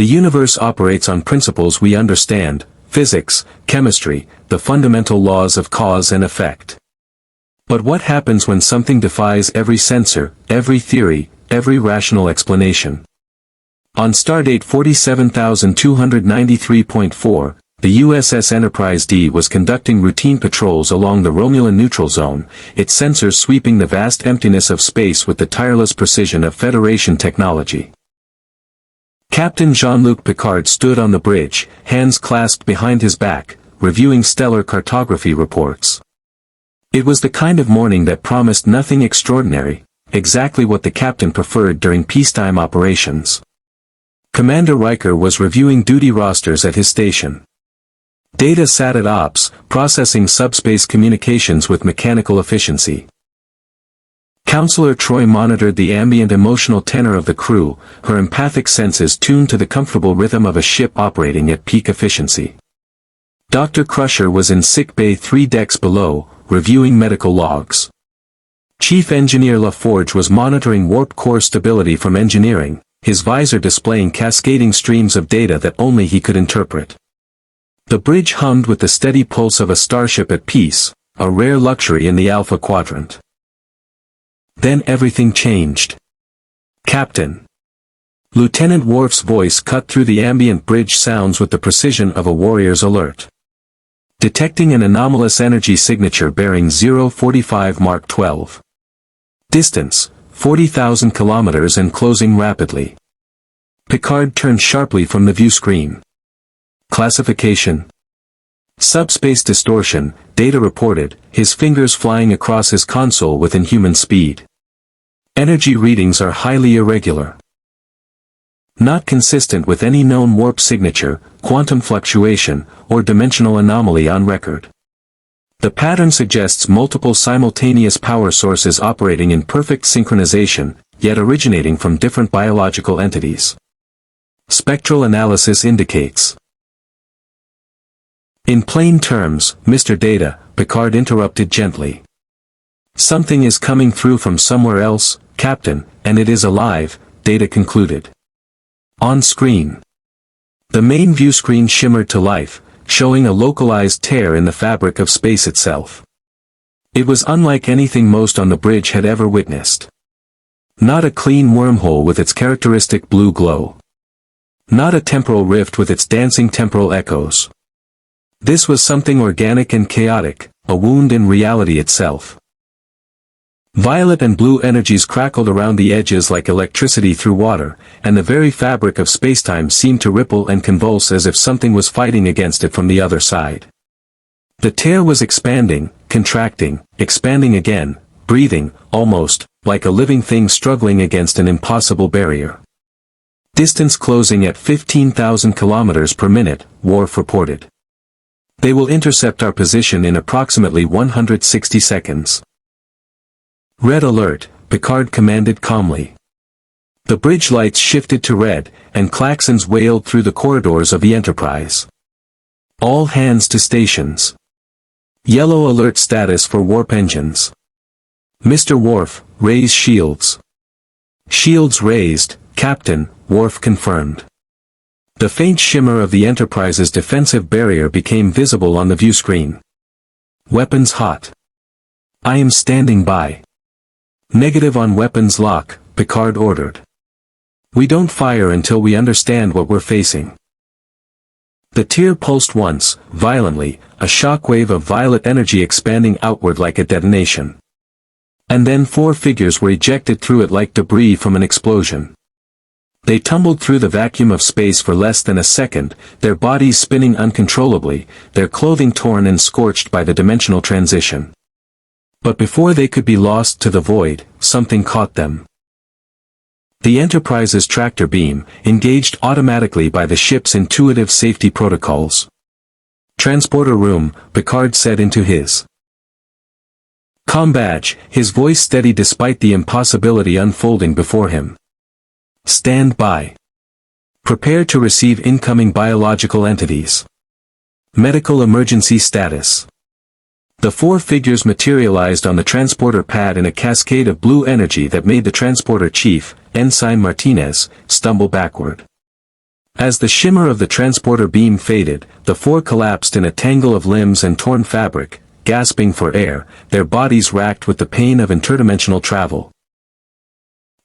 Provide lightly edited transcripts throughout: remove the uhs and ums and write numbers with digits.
The universe operates on principles we understand: physics, chemistry, the fundamental laws of cause and effect. But what happens when something defies every sensor, every theory, every rational explanation? On stardate 47293.4, the USS Enterprise-D was conducting routine patrols along the Romulan neutral zone, its sensors sweeping the vast emptiness of space with the tireless precision of Federation technology. Captain Jean-Luc Picard stood on the bridge, hands clasped behind his back, reviewing stellar cartography reports. It was the kind of morning that promised nothing extraordinary, exactly what the captain preferred during peacetime operations. Commander Riker was reviewing duty rosters at his station. Data sat at Ops, processing subspace communications with mechanical efficiency. Counselor Troy monitored the ambient emotional tenor of the crew, her empathic senses tuned to the comfortable rhythm of a ship operating at peak efficiency. Dr. Crusher was in sick bay 3 decks below, reviewing medical logs. Chief Engineer LaForge was monitoring warp core stability from engineering, his visor displaying cascading streams of data that only he could interpret. The bridge hummed with the steady pulse of a starship at peace, a rare luxury in the Alpha Quadrant. Then everything changed. "Captain." Lieutenant Worf's voice cut through the ambient bridge sounds with the precision of a warrior's alert. Detecting an anomalous energy signature bearing 045 Mark 12. Distance, 40,000 kilometers and closing rapidly. Picard turned sharply from the view screen. Classification: subspace distortion, data reported, his fingers flying across his console with inhuman speed. Energy readings are highly irregular. Not consistent with any known warp signature, quantum fluctuation, or dimensional anomaly on record. The pattern suggests multiple simultaneous power sources operating in perfect synchronization, yet originating from different biological entities. Spectral analysis indicates. In plain terms, Mr. Data, Picard interrupted gently. Something is coming through from somewhere else, Captain, and it is alive, Data concluded. On screen. The main view screen shimmered to life, showing a localized tear in the fabric of space itself. It was unlike anything most on the bridge had ever witnessed. Not a clean wormhole with its characteristic blue glow. Not a temporal rift with its dancing temporal echoes. This was something organic and chaotic, a wound in reality itself. Violet and blue energies crackled around the edges like electricity through water, and the very fabric of spacetime seemed to ripple and convulse as if something was fighting against it from the other side. The tear was expanding, contracting, expanding again, breathing, almost, like a living thing struggling against an impossible barrier. Distance closing at 15,000 kilometers per minute, Worf reported. They will intercept our position in approximately 160 seconds. Red alert, Picard commanded calmly. The bridge lights shifted to red, and klaxons wailed through the corridors of the Enterprise. All hands to stations. Yellow alert status for warp engines. Mr. Worf, raise shields. Shields raised, Captain, Worf confirmed. The faint shimmer of the Enterprise's defensive barrier became visible on the view screen. Weapons hot. I am standing by. Negative on weapons lock, Picard ordered. We don't fire until we understand what we're facing. The tear pulsed once, violently, a shockwave of violet energy expanding outward like a detonation. And then 4 figures were ejected through it like debris from an explosion. They tumbled through the vacuum of space for less than a second, their bodies spinning uncontrollably, their clothing torn and scorched by the dimensional transition. But before they could be lost to the void, something caught them. The Enterprise's tractor beam, engaged automatically by the ship's intuitive safety protocols. Transporter room, Picard said into his comm badge, his voice steady despite the impossibility unfolding before him. Stand by. Prepare to receive incoming biological entities. Medical emergency status. The 4 figures materialized on the transporter pad in a cascade of blue energy that made the transporter chief, Ensign Martinez, stumble backward. As the shimmer of the transporter beam faded, the four collapsed in a tangle of limbs and torn fabric, gasping for air, their bodies racked with the pain of interdimensional travel.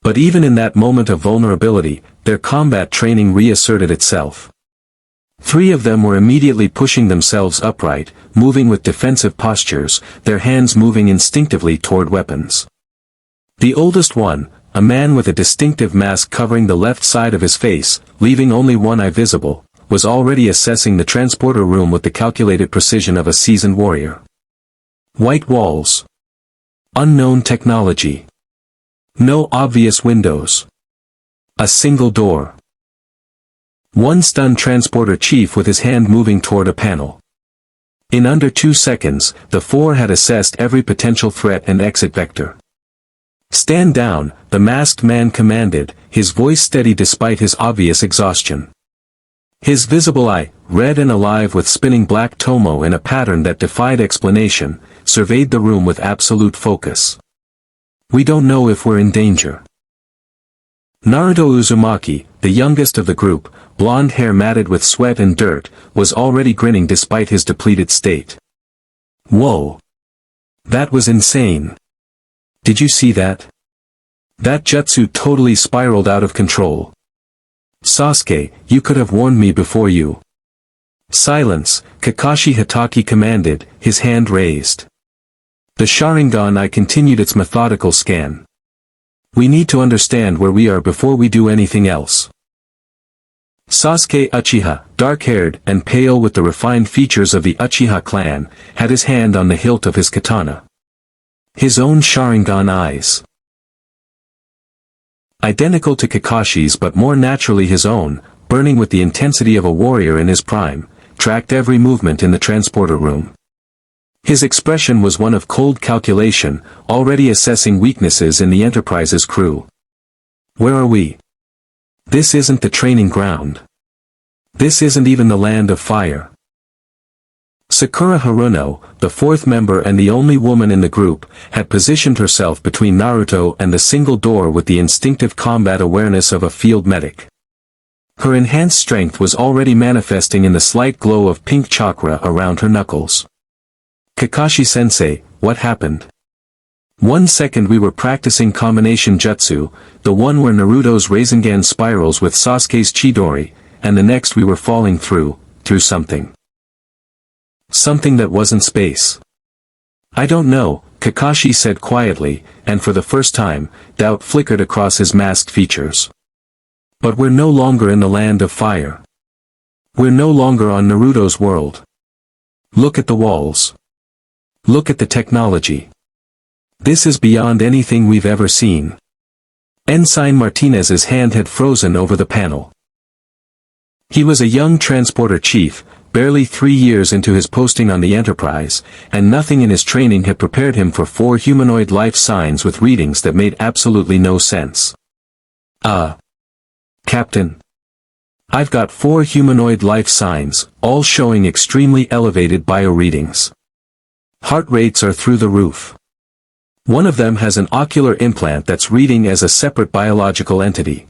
But even in that moment of vulnerability, their combat training reasserted itself. 3 of them were immediately pushing themselves upright, moving with defensive postures, their hands moving instinctively toward weapons. The oldest one, a man with a distinctive mask covering the left side of his face, leaving only one eye visible, was already assessing the transporter room with the calculated precision of a seasoned warrior. White walls. Unknown technology. No obvious windows. A single door. One stunned transporter chief with his hand moving toward a panel. In under 2 seconds, the 4 had assessed every potential threat and exit vector. "Stand down," the masked man commanded, his voice steady despite his obvious exhaustion. His visible eye, red and alive with spinning black tomo in a pattern that defied explanation, surveyed the room with absolute focus. "We don't know if we're in danger." Naruto Uzumaki, the youngest of the group, blonde hair matted with sweat and dirt, was already grinning despite his depleted state. "Whoa! That was insane. Did you see that? That jutsu totally spiraled out of control. Sasuke, you could have warned me before you." "Silence," Kakashi Hatake commanded, his hand raised. The Sharingan eye continued its methodical scan. "We need to understand where we are before we do anything else." Sasuke Uchiha, dark-haired and pale with the refined features of the Uchiha clan, had his hand on the hilt of his katana. His own Sharingan eyes, identical to Kakashi's but more naturally his own, burning with the intensity of a warrior in his prime, tracked every movement in the transporter room. His expression was one of cold calculation, already assessing weaknesses in the Enterprise's crew. "Where are we? This isn't the training ground. This isn't even the land of fire." Sakura Haruno, the 4th member and the only woman in the group, had positioned herself between Naruto and the single door with the instinctive combat awareness of a field medic. Her enhanced strength was already manifesting in the slight glow of pink chakra around her knuckles. "Kakashi-sensei, what happened?" "1 second we were practicing combination jutsu, the one where Naruto's Rasengan spirals with Sasuke's Chidori, and the next we were falling through something. Something that wasn't space." "I don't know," Kakashi said quietly, and for the first time, doubt flickered across his masked features. "But we're no longer in the land of fire. We're no longer on Naruto's world. Look at the walls. Look at the technology. This is beyond anything we've ever seen." Ensign Martinez's hand had frozen over the panel. He was a young transporter chief, barely 3 years into his posting on the Enterprise, and nothing in his training had prepared him for 4 humanoid life signs with readings that made absolutely no sense. Captain. I've got 4 humanoid life signs, all showing extremely elevated bio-readings. Heart rates are through the roof. One of them has an ocular implant that's reading as a separate biological entity.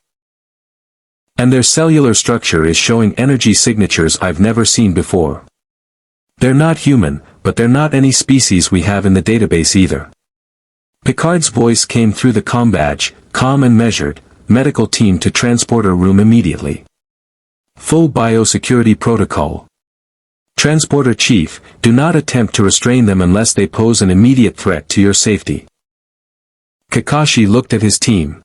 And their cellular structure is showing energy signatures I've never seen before. They're not human, but they're not any species we have in the database either. Picard's voice came through the comm badge, calm and measured, medical team to transporter room immediately. Full biosecurity protocol. Transporter chief, do not attempt to restrain them unless they pose an immediate threat to your safety. Kakashi looked at his team.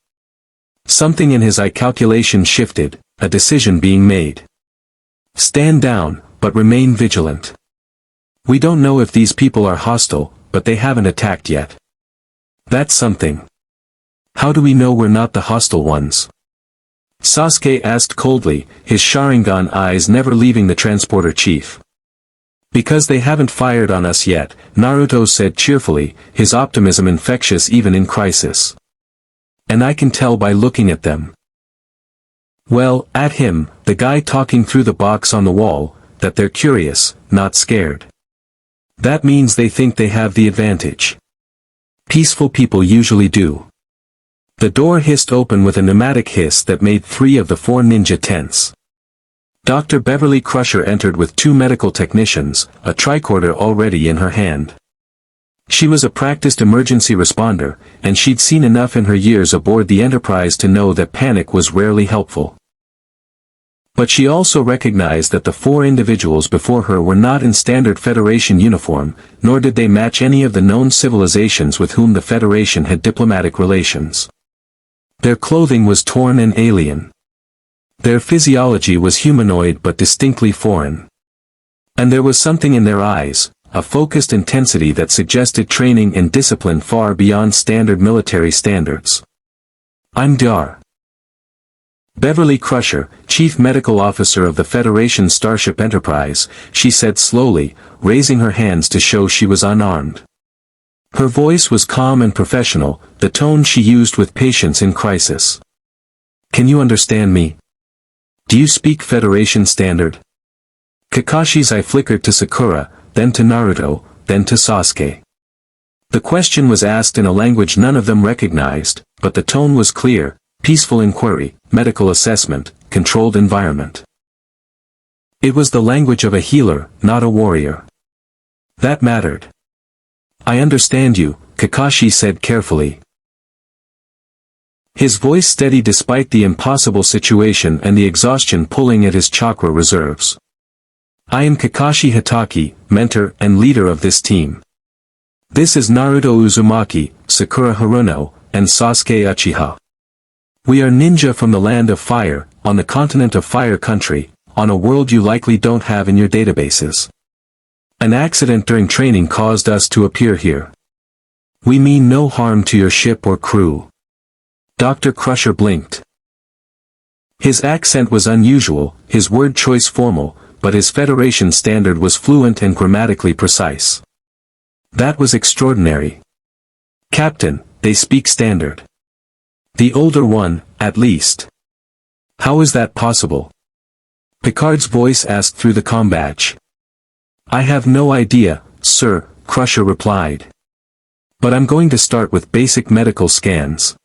Something in his eye calculation shifted, a decision being made. Stand down, but remain vigilant. We don't know if these people are hostile, but they haven't attacked yet. That's something. How do we know we're not the hostile ones? Sasuke asked coldly, his Sharingan eyes never leaving the transporter chief. Because they haven't fired on us yet, Naruto said cheerfully, his optimism infectious even in crisis. And I can tell by looking at them. Well, at him, the guy talking through the box on the wall, that they're curious, not scared. That means they think they have the advantage. Peaceful people usually do. The door hissed open with a pneumatic hiss that made 3 of the 4 ninja tense. Dr. Beverly Crusher entered with 2 medical technicians, a tricorder already in her hand. She was a practiced emergency responder, and she'd seen enough in her years aboard the Enterprise to know that panic was rarely helpful. But she also recognized that the 4 individuals before her were not in standard Federation uniform, nor did they match any of the known civilizations with whom the Federation had diplomatic relations. Their clothing was torn and alien. Their physiology was humanoid but distinctly foreign. And there was something in their eyes, a focused intensity that suggested training and discipline far beyond standard military standards. "I'm Dar. Beverly Crusher, Chief Medical Officer of the Federation Starship Enterprise," she said slowly, raising her hands to show she was unarmed. Her voice was calm and professional, the tone she used with patience in crisis. "Can you understand me? Do you speak Federation standard?" Kakashi's eye flickered to Sakura, then to Naruto, then to Sasuke. The question was asked in a language none of them recognized, but the tone was clear: peaceful inquiry, medical assessment, controlled environment. It was the language of a healer, not a warrior. That mattered. "I understand you," Kakashi said carefully. His voice steady despite the impossible situation and the exhaustion pulling at his chakra reserves. "I am Kakashi Hitaki, mentor and leader of this team. This is Naruto Uzumaki, Sakura Haruno, and Sasuke Uchiha. We are ninja from the land of fire, on the continent of Fire Country, on a world you likely don't have in your databases. An accident during training caused us to appear here. We mean no harm to your ship or crew." Dr. Crusher blinked. His accent was unusual, his word choice formal, but his Federation standard was fluent and grammatically precise. That was extraordinary. "Captain, they speak standard. The older one, at least. How is that possible?" Picard's voice asked through the comm badge. "I have no idea, sir," Crusher replied. "But I'm going to start with basic medical scans.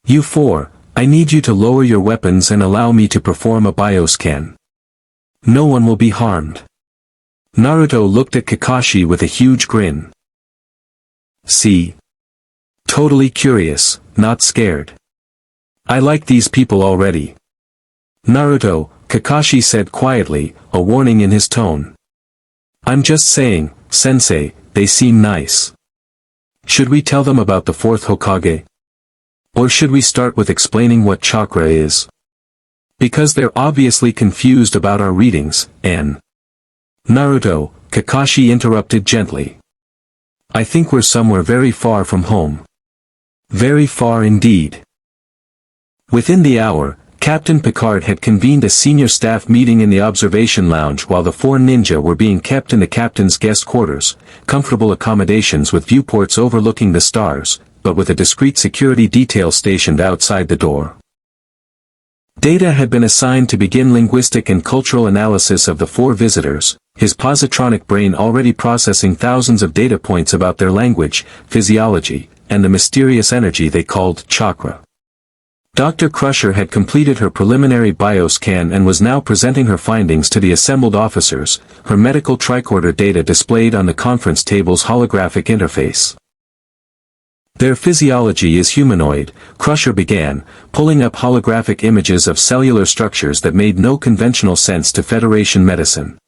You 4, I need you to lower your weapons and allow me to perform a bioscan. No one will be harmed." Naruto looked at Kakashi with a huge grin. "See? Totally curious, not scared. I like these people already." "Naruto," Kakashi said quietly, a warning in his tone. "I'm just saying, Sensei, they seem nice. Should we tell them about the 4th Hokage? Or should we start with explaining what chakra is? Because they're obviously confused about our readings, and—" "Naruto," Kakashi interrupted gently. "I think we're somewhere very far from home. Very far indeed." Within the hour, Captain Picard had convened a senior staff meeting in the observation lounge while the 4 ninja were being kept in the captain's guest quarters, comfortable accommodations with viewports overlooking the stars, but with a discreet security detail stationed outside the door. Data had been assigned to begin linguistic and cultural analysis of the 4 visitors, his positronic brain already processing thousands of data points about their language, physiology, and the mysterious energy they called chakra. Dr. Crusher had completed her preliminary bioscan and was now presenting her findings to the assembled officers, her medical tricorder data displayed on the conference table's holographic interface. "Their physiology is humanoid," Crusher began, pulling up holographic images of cellular structures that made no conventional sense to Federation medicine.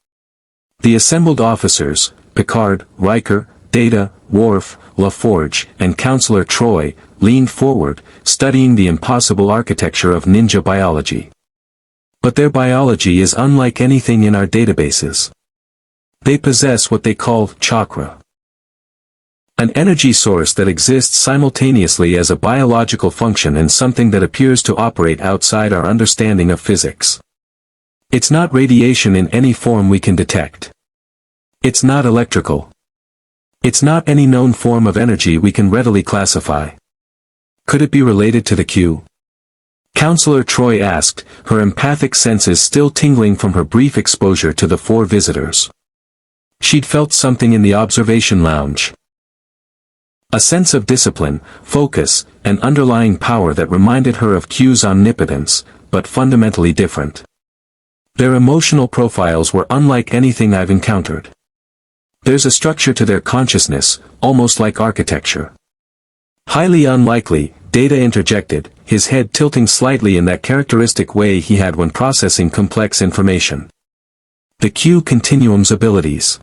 The assembled officers, Picard, Riker, Data, Worf, LaForge, and Counselor Troy, leaned forward, studying the impossible architecture of ninja biology. But their biology is unlike anything in our databases. They possess what they call chakra. An energy source that exists simultaneously as a biological function and something that appears to operate outside our understanding of physics. It's not radiation in any form we can detect. It's not electrical. It's not any known form of energy we can readily classify. Could it be related to the Q? Counselor Troy asked, her empathic senses still tingling from her brief exposure to the 4 visitors. She'd felt something in the observation lounge. A sense of discipline, focus, and underlying power that reminded her of Q's omnipotence, but fundamentally different. Their emotional profiles were unlike anything I've encountered. There's a structure to their consciousness, almost like architecture. Highly unlikely, Data interjected, his head tilting slightly in that characteristic way he had when processing complex information. The Q Continuum's abilities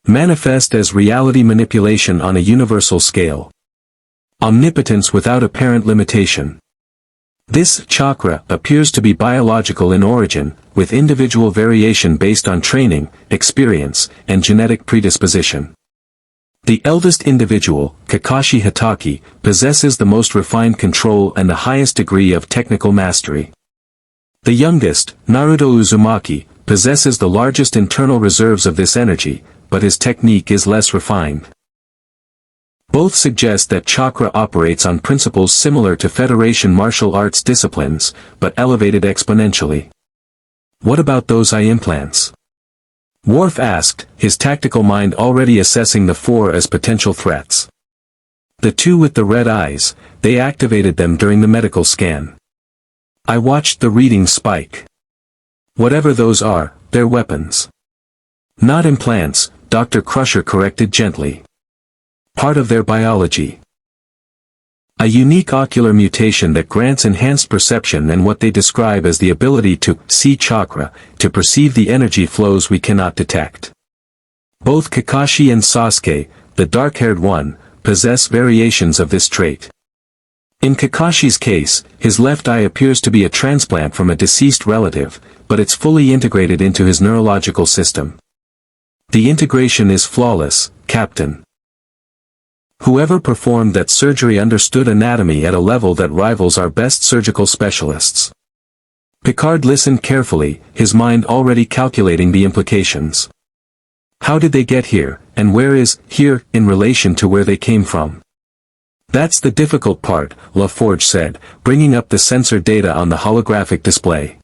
manifest as reality manipulation on a universal scale. Omnipotence without apparent limitation. This chakra appears to be biological in origin, with individual variation based on training, experience, and genetic predisposition. The eldest individual, Kakashi Hitaki, possesses the most refined control and the highest degree of technical mastery. The youngest, Naruto Uzumaki, possesses the largest internal reserves of this energy, but his technique is less refined. Both suggest that chakra operates on principles similar to Federation martial arts disciplines, but elevated exponentially. What about those eye implants? Worf asked, his tactical mind already assessing the four as potential threats. The two with the red eyes, they activated them during the medical scan. I watched the readings spike. Whatever those are, they're weapons. Not implants, Dr. Crusher corrected gently. Part of their biology. A unique ocular mutation that grants enhanced perception and what they describe as the ability to see chakra, to perceive the energy flows we cannot detect. Both Kakashi and Sasuke, the dark-haired one, possess variations of this trait. In Kakashi's case, his left eye appears to be a transplant from a deceased relative, but it's fully integrated into his neurological system. The integration is flawless, Captain. Whoever performed that surgery understood anatomy at a level that rivals our best surgical specialists. Picard listened carefully, his mind already calculating the implications. How did they get here, and where is here in relation to where they came from? That's the difficult part, LaForge said, bringing up the sensor data on the holographic display.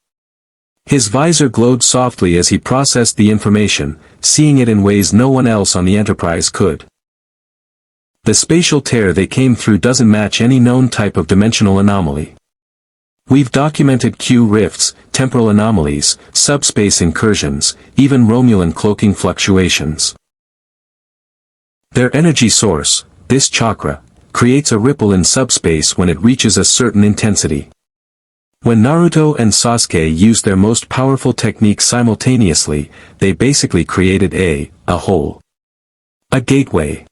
His visor glowed softly as he processed the information, seeing it in ways no one else on the Enterprise could. The spatial tear they came through doesn't match any known type of dimensional anomaly. We've documented Q rifts, temporal anomalies, subspace incursions, even Romulan cloaking fluctuations. Their energy source, this chakra, creates a ripple in subspace when it reaches a certain intensity. When Naruto and Sasuke used their most powerful techniques simultaneously, they basically created a hole. A gateway.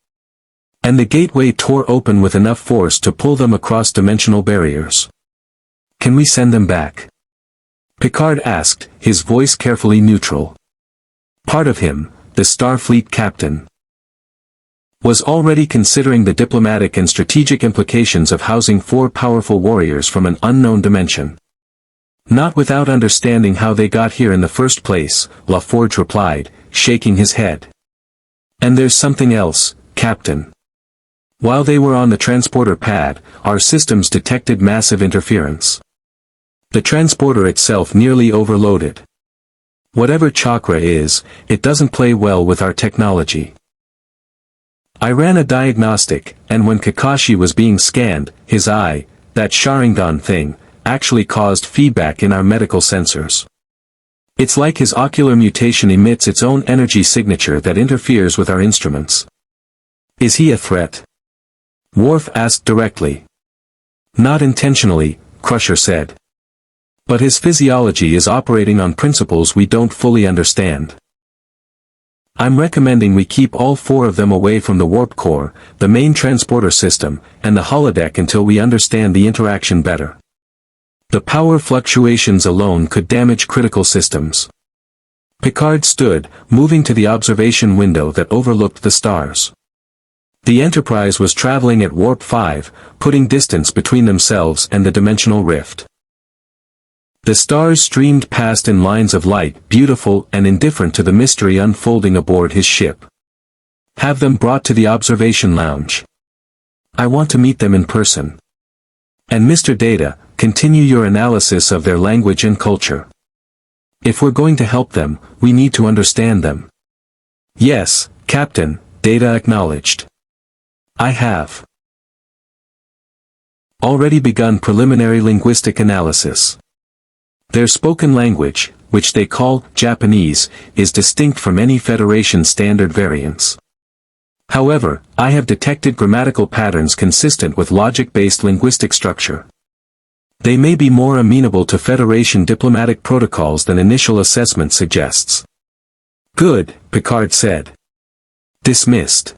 And the gateway tore open with enough force to pull them across dimensional barriers. Can we send them back? Picard asked, his voice carefully neutral. Part of him, the Starfleet captain, was already considering the diplomatic and strategic implications of housing four powerful warriors from an unknown dimension. Not without understanding how they got here in the first place, LaForge replied, shaking his head. And there's something else, Captain. While they were on the transporter pad, our systems detected massive interference. The transporter itself nearly overloaded. Whatever chakra is, it doesn't play well with our technology. I ran a diagnostic, and when Kakashi was being scanned, his eye, that Sharingan thing, actually caused feedback in our medical sensors. It's like his ocular mutation emits its own energy signature that interferes with our instruments. Is he a threat? Worf asked directly. Not intentionally, Crusher said. But his physiology is operating on principles we don't fully understand. I'm recommending we keep all four of them away from the warp core, the main transporter system, and the holodeck until we understand the interaction better. The power fluctuations alone could damage critical systems. Picard stood, moving to the observation window that overlooked the stars. The Enterprise was traveling at warp 5, putting distance between themselves and the dimensional rift. The stars streamed past in lines of light, beautiful and indifferent to the mystery unfolding aboard his ship. Have them brought to the observation lounge. I want to meet them in person. And Mr. Data, continue your analysis of their language and culture. If we're going to help them, we need to understand them. Yes, Captain, Data acknowledged. I have already begun preliminary linguistic analysis. Their spoken language, which they call Japanese, is distinct from any Federation standard variants. However, I have detected grammatical patterns consistent with logic-based linguistic structure. They may be more amenable to Federation diplomatic protocols than initial assessment suggests. Good, Picard said. Dismissed.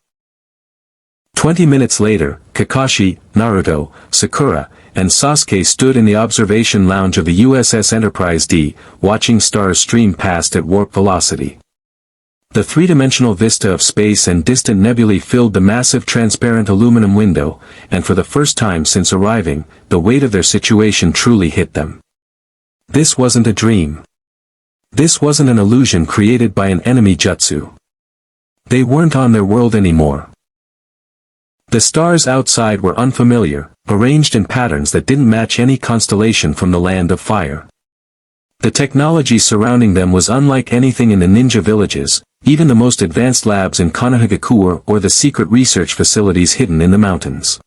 20 minutes later, Kakashi, Naruto, Sakura, and Sasuke stood in the observation lounge of the USS Enterprise-D, watching stars stream past at warp velocity. The three-dimensional vista of space and distant nebulae filled the massive transparent aluminum window, and for the first time since arriving, the weight of their situation truly hit them. This wasn't a dream. This wasn't an illusion created by an enemy jutsu. They weren't on their world anymore. The stars outside were unfamiliar, arranged in patterns that didn't match any constellation from the land of fire. The technology surrounding them was unlike anything in the ninja villages, even the most advanced labs in Konoha or the secret research facilities hidden in the mountains.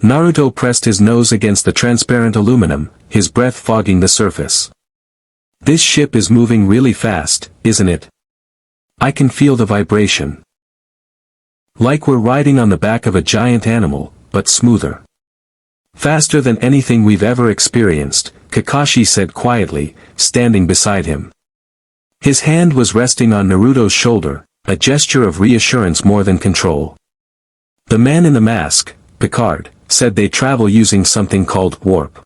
Naruto pressed his nose against the transparent aluminum, his breath fogging the surface. This ship is moving really fast, isn't it? I can feel the vibration. Like we're riding on the back of a giant animal, but smoother. Faster than anything we've ever experienced, Kakashi said quietly, standing beside him. His hand was resting on Naruto's shoulder, a gesture of reassurance more than control. The man in the mask, Picard, said they travel using something called warp.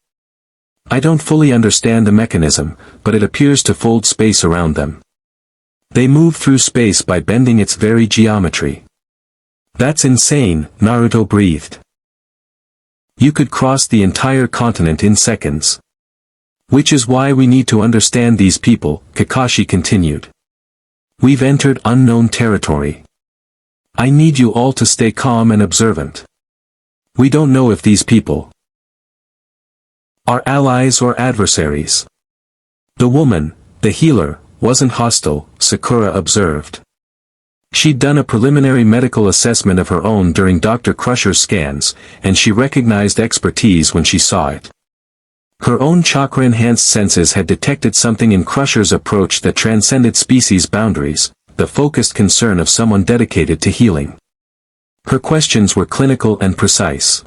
I don't fully understand the mechanism, but it appears to fold space around them. They move through space by bending its very geometry. That's insane, Naruto breathed. You could cross the entire continent in seconds. Which is why we need to understand these people, Kakashi continued. We've entered unknown territory. I need you all to stay calm and observant. We don't know if these people are allies or adversaries. The woman, the healer, wasn't hostile, Sakura observed. She'd done a preliminary medical assessment of her own during Dr. Crusher's scans, and she recognized expertise when she saw it. Her own chakra-enhanced senses had detected something in Crusher's approach that transcended species boundaries, the focused concern of someone dedicated to healing. Her questions were clinical and precise.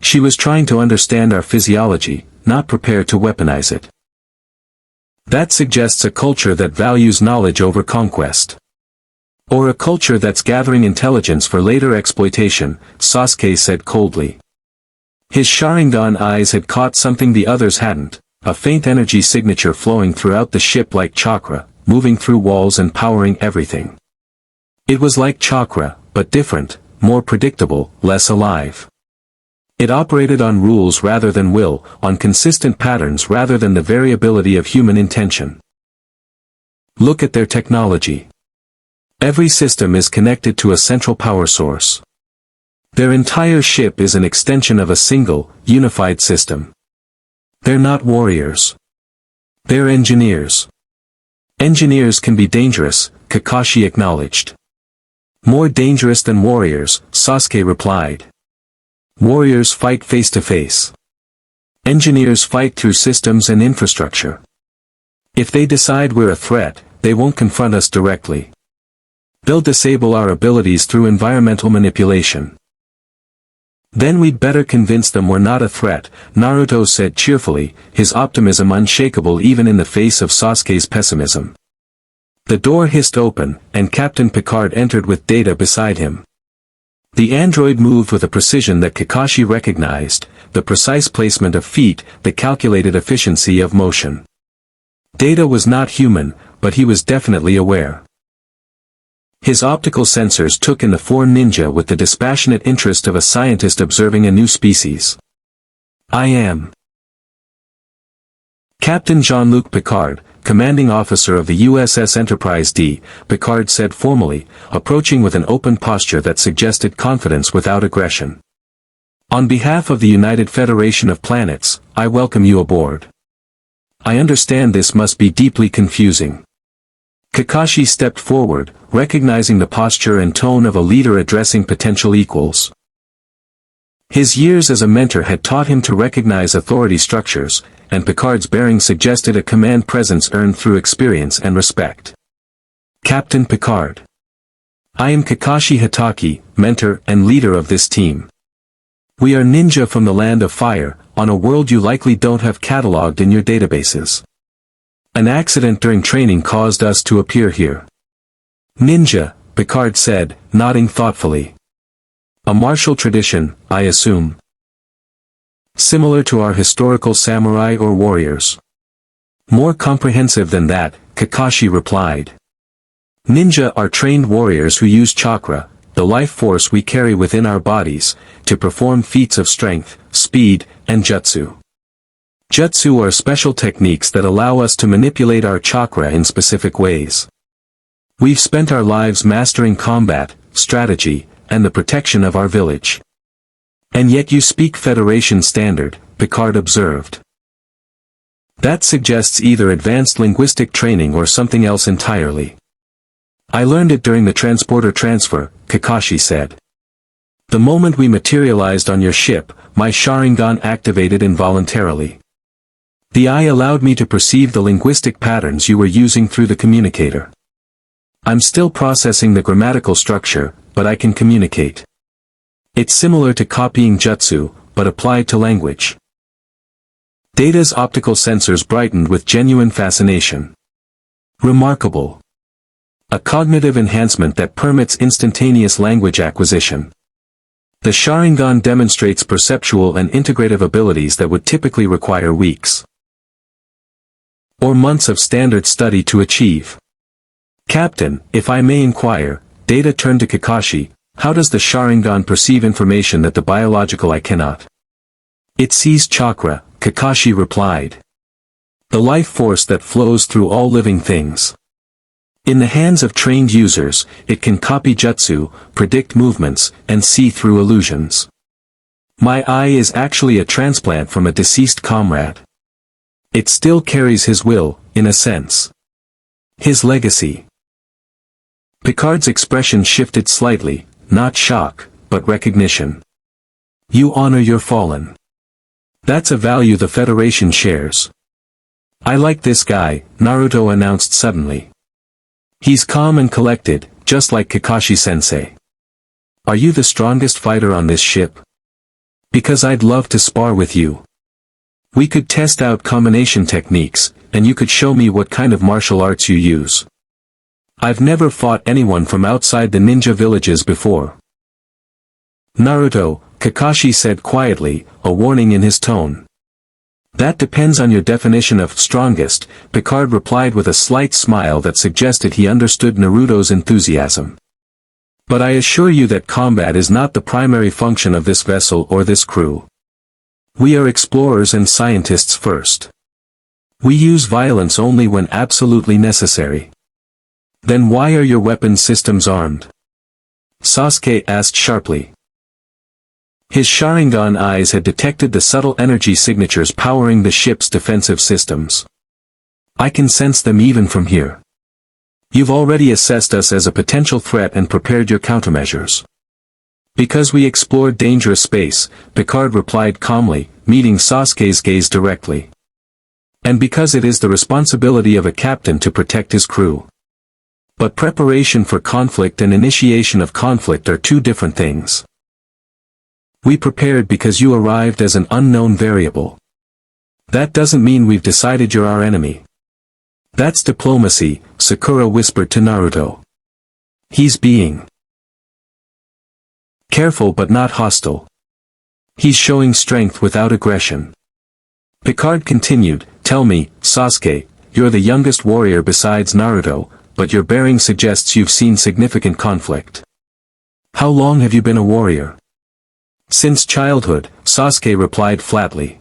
She was trying to understand our physiology, not prepared to weaponize it. That suggests a culture that values knowledge over conquest. Or a culture that's gathering intelligence for later exploitation, Sasuke said coldly. His Sharingan eyes had caught something the others hadn't, a faint energy signature flowing throughout the ship like chakra, moving through walls and powering everything. It was like chakra, but different, more predictable, less alive. It operated on rules rather than will, on consistent patterns rather than the variability of human intention. Look at their technology. Every system is connected to a central power source. Their entire ship is an extension of a single, unified system. They're not warriors. They're engineers. Engineers can be dangerous, Kakashi acknowledged. More dangerous than warriors, Sasuke replied. Warriors fight face to face. Engineers fight through systems and infrastructure. If they decide we're a threat, they won't confront us directly. They'll disable our abilities through environmental manipulation. Then we'd better convince them we're not a threat, Naruto said cheerfully, his optimism unshakable even in the face of Sasuke's pessimism. The door hissed open, and Captain Picard entered with Data beside him. The android moved with a precision that Kakashi recognized, the precise placement of feet, the calculated efficiency of motion. Data was not human, but he was definitely aware. His optical sensors took in the four ninja with the dispassionate interest of a scientist observing a new species. I am Captain Jean-Luc Picard, commanding officer of the USS Enterprise-D, Picard said formally, approaching with an open posture that suggested confidence without aggression. On behalf of the United Federation of Planets, I welcome you aboard. I understand this must be deeply confusing. Kakashi stepped forward, recognizing the posture and tone of a leader addressing potential equals. His years as a mentor had taught him to recognize authority structures, and Picard's bearing suggested a command presence earned through experience and respect. Captain Picard. I am Kakashi Hatake, mentor and leader of this team. We are ninja from the land of fire, on a world you likely don't have catalogued in your databases. An accident during training caused us to appear here. Ninja, Picard said, nodding thoughtfully. A martial tradition, I assume. Similar to our historical samurai or warriors. More comprehensive than that, Kakashi replied. Ninja are trained warriors who use chakra, the life force we carry within our bodies, to perform feats of strength, speed, and jutsu. Jutsu are special techniques that allow us to manipulate our chakra in specific ways. We've spent our lives mastering combat, strategy, and the protection of our village. And yet you speak Federation standard, Picard observed. That suggests either advanced linguistic training or something else entirely. I learned it during the transporter transfer, Kakashi said. The moment we materialized on your ship, my Sharingan activated involuntarily. The eye allowed me to perceive the linguistic patterns you were using through the communicator. I'm still processing the grammatical structure, but I can communicate. It's similar to copying jutsu, but applied to language. Data's optical sensors brightened with genuine fascination. Remarkable. A cognitive enhancement that permits instantaneous language acquisition. The Sharingan demonstrates perceptual and integrative abilities that would typically require weeks or months of standard study to achieve. Captain, if I may inquire, Data turned to Kakashi, how does the Sharingan perceive information that the biological eye cannot? It sees chakra, Kakashi replied. The life force that flows through all living things. In the hands of trained users, it can copy jutsu, predict movements, and see through illusions. My eye is actually a transplant from a deceased comrade. It still carries his will, in a sense. His legacy. Picard's expression shifted slightly, not shock, but recognition. You honor your fallen. That's a value the Federation shares. I like this guy, Naruto announced suddenly. He's calm and collected, just like Kakashi-sensei. Are you the strongest fighter on this ship? Because I'd love to spar with you. We could test out combination techniques, and you could show me what kind of martial arts you use. I've never fought anyone from outside the ninja villages before. Naruto, Kakashi said quietly, a warning in his tone. That depends on your definition of strongest, Picard replied with a slight smile that suggested he understood Naruto's enthusiasm. But I assure you that combat is not the primary function of this vessel or this crew. We are explorers and scientists first. We use violence only when absolutely necessary. Then why are your weapon systems armed? Sasuke asked sharply. His Sharingan eyes had detected the subtle energy signatures powering the ship's defensive systems. I can sense them even from here. You've already assessed us as a potential threat and prepared your countermeasures. Because we explored dangerous space, Picard replied calmly, meeting Sasuke's gaze directly. And because it is the responsibility of a captain to protect his crew. But preparation for conflict and initiation of conflict are two different things. We prepared because you arrived as an unknown variable. That doesn't mean we've decided you're our enemy. That's diplomacy, Sakura whispered to Naruto. He's being careful but not hostile. He's showing strength without aggression. Picard continued, tell me, Sasuke, you're the youngest warrior besides Naruto, but your bearing suggests you've seen significant conflict. How long have you been a warrior? Since childhood, Sasuke replied flatly.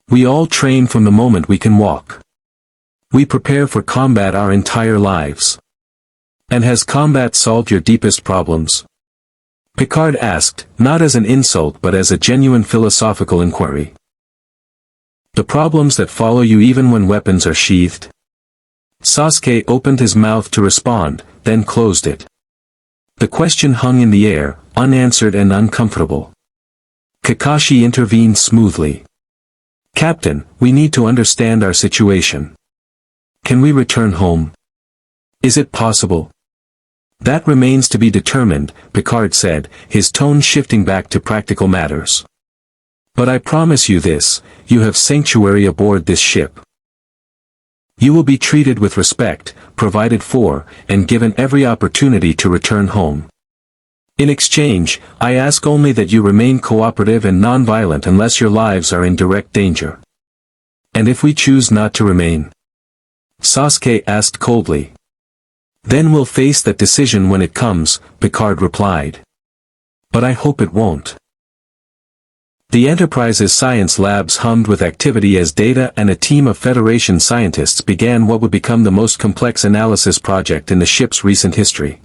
We all train from the moment we can walk. We prepare for combat our entire lives. And has combat solved your deepest problems? Picard asked, not as an insult but as a genuine philosophical inquiry. The problems that follow you even when weapons are sheathed? Sasuke opened his mouth to respond, then closed it. The question hung in the air, unanswered and uncomfortable. Kakashi intervened smoothly. Captain, we need to understand our situation. Can we return home? Is it possible? That remains to be determined, Picard said, his tone shifting back to practical matters. But I promise you this, you have sanctuary aboard this ship. You will be treated with respect, provided for, and given every opportunity to return home. In exchange, I ask only that you remain cooperative and non-violent unless your lives are in direct danger. And if we choose not to remain? Sasuke asked coldly. Then we'll face that decision when it comes, Picard replied. But I hope it won't. The Enterprise's science labs hummed with activity as Data and a team of Federation scientists began what would become the most complex analysis project in the ship's recent history.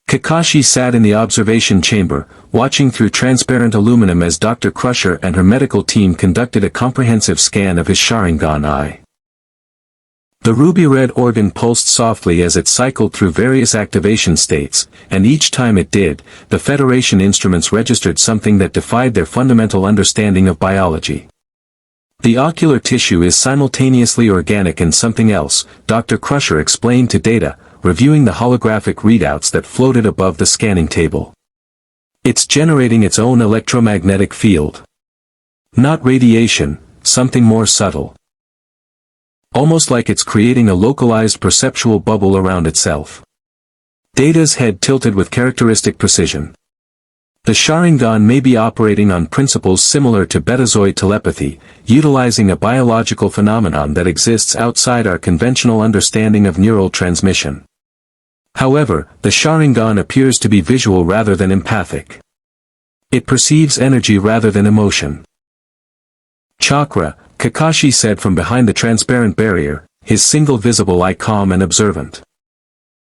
Kakashi sat in the observation chamber, watching through transparent aluminum as Dr. Crusher and her medical team conducted a comprehensive scan of his Sharingan eye. The ruby-red organ pulsed softly as it cycled through various activation states, and each time it did, the Federation instruments registered something that defied their fundamental understanding of biology. The ocular tissue is simultaneously organic and something else, Dr. Crusher explained to Data, reviewing the holographic readouts that floated above the scanning table. It's generating its own electromagnetic field. Not radiation, something more subtle. Almost like it's creating a localized perceptual bubble around itself. Data's head tilted with characteristic precision. The Sharingan may be operating on principles similar to Betazoid telepathy, utilizing a biological phenomenon that exists outside our conventional understanding of neural transmission. However, the Sharingan appears to be visual rather than empathic. It perceives energy rather than emotion. Chakra, Kakashi said from behind the transparent barrier, his single visible eye calm and observant.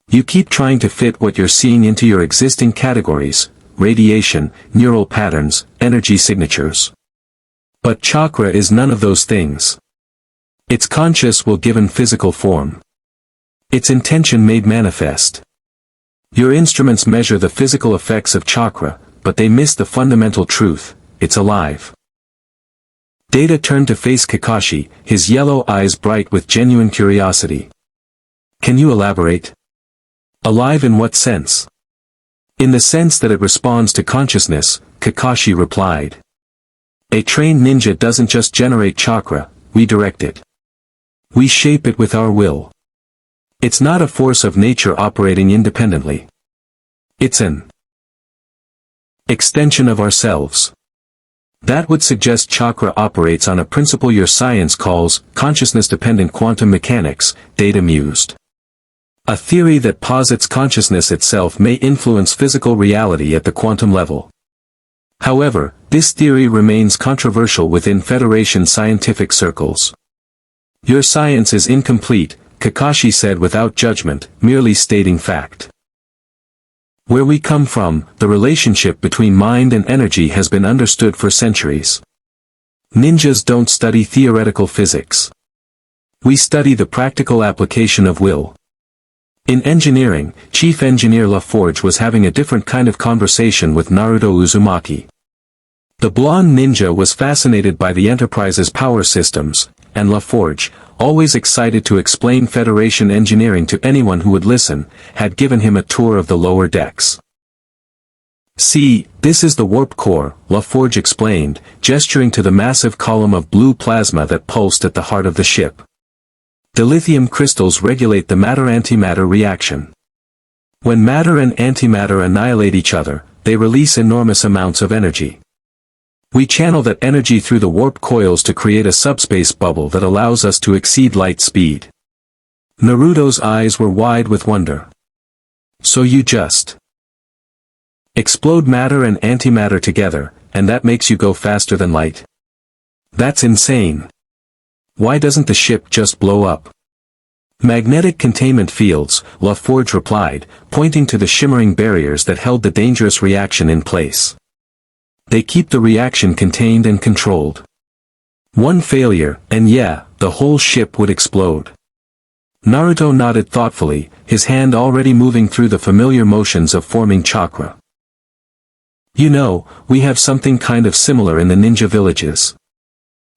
You keep trying to fit what you're seeing into your existing categories, radiation, neural patterns, energy signatures. But chakra is none of those things. Its conscious will given physical form. Its intention made manifest. Your instruments measure the physical effects of chakra, but they miss the fundamental truth, it's alive. Data turned to face Kakashi, his yellow eyes bright with genuine curiosity. Can you elaborate? Alive in what sense? In the sense that it responds to consciousness, Kakashi replied. A trained ninja doesn't just generate chakra, we direct it. We shape it with our will. It's not a force of nature operating independently. It's an extension of ourselves. That would suggest chakra operates on a principle your science calls consciousness-dependent quantum mechanics, Data mused. A theory that posits consciousness itself may influence physical reality at the quantum level. However, this theory remains controversial within Federation scientific circles. Your science is incomplete, Kakashi said without judgment, merely stating fact. Where we come from, the relationship between mind and energy has been understood for centuries. Ninjas don't study theoretical physics. We study the practical application of will. In engineering, Chief Engineer LaForge was having a different kind of conversation with Naruto Uzumaki. The blonde ninja was fascinated by the Enterprise's power systems, and LaForge, always excited to explain Federation engineering to anyone who would listen, had given him a tour of the lower decks. See, this is the warp core, LaForge explained, gesturing to the massive column of blue plasma that pulsed at the heart of the ship. The lithium crystals regulate the matter-antimatter reaction. When matter and antimatter annihilate each other, they release enormous amounts of energy. We channel that energy through the warp coils to create a subspace bubble that allows us to exceed light speed. Naruto's eyes were wide with wonder. So you just explode matter and antimatter together, and that makes you go faster than light? That's insane. Why doesn't the ship just blow up? Magnetic containment fields, LaForge replied, pointing to the shimmering barriers that held the dangerous reaction in place. They keep the reaction contained and controlled. One failure, and yeah, the whole ship would explode. Naruto nodded thoughtfully, his hand already moving through the familiar motions of forming chakra. You know, we have something kind of similar in the ninja villages.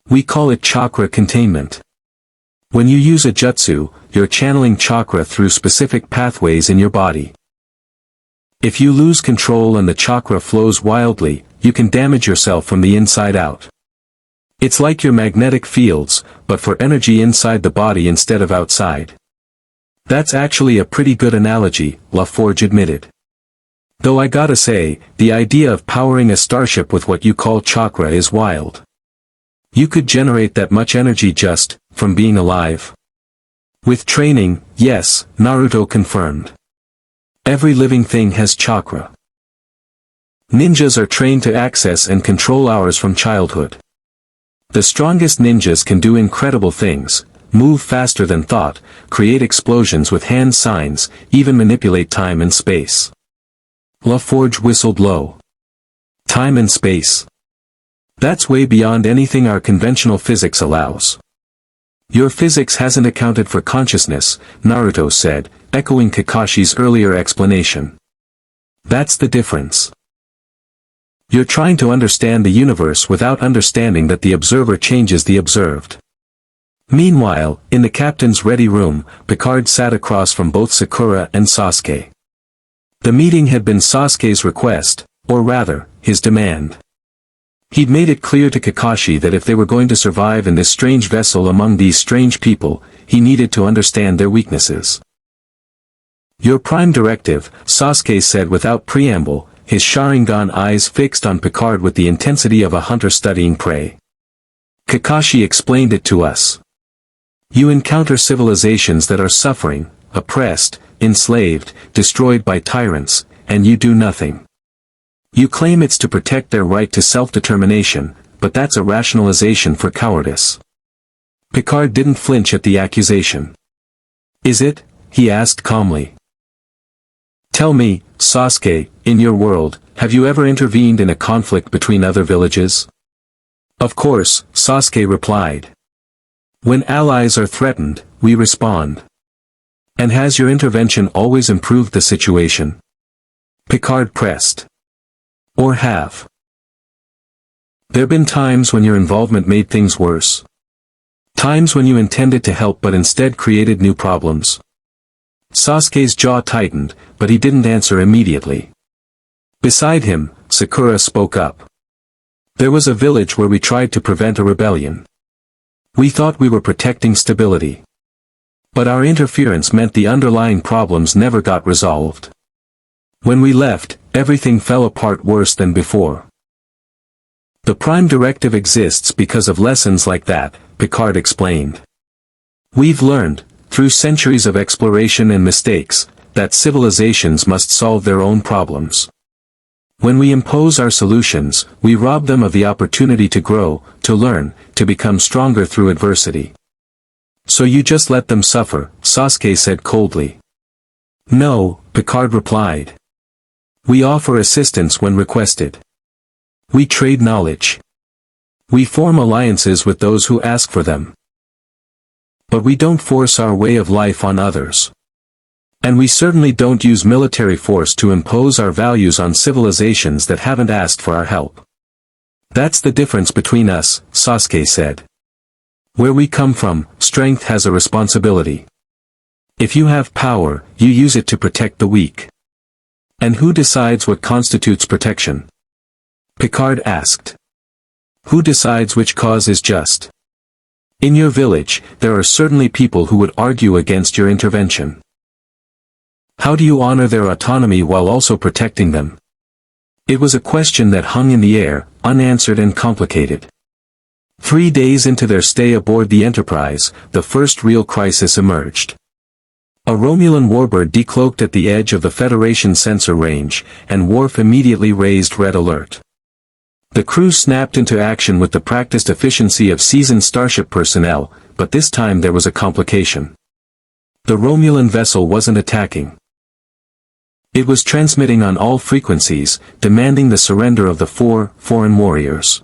We call it chakra containment. When you use a jutsu, you're channeling chakra through specific pathways in your body. If you lose control and the chakra flows wildly, you can damage yourself from the inside out. It's like your magnetic fields, but for energy inside the body instead of outside. That's actually a pretty good analogy, LaForge admitted. Though I gotta say, the idea of powering a starship with what you call chakra is wild. You could generate that much energy just from being alive. With training, yes, Naruto confirmed. Every living thing has chakra. Ninjas are trained to access and control ours from childhood. The strongest ninjas can do incredible things, move faster than thought, create explosions with hand signs, even manipulate time and space. LaForge whistled low. Time and space. That's way beyond anything our conventional physics allows. Your physics hasn't accounted for consciousness, Naruto said, echoing Kakashi's earlier explanation. That's the difference. You're trying to understand the universe without understanding that the observer changes the observed. Meanwhile, in the captain's ready room, Picard sat across from both Sakura and Sasuke. The meeting had been Sasuke's request, or rather, his demand. He'd made it clear to Kakashi that if they were going to survive in this strange vessel among these strange people, he needed to understand their weaknesses. Your prime directive, Sasuke said without preamble, his Sharingan eyes fixed on Picard with the intensity of a hunter studying prey. Kakashi explained it to us. You encounter civilizations that are suffering, oppressed, enslaved, destroyed by tyrants, and you do nothing. You claim it's to protect their right to self-determination, but that's a rationalization for cowardice. Picard didn't flinch at the accusation. Is it? He asked calmly. Tell me, Sasuke, in your world, have you ever intervened in a conflict between other villages? Of course, Sasuke replied. When allies are threatened, we respond. And has your intervention always improved the situation? Picard pressed. Or have there been times when your involvement made things worse? Times when you intended to help but instead created new problems? Sasuke's jaw tightened, but he didn't answer immediately. Beside him, Sakura spoke up. There was a village where we tried to prevent a rebellion. We thought we were protecting stability. But our interference meant the underlying problems never got resolved. When we left, everything fell apart worse than before. The Prime Directive exists because of lessons like that, Picard explained. We've learned, through centuries of exploration and mistakes, that civilizations must solve their own problems. When we impose our solutions, we rob them of the opportunity to grow, to learn, to become stronger through adversity. So you just let them suffer, Sasuke said coldly. No, Picard replied. We offer assistance when requested. We trade knowledge. We form alliances with those who ask for them. But we don't force our way of life on others. And we certainly don't use military force to impose our values on civilizations that haven't asked for our help. That's the difference between us, Sasuke said. Where we come from, strength has a responsibility. If you have power, you use it to protect the weak. And who decides what constitutes protection? Picard asked. Who decides which cause is just? In your village, there are certainly people who would argue against your intervention. How do you honor their autonomy while also protecting them? It was a question that hung in the air, unanswered and complicated. 3 days into their stay aboard the Enterprise, the first real crisis emerged. A Romulan warbird decloaked at the edge of the Federation sensor range, and Worf immediately raised Red Alert. The crew snapped into action with the practiced efficiency of seasoned starship personnel, but this time there was a complication. The Romulan vessel wasn't attacking. It was transmitting on all frequencies, demanding the surrender of the 4 foreign warriors.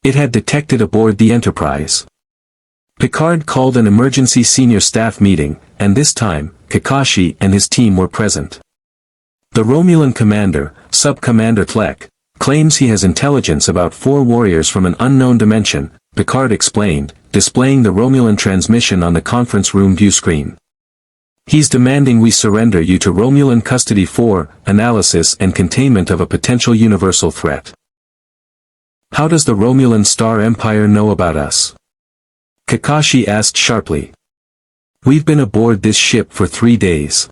It had detected aboard the Enterprise. Picard called an emergency senior staff meeting, and this time, Kakashi and his team were present. The Romulan commander, Sub-Commander Tlek, claims he has intelligence about 4 warriors from an unknown dimension, Picard explained, displaying the Romulan transmission on the conference room view screen. He's demanding we surrender you to Romulan custody for analysis and containment of a potential universal threat. How does the Romulan Star Empire know about us? Kakashi asked sharply. We've been aboard this ship for 3 days.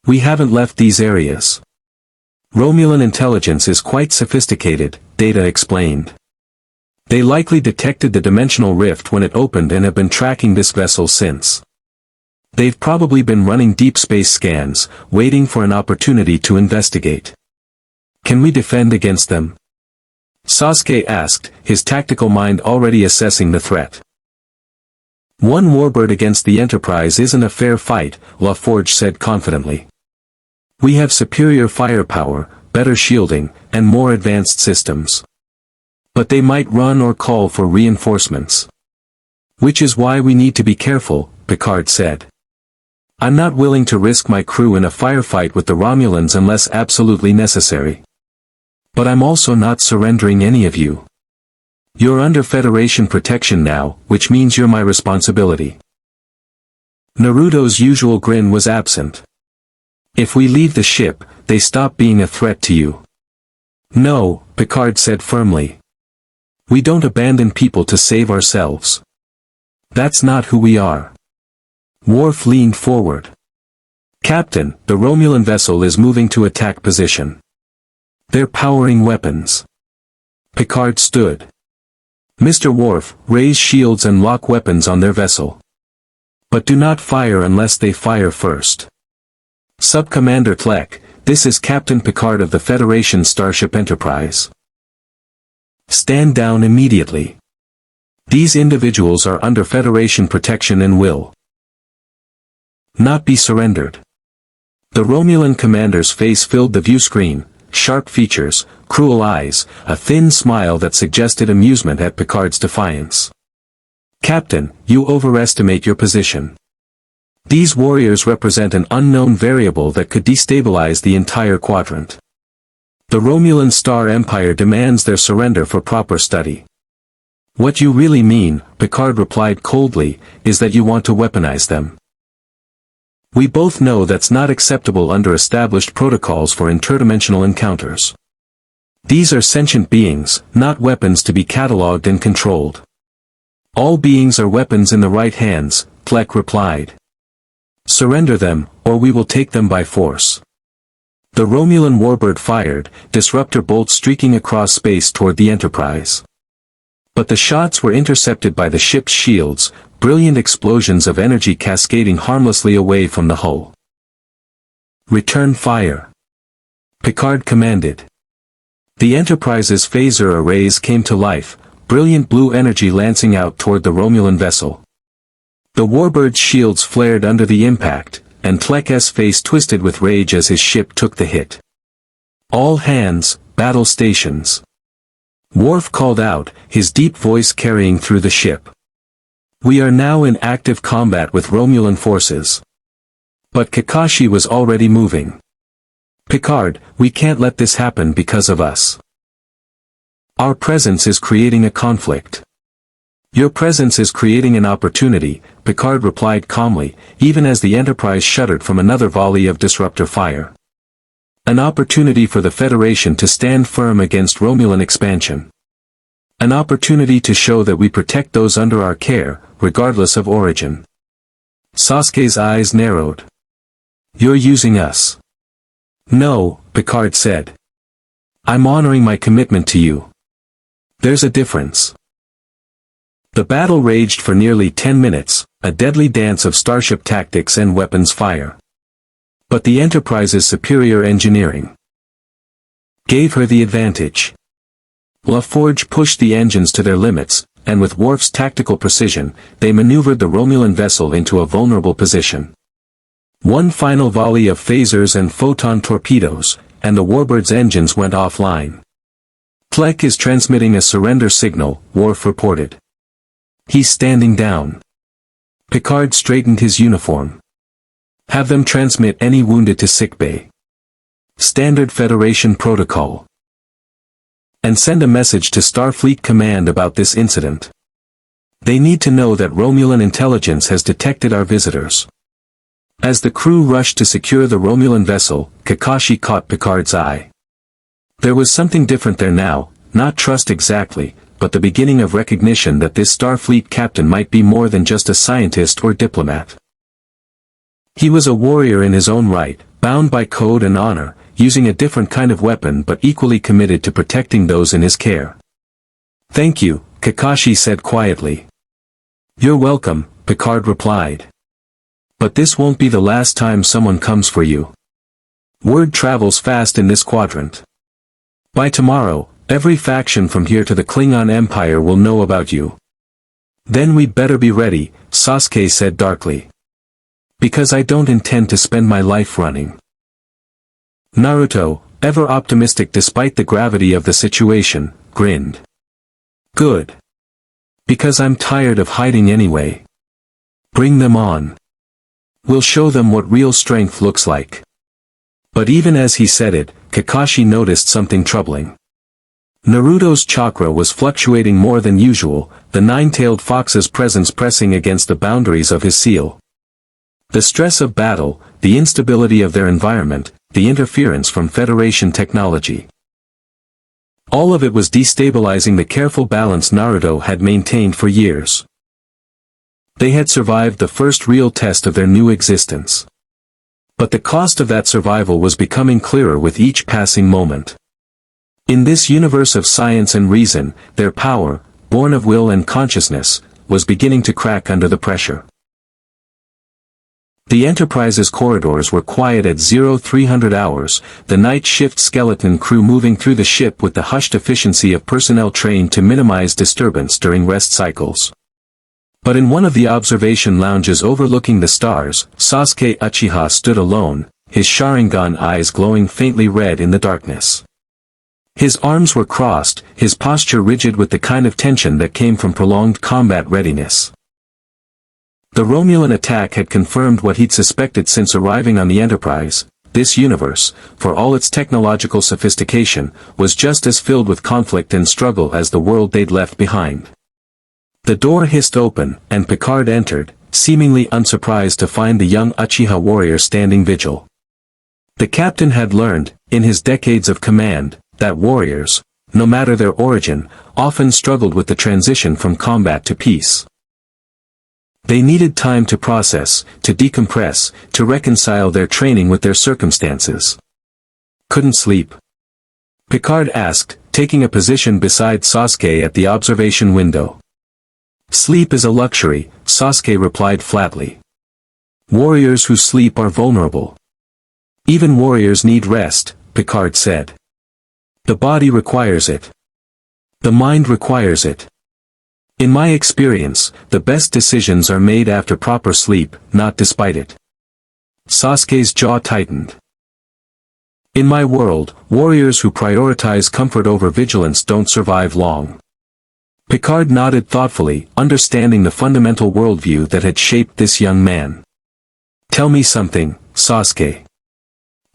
We haven't left these areas. Romulan intelligence is quite sophisticated, Data explained. They likely detected the dimensional rift when it opened and have been tracking this vessel since. They've probably been running deep space scans, waiting for an opportunity to investigate. Can we defend against them? Sasuke asked, his tactical mind already assessing the threat. One warbird against the Enterprise isn't a fair fight, LaForge said confidently. We have superior firepower, better shielding, and more advanced systems. But they might run or call for reinforcements. Which is why we need to be careful, Picard said. I'm not willing to risk my crew in a firefight with the Romulans unless absolutely necessary. But I'm also not surrendering any of you. You're under Federation protection now, which means you're my responsibility. Naruto's usual grin was absent. If we leave the ship, they stop being a threat to you. No, Picard said firmly. We don't abandon people to save ourselves. That's not who we are. Worf leaned forward. Captain, the Romulan vessel is moving to attack position. They're powering weapons. Picard stood. Mr. Worf, raise shields and lock weapons on their vessel. But do not fire unless they fire first. Sub-Commander Tlek, this is Captain Picard of the Federation Starship Enterprise. Stand down immediately. These individuals are under Federation protection and will not be surrendered. The Romulan commander's face filled the view screen, sharp features, cruel eyes, a thin smile that suggested amusement at Picard's defiance. Captain, you overestimate your position. These warriors represent an unknown variable that could destabilize the entire quadrant. The Romulan Star Empire demands their surrender for proper study. What you really mean, Picard replied coldly, is that you want to weaponize them. We both know that's not acceptable under established protocols for interdimensional encounters. These are sentient beings, not weapons to be catalogued and controlled. All beings are weapons in the right hands, Tlek replied. Surrender them, or we will take them by force. The Romulan warbird fired, disruptor bolts streaking across space toward the Enterprise. But the shots were intercepted by the ship's shields, brilliant explosions of energy cascading harmlessly away from the hull. Return fire. Picard commanded. The Enterprise's phaser arrays came to life, brilliant blue energy lancing out toward the Romulan vessel. The warbird's shields flared under the impact, and Tlek's face twisted with rage as his ship took the hit. All hands, battle stations. Worf called out, his deep voice carrying through the ship. We are now in active combat with Romulan forces. But Kakashi was already moving. Picard, we can't let this happen because of us. Our presence is creating a conflict. Your presence is creating an opportunity, Picard replied calmly, even as the Enterprise shuddered from another volley of disruptor fire. An opportunity for the Federation to stand firm against Romulan expansion. An opportunity to show that we protect those under our care, regardless of origin. Sasuke's eyes narrowed. You're using us. No, Picard said. I'm honoring my commitment to you. There's a difference. The battle raged for nearly 10 minutes, a deadly dance of starship tactics and weapons fire. But the Enterprise's superior engineering gave her the advantage. LaForge pushed the engines to their limits, and with Worf's tactical precision, they maneuvered the Romulan vessel into a vulnerable position. One final volley of phasers and photon torpedoes, and the warbird's engines went offline. Tlek is transmitting a surrender signal, Worf reported. He's standing down. Picard straightened his uniform. Have them transmit any wounded to sickbay. Standard Federation protocol. And send a message to Starfleet Command about this incident. They need to know that Romulan intelligence has detected our visitors. As the crew rushed to secure the Romulan vessel, Kakashi caught Picard's eye. There was something different there now, not trust exactly, but the beginning of recognition that this Starfleet captain might be more than just a scientist or diplomat. He was a warrior in his own right, bound by code and honor, using a different kind of weapon but equally committed to protecting those in his care. "Thank you," Kakashi said quietly. "You're welcome," Picard replied. "But this won't be the last time someone comes for you. Word travels fast in this quadrant. By tomorrow, every faction from here to the Klingon Empire will know about you." "Then we'd better be ready," Sasuke said darkly. "Because I don't intend to spend my life running." Naruto, ever optimistic despite the gravity of the situation, grinned. "Good. Because I'm tired of hiding anyway. Bring them on. We'll show them what real strength looks like." But even as he said it, Kakashi noticed something troubling. Naruto's chakra was fluctuating more than usual, the nine-tailed fox's presence pressing against the boundaries of his seal. The stress of battle, the instability of their environment, the interference from Federation technology. All of it was destabilizing the careful balance Naruto had maintained for years. They had survived the first real test of their new existence. But the cost of that survival was becoming clearer with each passing moment. In this universe of science and reason, their power, born of will and consciousness, was beginning to crack under the pressure. The Enterprise's corridors were quiet at 0300 hours, the night shift skeleton crew moving through the ship with the hushed efficiency of personnel trained to minimize disturbance during rest cycles. But in one of the observation lounges overlooking the stars, Sasuke Uchiha stood alone, his Sharingan eyes glowing faintly red in the darkness. His arms were crossed, his posture rigid with the kind of tension that came from prolonged combat readiness. The Romulan attack had confirmed what he'd suspected since arriving on the Enterprise. This universe, for all its technological sophistication, was just as filled with conflict and struggle as the world they'd left behind. The door hissed open, and Picard entered, seemingly unsurprised to find the young Uchiha warrior standing vigil. The captain had learned, in his decades of command, that warriors, no matter their origin, often struggled with the transition from combat to peace. They needed time to process, to decompress, to reconcile their training with their circumstances. "Couldn't sleep?" Picard asked, taking a position beside Sasuke at the observation window. "Sleep is a luxury," Sasuke replied flatly. "Warriors who sleep are vulnerable. Even warriors need rest," Picard said. "The body requires it. The mind requires it. In my experience, the best decisions are made after proper sleep, not despite it." Sasuke's jaw tightened. "In my world, warriors who prioritize comfort over vigilance don't survive long." Picard nodded thoughtfully, understanding the fundamental worldview that had shaped this young man. "Tell me something, Sasuke.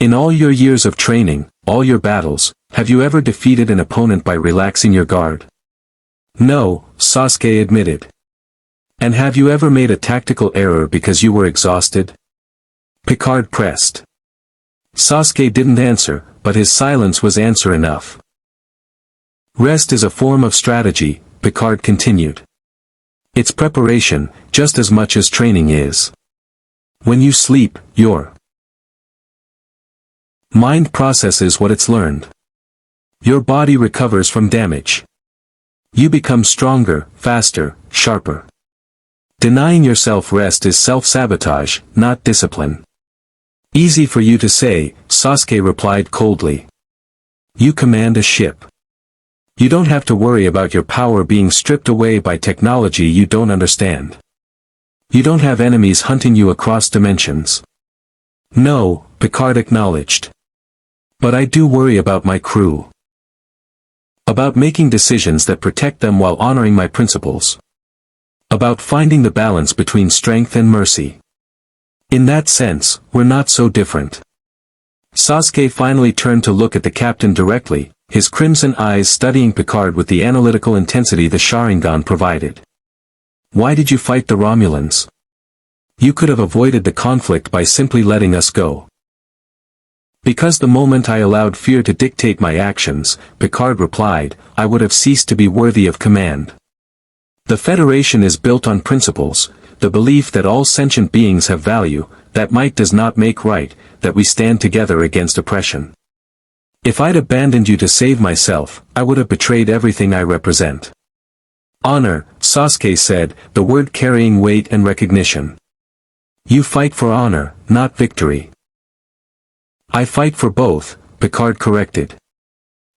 In all your years of training, all your battles, have you ever defeated an opponent by relaxing your guard?" "No," Sasuke admitted. "And have you ever made a tactical error because you were exhausted?" Picard pressed. Sasuke didn't answer, but his silence was answer enough. "Rest is a form of strategy," Picard continued. "It's preparation, just as much as training is. When you sleep, your mind processes what it's learned. Your body recovers from damage. You become stronger, faster, sharper. Denying yourself rest is self-sabotage, not discipline." "Easy for you to say," Sasuke replied coldly. "You command a ship. You don't have to worry about your power being stripped away by technology you don't understand. You don't have enemies hunting you across dimensions." "No," Picard acknowledged. "But I do worry about my crew. About making decisions that protect them while honoring my principles. About finding the balance between strength and mercy. In that sense, we're not so different." Sasuke finally turned to look at the captain directly, his crimson eyes studying Picard with the analytical intensity the Sharingan provided. "Why did you fight the Romulans? You could have avoided the conflict by simply letting us go." "Because the moment I allowed fear to dictate my actions," Picard replied, "I would have ceased to be worthy of command. The Federation is built on principles, the belief that all sentient beings have value, that might does not make right, that we stand together against oppression. If I'd abandoned you to save myself, I would have betrayed everything I represent." "Honor," Sasuke said, the word carrying weight and recognition. "You fight for honor, not victory." "I fight for both," Picard corrected.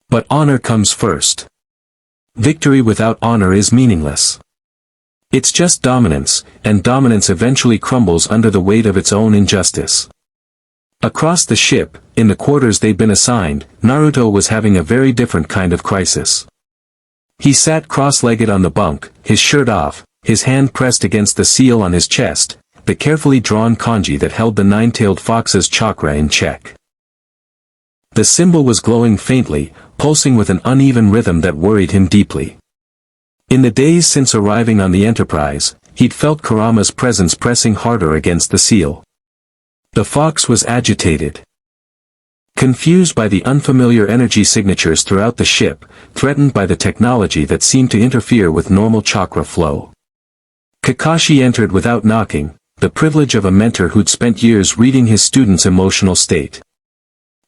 "But honor comes first. Victory without honor is meaningless. It's just dominance, and dominance eventually crumbles under the weight of its own injustice." Across the ship, in the quarters they'd been assigned, Naruto was having a very different kind of crisis. He sat cross-legged on the bunk, his shirt off, his hand pressed against the seal on his chest, the carefully drawn kanji that held the nine-tailed fox's chakra in check. The symbol was glowing faintly, pulsing with an uneven rhythm that worried him deeply. In the days since arriving on the Enterprise, he'd felt Kurama's presence pressing harder against the seal. The fox was agitated. Confused by the unfamiliar energy signatures throughout the ship, threatened by the technology that seemed to interfere with normal chakra flow. Kakashi entered without knocking, the privilege of a mentor who'd spent years reading his students' emotional state.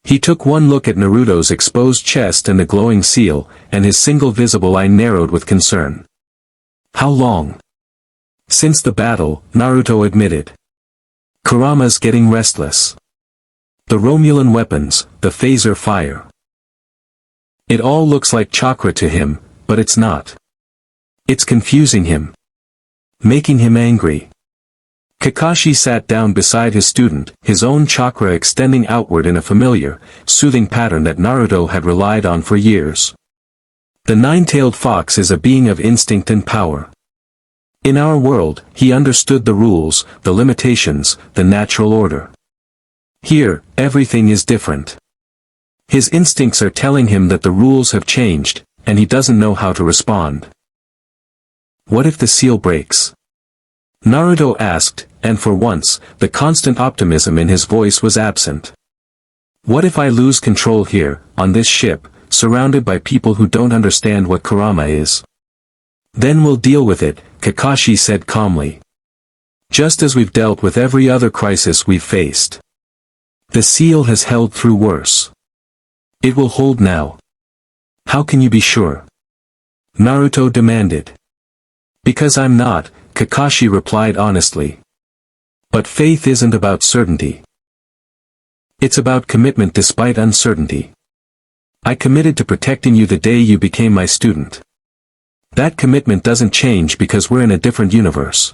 He took one look at Naruto's exposed chest and the glowing seal, and his single visible eye narrowed with concern. "How long?" "Since the battle," Naruto admitted. "Kurama's getting restless. The Romulan weapons, the phaser fire. It all looks like chakra to him, but it's not. It's confusing him. Making him angry." Kakashi sat down beside his student, his own chakra extending outward in a familiar, soothing pattern that Naruto had relied on for years. "The nine-tailed fox is a being of instinct and power. In our world, he understood the rules, the limitations, the natural order. Here, everything is different. His instincts are telling him that the rules have changed, and he doesn't know how to respond." "What if the seal breaks?" Naruto asked, and for once, the constant optimism in his voice was absent. "What if I lose control here, on this ship, surrounded by people who don't understand what Kurama is?" "Then we'll deal with it," Kakashi said calmly. "Just as we've dealt with every other crisis we've faced. The seal has held through worse. It will hold now." "How can you be sure?" Naruto demanded. "Because I'm not," Kakashi replied honestly. "But faith isn't about certainty. It's about commitment despite uncertainty. I committed to protecting you the day you became my student. That commitment doesn't change because we're in a different universe."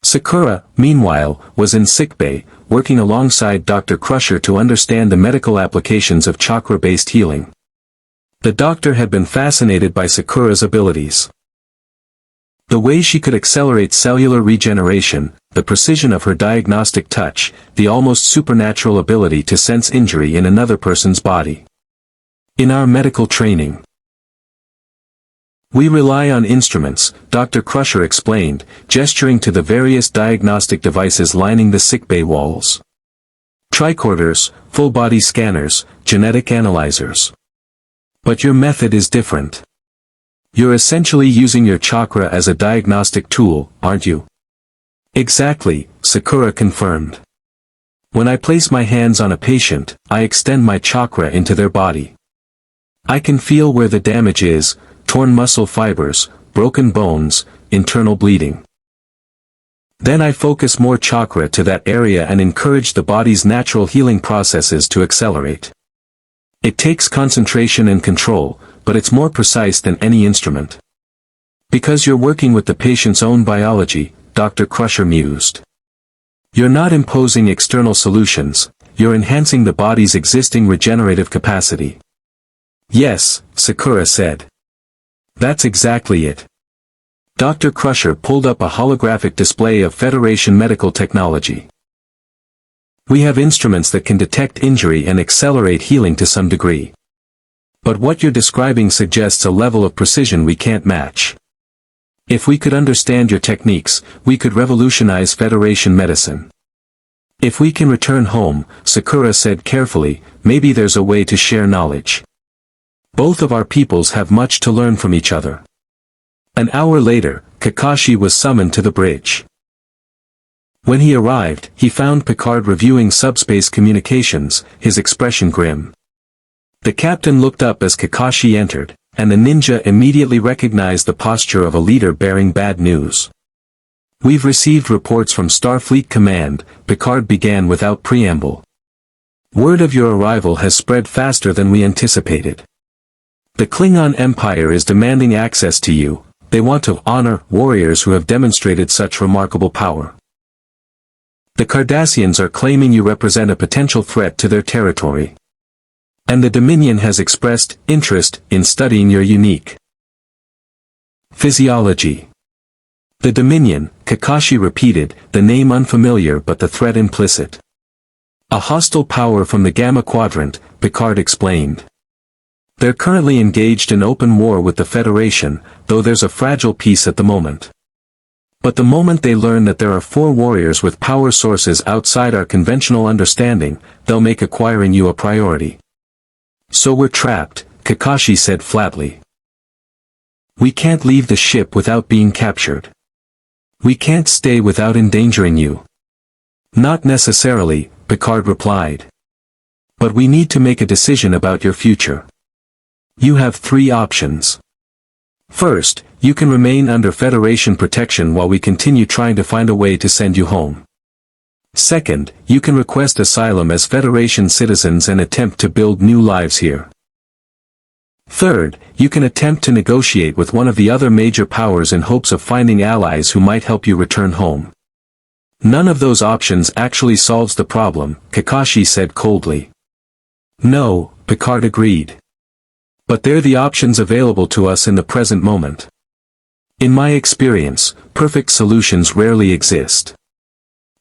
Sakura, meanwhile, was in sickbay, working alongside Dr. Crusher to understand the medical applications of chakra-based healing. The doctor had been fascinated by Sakura's abilities. The way she could accelerate cellular regeneration, the precision of her diagnostic touch, the almost supernatural ability to sense injury in another person's body. "In our medical training, we rely on instruments," Dr. Crusher explained, gesturing to the various diagnostic devices lining the sickbay walls. "Tricorders, full-body scanners, genetic analyzers. But your method is different. You're essentially using your chakra as a diagnostic tool, aren't you?" "Exactly," Sakura confirmed. "When I place my hands on a patient, I extend my chakra into their body. I can feel where the damage is, torn muscle fibers, broken bones, internal bleeding. Then I focus more chakra to that area and encourage the body's natural healing processes to accelerate. It takes concentration and control, but it's more precise than any instrument." "Because you're working with the patient's own biology," Dr. Crusher mused. "You're not imposing external solutions, you're enhancing the body's existing regenerative capacity." "Yes," Sakura said. "That's exactly it." Dr. Crusher pulled up a holographic display of Federation medical technology. "We have instruments that can detect injury and accelerate healing to some degree. But what you're describing suggests a level of precision we can't match. If we could understand your techniques, we could revolutionize Federation medicine. If we can return home, Sakura said carefully, maybe there's a way to share knowledge. Both of our peoples have much to learn from each other. An hour later, Kakashi was summoned to the bridge. When he arrived, he found Picard reviewing subspace communications, his expression grim. The captain looked up as Kakashi entered, and the ninja immediately recognized the posture of a leader bearing bad news. We've received reports from Starfleet Command, Picard began without preamble. Word of your arrival has spread faster than we anticipated. The Klingon Empire is demanding access to you. They want to honor warriors who have demonstrated such remarkable power. The Cardassians are claiming you represent a potential threat to their territory. And the Dominion has expressed interest in studying your unique physiology. The Dominion, Kakashi repeated, the name unfamiliar but the threat implicit. A hostile power from the Gamma Quadrant, Picard explained. They're currently engaged in open war with the Federation, though there's a fragile peace at the moment. But the moment they learn that there are 4 warriors with power sources outside our conventional understanding, they'll make acquiring you a priority. So we're trapped, Kakashi said flatly. We can't leave the ship without being captured. We can't stay without endangering you. Not necessarily, Picard replied. But we need to make a decision about your future. You have 3 options. First, you can remain under Federation protection while we continue trying to find a way to send you home. Second, you can request asylum as Federation citizens and attempt to build new lives here. Third, you can attempt to negotiate with one of the other major powers in hopes of finding allies who might help you return home. None of those options actually solves the problem, Kakashi said coldly. No, Picard agreed. But they're the options available to us in the present moment. In my experience, perfect solutions rarely exist.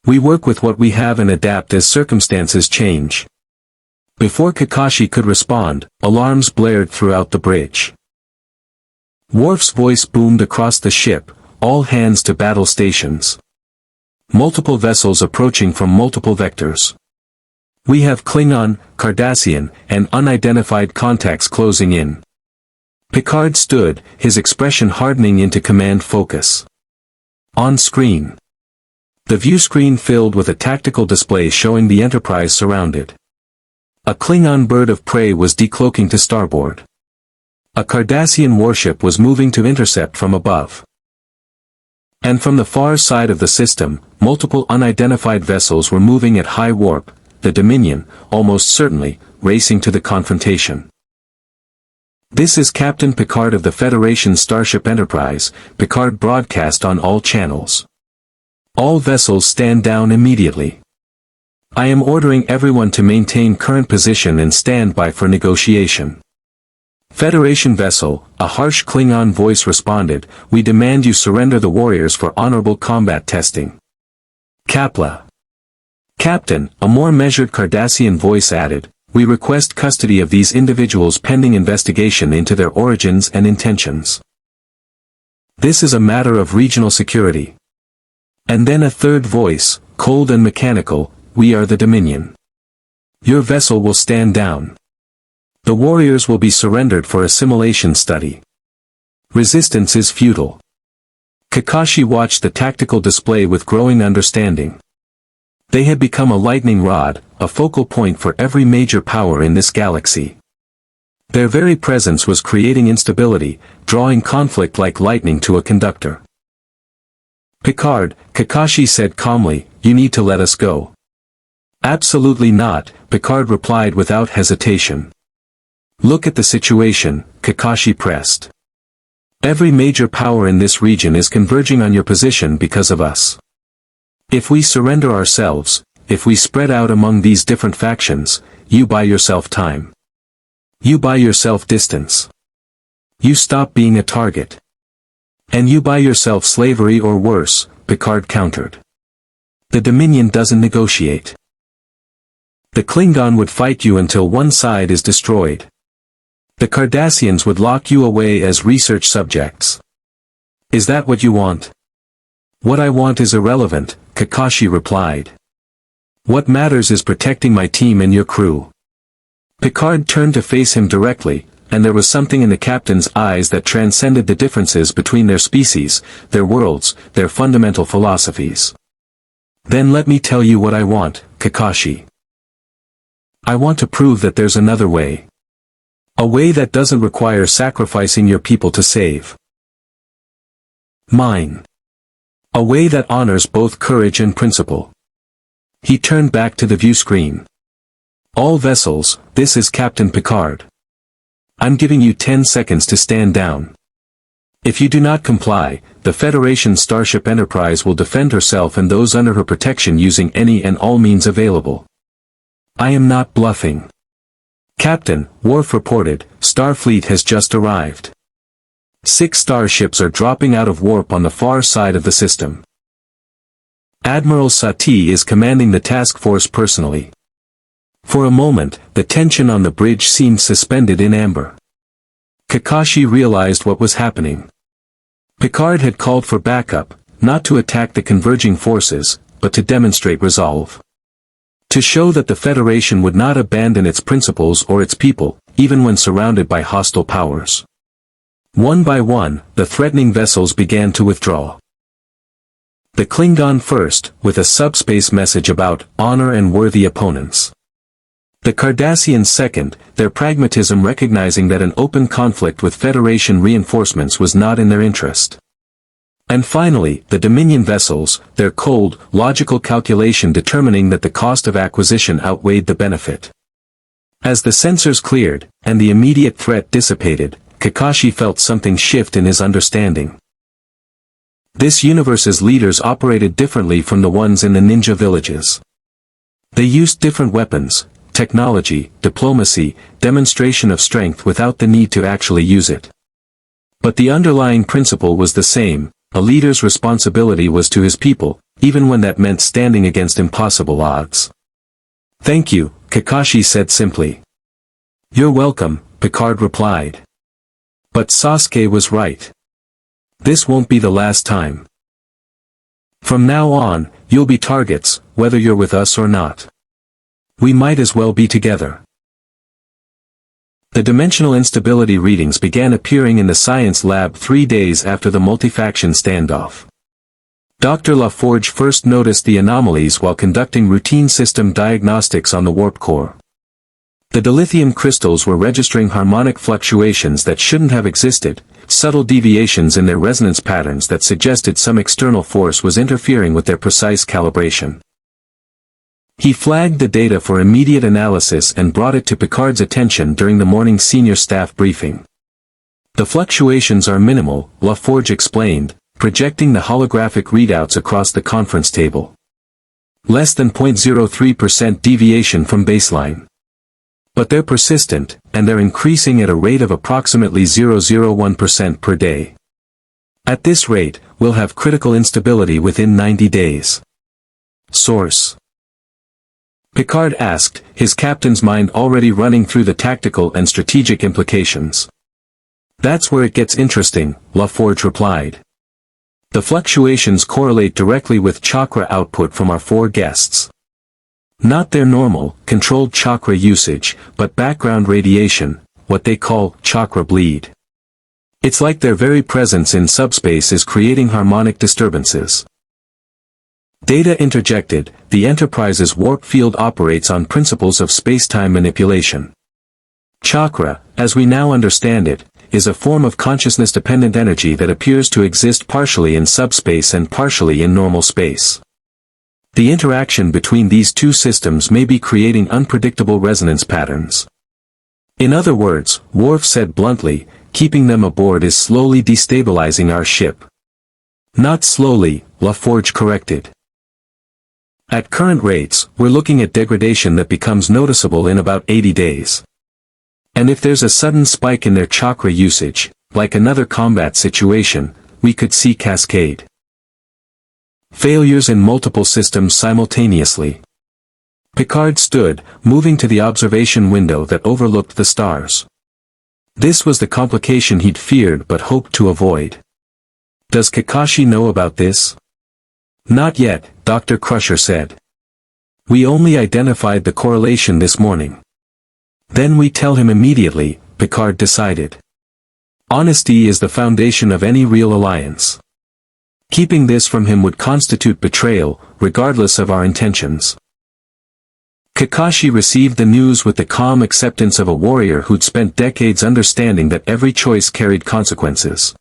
We work with what we have and adapt as circumstances change. Before Kakashi could respond, alarms blared throughout the bridge. Worf's voice boomed across the ship, all hands to battle stations. Multiple vessels approaching from multiple vectors. We have Klingon, Cardassian, and unidentified contacts closing in. Picard stood, his expression hardening into command focus. On screen. The view screen filled with a tactical display showing the Enterprise surrounded. A Klingon bird of prey was decloaking to starboard. A Cardassian warship was moving to intercept from above. And from the far side of the system, multiple unidentified vessels were moving at high warp, the Dominion, almost certainly, racing to the confrontation. This is Captain Picard of the Federation Starship Enterprise, Picard broadcast on all channels. All vessels stand down immediately. I am ordering everyone to maintain current position and stand by for negotiation. Federation vessel, a harsh Klingon voice responded, we demand you surrender the warriors for honorable combat testing. Kapla. Captain, a more measured Cardassian voice added, we request custody of these individuals pending investigation into their origins and intentions. This is a matter of regional security. And then a third voice, cold and mechanical, we are the Dominion. Your vessel will stand down. The warriors will be surrendered for assimilation study. Resistance is futile. Kakashi watched the tactical display with growing understanding. They had become a lightning rod, a focal point for every major power in this galaxy. Their very presence was creating instability, drawing conflict like lightning to a conductor. Picard, Kakashi said calmly, you need to let us go. Absolutely not, Picard replied without hesitation. Look at the situation, Kakashi pressed. Every major power in this region is converging on your position because of us. If we surrender ourselves, if we spread out among these different factions, you buy yourself time. You buy yourself distance. You stop being a target. And you buy yourself slavery or worse, Picard countered. The Dominion doesn't negotiate. The Klingon would fight you until one side is destroyed. The Cardassians would lock you away as research subjects. Is that what you want? What I want is irrelevant, Kakashi replied. What matters is protecting my team and your crew. Picard turned to face him directly, and there was something in the captain's eyes that transcended the differences between their species, their worlds, their fundamental philosophies. Then let me tell you what I want, Kakashi. I want to prove that there's another way. A way that doesn't require sacrificing your people to save mine. A way that honors both courage and principle. He turned back to the view screen. All vessels, this is Captain Picard. I'm giving you 10 seconds to stand down. If you do not comply, the Federation's starship Enterprise will defend herself and those under her protection using any and all means available. I am not bluffing. Captain, Worf reported, Starfleet has just arrived. 6 starships are dropping out of warp on the far side of the system. Admiral Sati is commanding the task force personally. For a moment, the tension on the bridge seemed suspended in amber. Kakashi realized what was happening. Picard had called for backup, not to attack the converging forces, but to demonstrate resolve. To show that the Federation would not abandon its principles or its people, even when surrounded by hostile powers. One by one, the threatening vessels began to withdraw. The Klingon first, with a subspace message about honor and worthy opponents. The Cardassians second, their pragmatism recognizing that an open conflict with Federation reinforcements was not in their interest. And finally, the Dominion vessels, their cold, logical calculation determining that the cost of acquisition outweighed the benefit. As the sensors cleared, and the immediate threat dissipated, Kakashi felt something shift in his understanding. This universe's leaders operated differently from the ones in the ninja villages. They used different weapons, technology, diplomacy, demonstration of strength without the need to actually use it. But the underlying principle was the same, a leader's responsibility was to his people, even when that meant standing against impossible odds. Thank you, Kakashi said simply. You're welcome, Picard replied. But Sasuke was right. This won't be the last time. From now on, you'll be targets, whether you're with us or not. We might as well be together. The dimensional instability readings began appearing in the science lab 3 days after the multifaction standoff. Dr. LaForge first noticed the anomalies while conducting routine system diagnostics on the warp core. The dilithium crystals were registering harmonic fluctuations that shouldn't have existed, subtle deviations in their resonance patterns that suggested some external force was interfering with their precise calibration. He flagged the data for immediate analysis and brought it to Picard's attention during the morning senior staff briefing. The fluctuations are minimal, LaForge explained, projecting the holographic readouts across the conference table. Less than 0.03% deviation from baseline. But they're persistent, and they're increasing at a rate of approximately 0.001% per day. At this rate, we'll have critical instability within 90 days. Source. Picard asked, his captain's mind already running through the tactical and strategic implications. That's where it gets interesting, LaForge replied. The fluctuations correlate directly with chakra output from our 4 guests. Not their normal, controlled chakra usage, but background radiation, what they call chakra bleed. It's like their very presence in subspace is creating harmonic disturbances. Data interjected, the Enterprise's warp field operates on principles of space-time manipulation. Chakra, as we now understand it, is a form of consciousness-dependent energy that appears to exist partially in subspace and partially in normal space. The interaction between these two systems may be creating unpredictable resonance patterns. In other words, Worf said bluntly, keeping them aboard is slowly destabilizing our ship. Not slowly, LaForge corrected. At current rates, we're looking at degradation that becomes noticeable in about 80 days. And if there's a sudden spike in their chakra usage, like another combat situation, we could see cascade. Failures in multiple systems simultaneously. Picard stood, moving to the observation window that overlooked the stars. This was the complication he'd feared but hoped to avoid. Does Kakashi know about this? Not yet, Dr. Crusher said. We only identified the correlation this morning. Then we tell him immediately, Picard decided. Honesty is the foundation of any real alliance. Keeping this from him would constitute betrayal, regardless of our intentions. Kakashi received the news with the calm acceptance of a warrior who'd spent decades understanding that every choice carried consequences.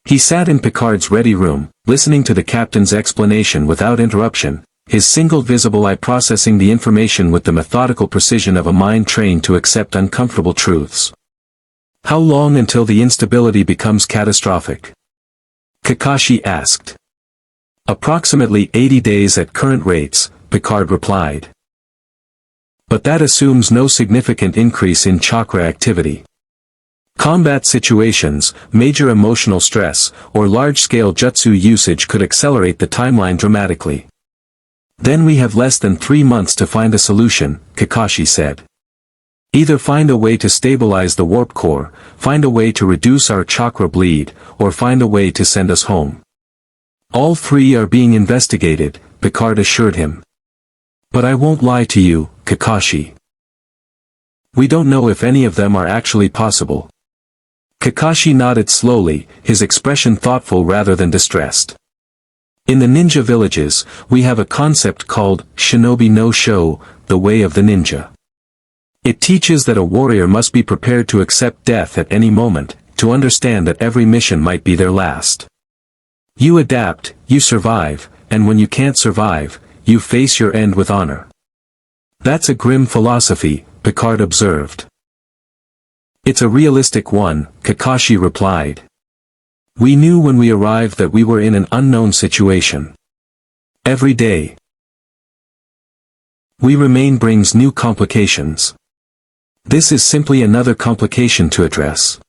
He sat in Picard's ready room, listening to the captain's explanation without interruption, his single visible eye processing the information with the methodical precision of a mind trained to accept uncomfortable truths. How long until the instability becomes catastrophic? Kakashi asked. Approximately 80 days at current rates, Picard replied. But that assumes no significant increase in chakra activity. Combat situations, major emotional stress, or large-scale jutsu usage could accelerate the timeline dramatically. Then we have less than 3 months to find a solution, Kakashi said. Either find a way to stabilize the warp core, find a way to reduce our chakra bleed, or find a way to send us home. All three are being investigated, Picard assured him. But I won't lie to you, Kakashi. We don't know if any of them are actually possible. Kakashi nodded slowly, his expression thoughtful rather than distressed. In the ninja villages, we have a concept called Shinobi no Sho, the way of the ninja. It teaches that a warrior must be prepared to accept death at any moment, to understand that every mission might be their last. You adapt, you survive, and when you can't survive, you face your end with honor. That's a grim philosophy, Picard observed. It's a realistic one, Kakashi replied. We knew when we arrived that we were in an unknown situation. Every day we remain brings new complications. This is simply another complication to address.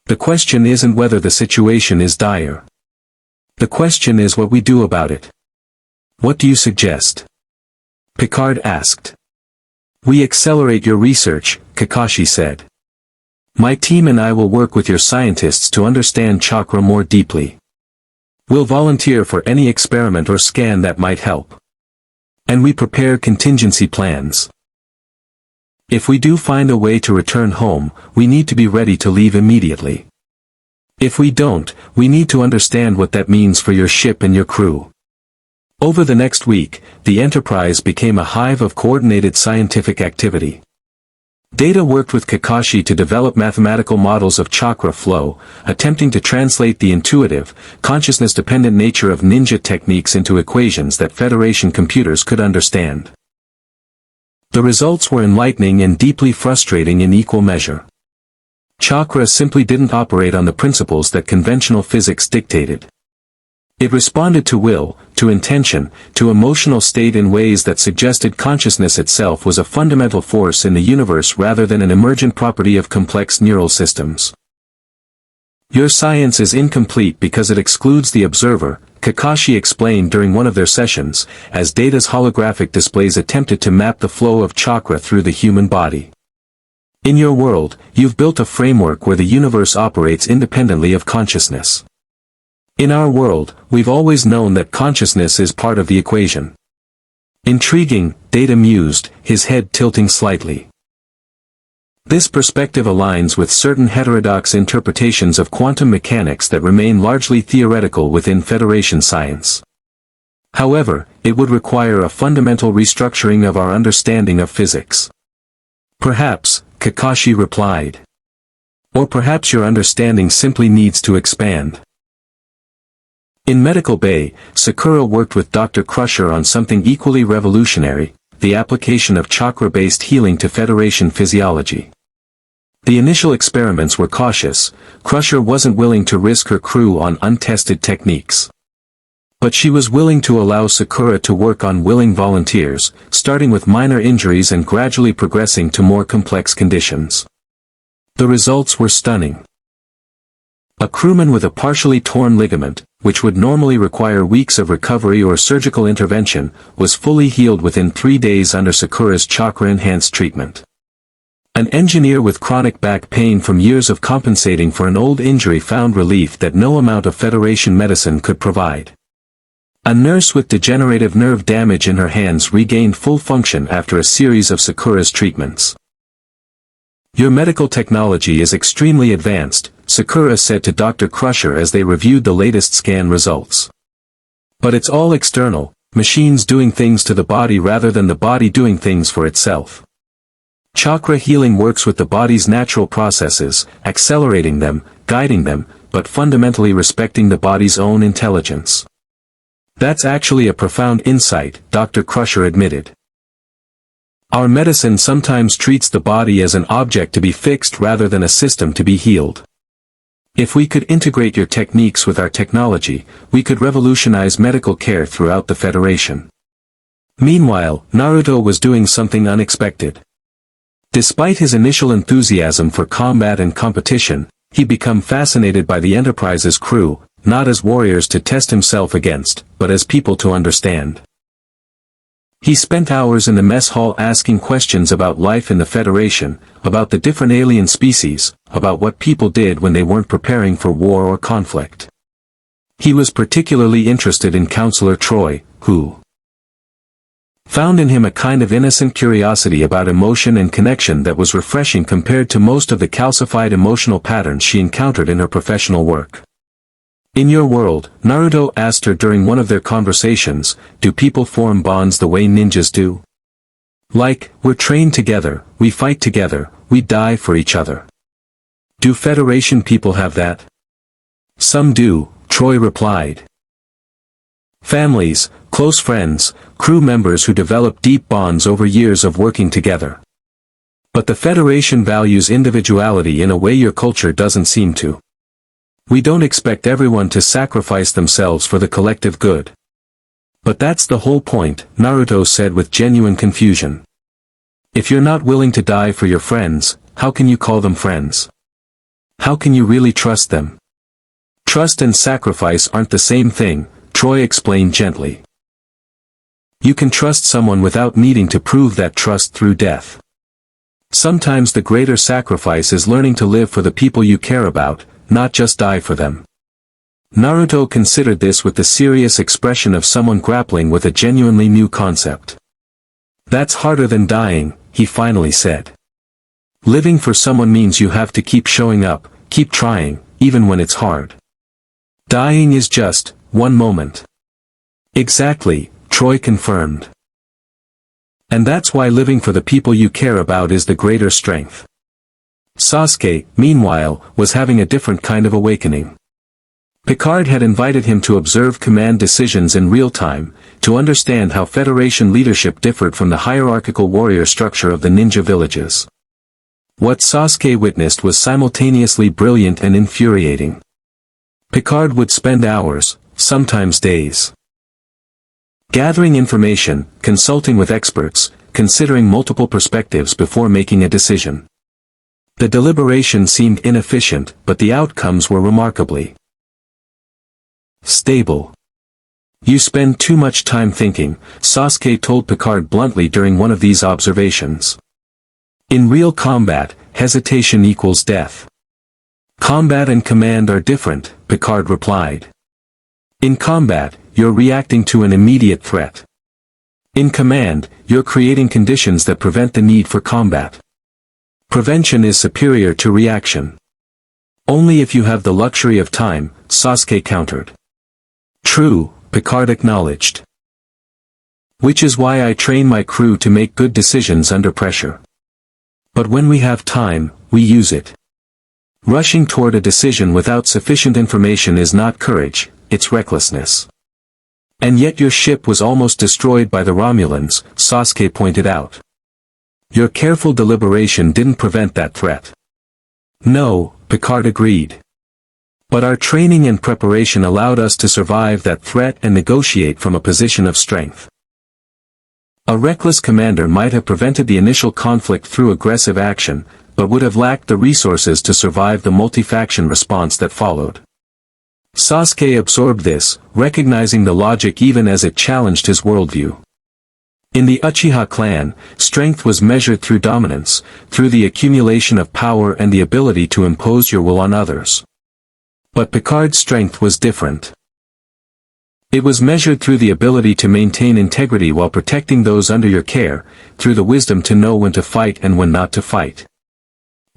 The question isn't whether the situation is dire. The question is what we do about it. What do you suggest? Picard asked. We accelerate your research, Kakashi said. My team and I will work with your scientists to understand chakra more deeply. We'll volunteer for any experiment or scan that might help. And we prepare contingency plans. If we do find a way to return home, we need to be ready to leave immediately. If we don't, we need to understand what that means for your ship and your crew. Over the next week, the Enterprise became a hive of coordinated scientific activity. Data worked with Kakashi to develop mathematical models of chakra flow, attempting to translate the intuitive, consciousness-dependent nature of ninja techniques into equations that Federation computers could understand. The results were enlightening and deeply frustrating in equal measure. Chakra simply didn't operate on the principles that conventional physics dictated. It responded to will, to intention, to emotional state in ways that suggested consciousness itself was a fundamental force in the universe rather than an emergent property of complex neural systems. Your science is incomplete because it excludes the observer, Kakashi explained during one of their sessions, as Data's holographic displays attempted to map the flow of chakra through the human body. In your world, you've built a framework where the universe operates independently of consciousness. In our world, we've always known that consciousness is part of the equation. Intriguing, Data mused, his head tilting slightly. This perspective aligns with certain heterodox interpretations of quantum mechanics that remain largely theoretical within Federation science. However, it would require a fundamental restructuring of our understanding of physics. Perhaps, Kakashi replied. Or perhaps your understanding simply needs to expand. In Medical Bay, Sakura worked with Dr. Crusher on something equally revolutionary, the application of chakra-based healing to Federation physiology. The initial experiments were cautious, Crusher wasn't willing to risk her crew on untested techniques. But she was willing to allow Sakura to work on willing volunteers, starting with minor injuries and gradually progressing to more complex conditions. The results were stunning. A crewman with a partially torn ligament, which would normally require weeks of recovery or surgical intervention, was fully healed within 3 days under Sakura's chakra-enhanced treatment. An engineer with chronic back pain from years of compensating for an old injury found relief that no amount of Federation medicine could provide. A nurse with degenerative nerve damage in her hands regained full function after a series of Sakura's treatments. "Your medical technology is extremely advanced," Sakura said to Dr. Crusher as they reviewed the latest scan results. "But it's all external, machines doing things to the body rather than the body doing things for itself. Chakra healing works with the body's natural processes, accelerating them, guiding them, but fundamentally respecting the body's own intelligence." "That's actually a profound insight," Dr. Crusher admitted. "Our medicine sometimes treats the body as an object to be fixed rather than a system to be healed. If we could integrate your techniques with our technology, we could revolutionize medical care throughout the Federation." Meanwhile, Naruto was doing something unexpected. Despite his initial enthusiasm for combat and competition, he'd become fascinated by the Enterprise's crew, not as warriors to test himself against, but as people to understand. He spent hours in the mess hall asking questions about life in the Federation, about the different alien species, about what people did when they weren't preparing for war or conflict. He was particularly interested in Counselor Troy, who found in him a kind of innocent curiosity about emotion and connection that was refreshing compared to most of the calcified emotional patterns she encountered in her professional work. "In your world," Naruto asked her during one of their conversations, "do people form bonds the way ninjas do? Like, we're trained together, we fight together, we die for each other. Do Federation people have that?" "Some do," Troy replied. "Families, close friends, crew members who develop deep bonds over years of working together. But the Federation values individuality in a way your culture doesn't seem to. We don't expect everyone to sacrifice themselves for the collective good." "But that's the whole point," Naruto said with genuine confusion. "If you're not willing to die for your friends, how can you call them friends? How can you really trust them?" "Trust and sacrifice aren't the same thing," Troy explained gently. "You can trust someone without needing to prove that trust through death. Sometimes the greater sacrifice is learning to live for the people you care about, not just die for them." Naruto considered this with the serious expression of someone grappling with a genuinely new concept. "That's harder than dying," he finally said. "Living for someone means you have to keep showing up, keep trying, even when it's hard. Dying is just one moment." "Exactly," Troy confirmed. "And that's why living for the people you care about is the greater strength." Sasuke, meanwhile, was having a different kind of awakening. Picard had invited him to observe command decisions in real time, to understand how Federation leadership differed from the hierarchical warrior structure of the ninja villages. What Sasuke witnessed was simultaneously brilliant and infuriating. Picard would spend hours, sometimes days, gathering information, consulting with experts, considering multiple perspectives before making a decision. The deliberation seemed inefficient, but the outcomes were remarkably stable. "You spend too much time thinking," Sasuke told Picard bluntly during one of these observations. "In real combat, hesitation equals death." "Combat and command are different," Picard replied. "In combat, you're reacting to an immediate threat. In command, you're creating conditions that prevent the need for combat. Prevention is superior to reaction." "Only if you have the luxury of time," Sasuke countered. "True," Picard acknowledged. "Which is why I train my crew to make good decisions under pressure. But when we have time, we use it. Rushing toward a decision without sufficient information is not courage, it's recklessness." "And yet your ship was almost destroyed by the Romulans," Sasuke pointed out. "Your careful deliberation didn't prevent that threat." "No," Picard agreed. "But our training and preparation allowed us to survive that threat and negotiate from a position of strength." A reckless commander might have prevented the initial conflict through aggressive action, but would have lacked the resources to survive the multi-faction response that followed. Sasuke absorbed this, recognizing the logic even as it challenged his worldview. In the Uchiha clan, strength was measured through dominance, through the accumulation of power and the ability to impose your will on others. But Picard's strength was different. It was measured through the ability to maintain integrity while protecting those under your care, through the wisdom to know when to fight and when not to fight.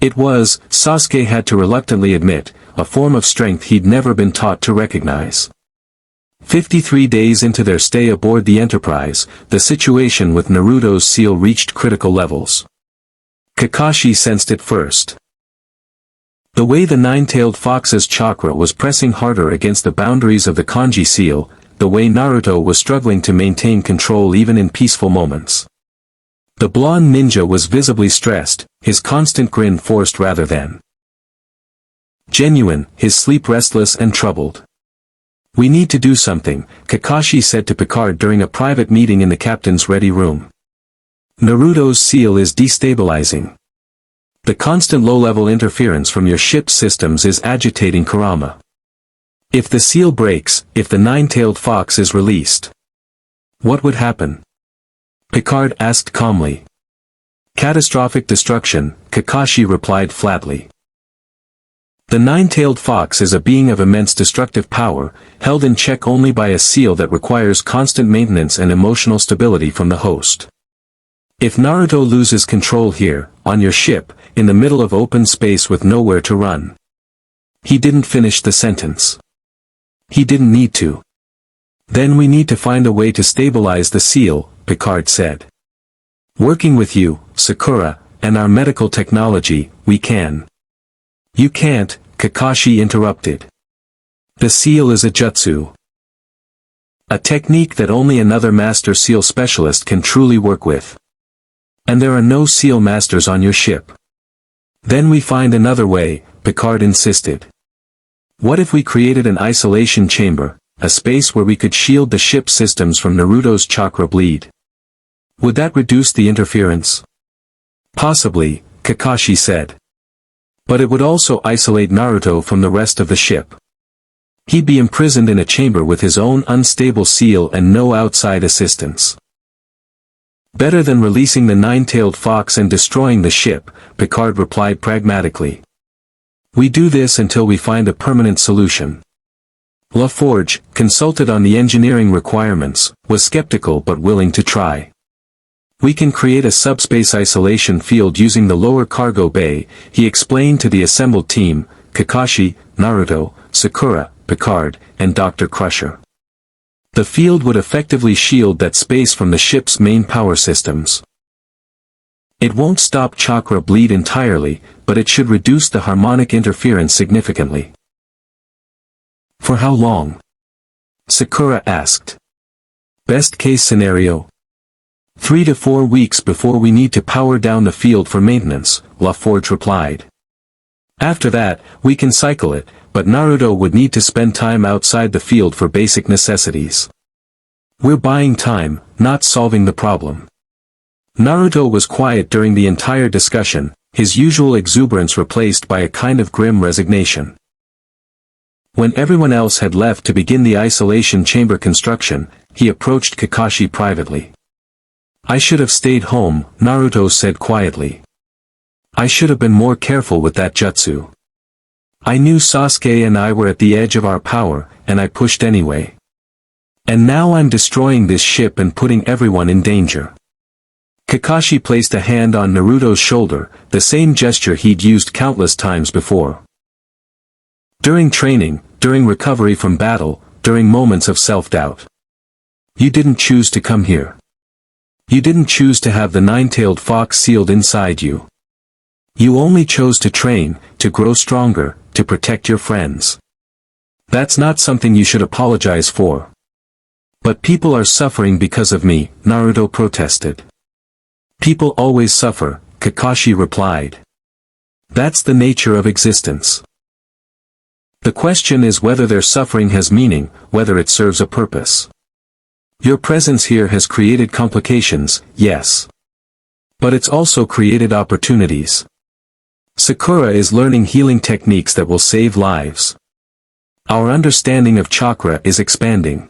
It was, Sasuke had to reluctantly admit, a form of strength he'd never been taught to recognize. 53 days into their stay aboard the Enterprise, the situation with Naruto's seal reached critical levels. Kakashi sensed it first. The way the nine-tailed fox's chakra was pressing harder against the boundaries of the kanji seal, the way Naruto was struggling to maintain control even in peaceful moments. The blonde ninja was visibly stressed, his constant grin forced rather than genuine, his sleep restless and troubled. "We need to do something," Kakashi said to Picard during a private meeting in the captain's ready room. "Naruto's seal is destabilizing. The constant low-level interference from your ship's systems is agitating Kurama. If the seal breaks, if the nine-tailed fox is released, what would happen?" Picard asked calmly. "Catastrophic destruction," Kakashi replied flatly. The nine-tailed fox is a being of immense destructive power, held in check only by a seal that requires constant maintenance and emotional stability from the host. If Naruto loses control here, on your ship, in the middle of open space with nowhere to run. He didn't finish the sentence. He didn't need to. "Then we need to find a way to stabilize the seal," Picard said. "Working with you, Sakura, and our medical technology, we can." "You can't," Kakashi interrupted. "The seal is a jutsu. A technique that only another master seal specialist can truly work with. And there are no seal masters on your ship." "Then we find another way," Picard insisted. "What if we created an isolation chamber, a space where we could shield the ship systems from Naruto's chakra bleed? Would that reduce the interference?" "Possibly," Kakashi said. "But it would also isolate Naruto from the rest of the ship. He'd be imprisoned in a chamber with his own unstable seal and no outside assistance." "Better than releasing the nine-tailed fox and destroying the ship," Picard replied pragmatically. "We do this until we find a permanent solution." LaForge, consulted on the engineering requirements, was skeptical but willing to try. "We can create a subspace isolation field using the lower cargo bay," he explained to the assembled team, Kakashi, Naruto, Sakura, Picard, and Dr. Crusher. The field would effectively shield that space from the ship's main power systems. It won't stop chakra bleed entirely, but it should reduce the harmonic interference significantly. "For how long?" Sakura asked. "Best case scenario? 3 to 4 weeks before we need to power down the field for maintenance," LaForge replied. "After that, we can cycle it, but Naruto would need to spend time outside the field for basic necessities. We're buying time, not solving the problem." Naruto was quiet during the entire discussion, his usual exuberance replaced by a kind of grim resignation. When everyone else had left to begin the isolation chamber construction, he approached Kakashi privately. "I should have stayed home," Naruto said quietly. "I should have been more careful with that jutsu. I knew Sasuke and I were at the edge of our power, and I pushed anyway. And now I'm destroying this ship and putting everyone in danger." Kakashi placed a hand on Naruto's shoulder, the same gesture he'd used countless times before. "During training, during recovery from battle, during moments of self-doubt. You didn't choose to come here. You didn't choose to have the nine-tailed fox sealed inside you. You only chose to train, to grow stronger, to protect your friends. That's not something you should apologize for." "But people are suffering because of me," Naruto protested. "People always suffer," Kakashi replied. "That's the nature of existence. The question is whether their suffering has meaning, whether it serves a purpose. Your presence here has created complications, yes. But it's also created opportunities. Sakura is learning healing techniques that will save lives. Our understanding of chakra is expanding.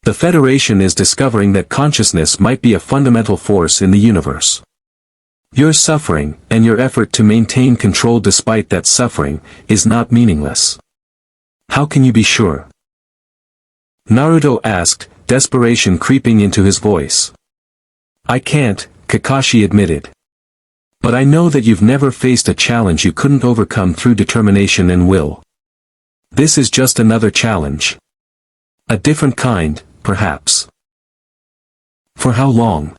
The Federation is discovering that consciousness might be a fundamental force in the universe. Your suffering, and your effort to maintain control despite that suffering, is not meaningless. How can you be sure? Naruto asked, desperation creeping into his voice. I can't, Kakashi admitted. But I know that you've never faced a challenge you couldn't overcome through determination and will. This is just another challenge. A different kind, perhaps. For how long?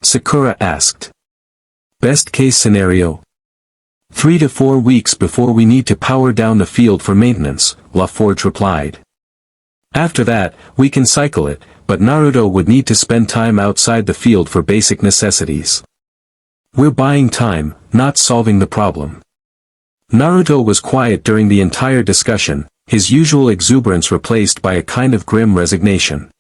Sakura asked. Best case scenario. 3 to 4 weeks before we need to power down the field for maintenance, LaForge replied. After that, we can cycle it, but Naruto would need to spend time outside the field for basic necessities. We're buying time, not solving the problem. Naruto was quiet during the entire discussion, his usual exuberance replaced by a kind of grim resignation.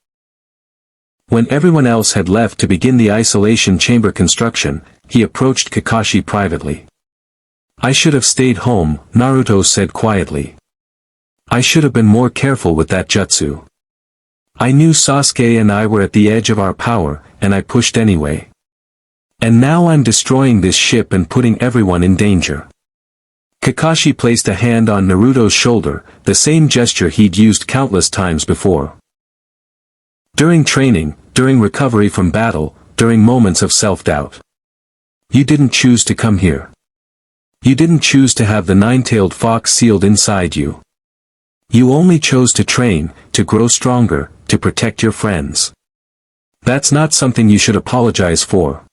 When everyone else had left to begin the isolation chamber construction, he approached Kakashi privately. I should have stayed home, Naruto said quietly. I should have been more careful with that jutsu. I knew Sasuke and I were at the edge of our power, and I pushed anyway. And now I'm destroying this ship and putting everyone in danger. Kakashi placed a hand on Naruto's shoulder, the same gesture he'd used countless times before. During training, during recovery from battle, during moments of self-doubt. You didn't choose to come here. You didn't choose to have the nine-tailed fox sealed inside you. You only chose to train, to grow stronger, to protect your friends. That's not something you should apologize for.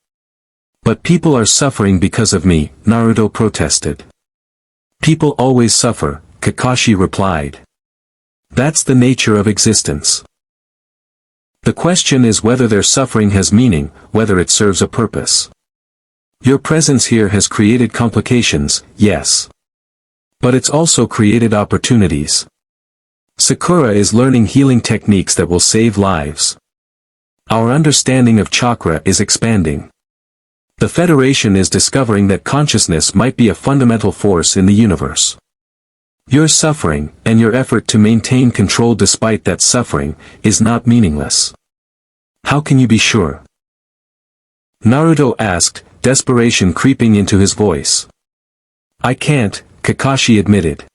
But people are suffering because of me, Naruto protested. People always suffer, Kakashi replied. That's the nature of existence. The question is whether their suffering has meaning, whether it serves a purpose. Your presence here has created complications, yes. But it's also created opportunities. Sakura is learning healing techniques that will save lives. Our understanding of chakra is expanding. The Federation is discovering that consciousness might be a fundamental force in the universe. Your suffering, and your effort to maintain control despite that suffering, is not meaningless. How can you be sure? Naruto asked, desperation creeping into his voice. I can't, Kakashi admitted.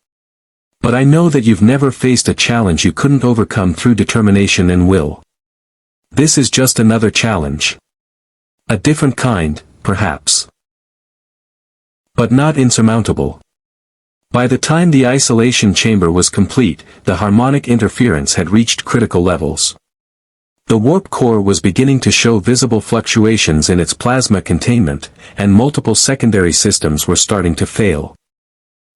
But I know that you've never faced a challenge you couldn't overcome through determination and will. This is just another challenge. A different kind, perhaps. But not insurmountable. By the time the isolation chamber was complete, the harmonic interference had reached critical levels. The warp core was beginning to show visible fluctuations in its plasma containment, and multiple secondary systems were starting to fail.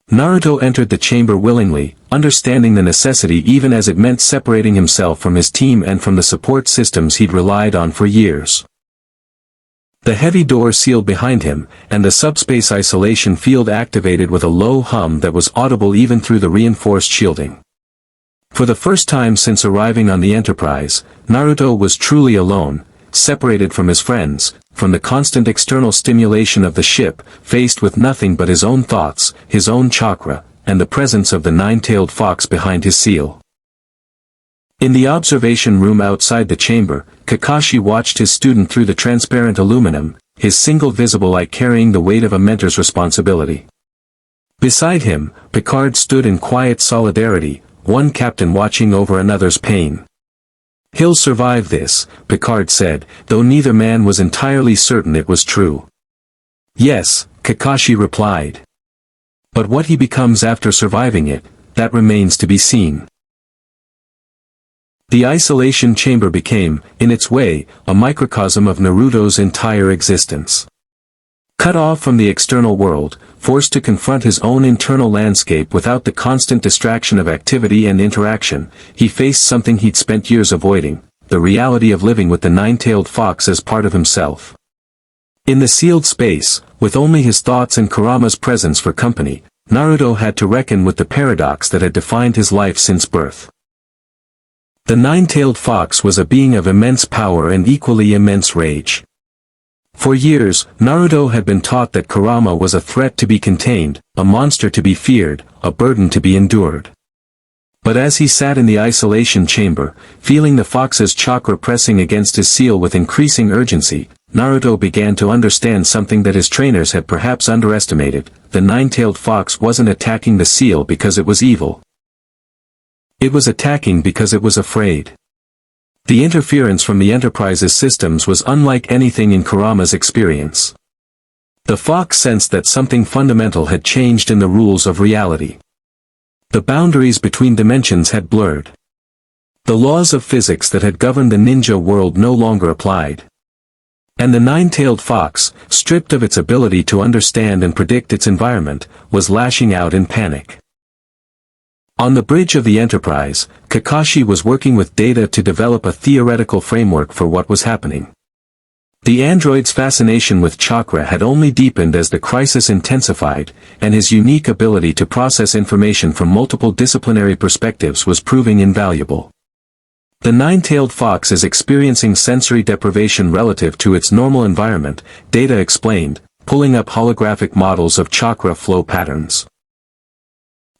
Naruto entered the chamber willingly, understanding the necessity even as it meant separating himself from his team and from the support systems he'd relied on for years. The heavy door sealed behind him, and the subspace isolation field activated with a low hum that was audible even through the reinforced shielding. For the first time since arriving on the Enterprise, Naruto was truly alone, separated from his friends, from the constant external stimulation of the ship, faced with nothing but his own thoughts, his own chakra, and the presence of the nine-tailed fox behind his seal. In the observation room outside the chamber, Kakashi watched his student through the transparent aluminum, his single visible eye carrying the weight of a mentor's responsibility. Beside him, Picard stood in quiet solidarity, one captain watching over another's pain. He'll survive this, Picard said, though neither man was entirely certain it was true. Yes, Kakashi replied. But what he becomes after surviving it, that remains to be seen. The isolation chamber became, in its way, a microcosm of Naruto's entire existence. Cut off from the external world, forced to confront his own internal landscape without the constant distraction of activity and interaction, he faced something he'd spent years avoiding, the reality of living with the nine-tailed fox as part of himself. In the sealed space, with only his thoughts and Kurama's presence for company, Naruto had to reckon with the paradox that had defined his life since birth. The nine-tailed fox was a being of immense power and equally immense rage. For years, Naruto had been taught that Kurama was a threat to be contained, a monster to be feared, a burden to be endured. But as he sat in the isolation chamber, feeling the fox's chakra pressing against his seal with increasing urgency, Naruto began to understand something that his trainers had perhaps underestimated. The nine-tailed fox wasn't attacking the seal because it was evil. It was attacking because it was afraid. The interference from the Enterprise's systems was unlike anything in Kurama's experience. The fox sensed that something fundamental had changed in the rules of reality. The boundaries between dimensions had blurred. The laws of physics that had governed the ninja world no longer applied. And the nine-tailed fox, stripped of its ability to understand and predict its environment, was lashing out in panic. On the bridge of the Enterprise, Kakashi was working with Data to develop a theoretical framework for what was happening. The android's fascination with chakra had only deepened as the crisis intensified, and his unique ability to process information from multiple disciplinary perspectives was proving invaluable. The nine-tailed fox is experiencing sensory deprivation relative to its normal environment, Data explained, pulling up holographic models of chakra flow patterns.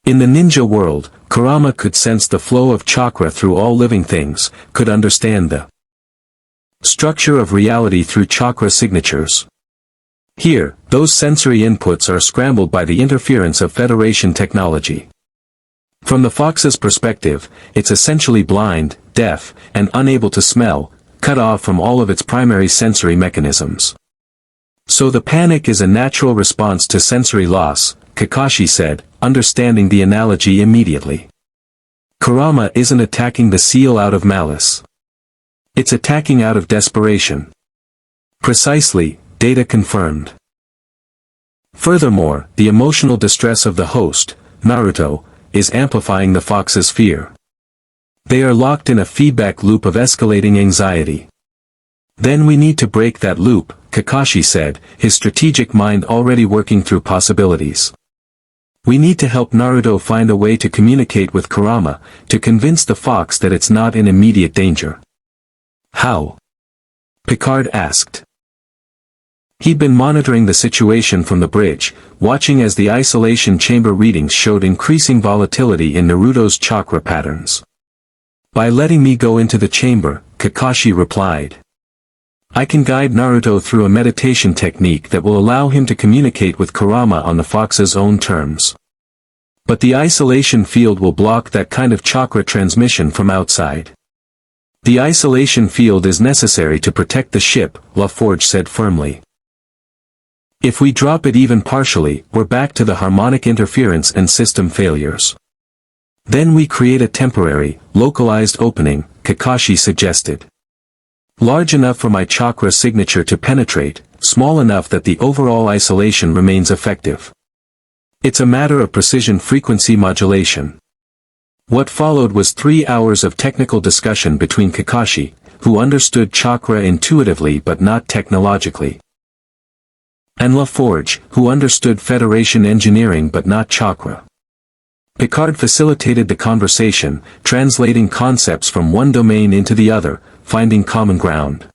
In the ninja world, Kurama could sense the flow of chakra through all living things, could understand the structure of reality through chakra signatures. Here, those sensory inputs are scrambled by the interference of Federation technology. From the fox's perspective, it's essentially blind, deaf, and unable to smell, cut off from all of its primary sensory mechanisms. So the panic is a natural response to sensory loss, Kakashi said, understanding the analogy immediately. Kurama isn't attacking the seal out of malice. It's attacking out of desperation. Precisely, Data confirmed. Furthermore, the emotional distress of the host, Naruto, is amplifying the fox's fear. They are locked in a feedback loop of escalating anxiety. Then we need to break that loop, Kakashi said, his strategic mind already working through possibilities. We need to help Naruto find a way to communicate with Kurama, to convince the fox that it's not in immediate danger. How? Picard asked. He'd been monitoring the situation from the bridge, watching as the isolation chamber readings showed increasing volatility in Naruto's chakra patterns. By letting me go into the chamber, Kakashi replied. I can guide Naruto through a meditation technique that will allow him to communicate with Kurama on the fox's own terms. But the isolation field will block that kind of chakra transmission from outside. The isolation field is necessary to protect the ship, LaForge said firmly. If we drop it even partially, we're back to the harmonic interference and system failures. Then we create a temporary, localized opening, Kakashi suggested. Large enough for my chakra signature to penetrate, small enough that the overall isolation remains effective. It's a matter of precision frequency modulation. What followed was 3 hours of technical discussion between Kakashi, who understood chakra intuitively but not technologically, and LaForge, who understood Federation engineering but not chakra. Picard facilitated the conversation, translating concepts from one domain into the other, finding common ground.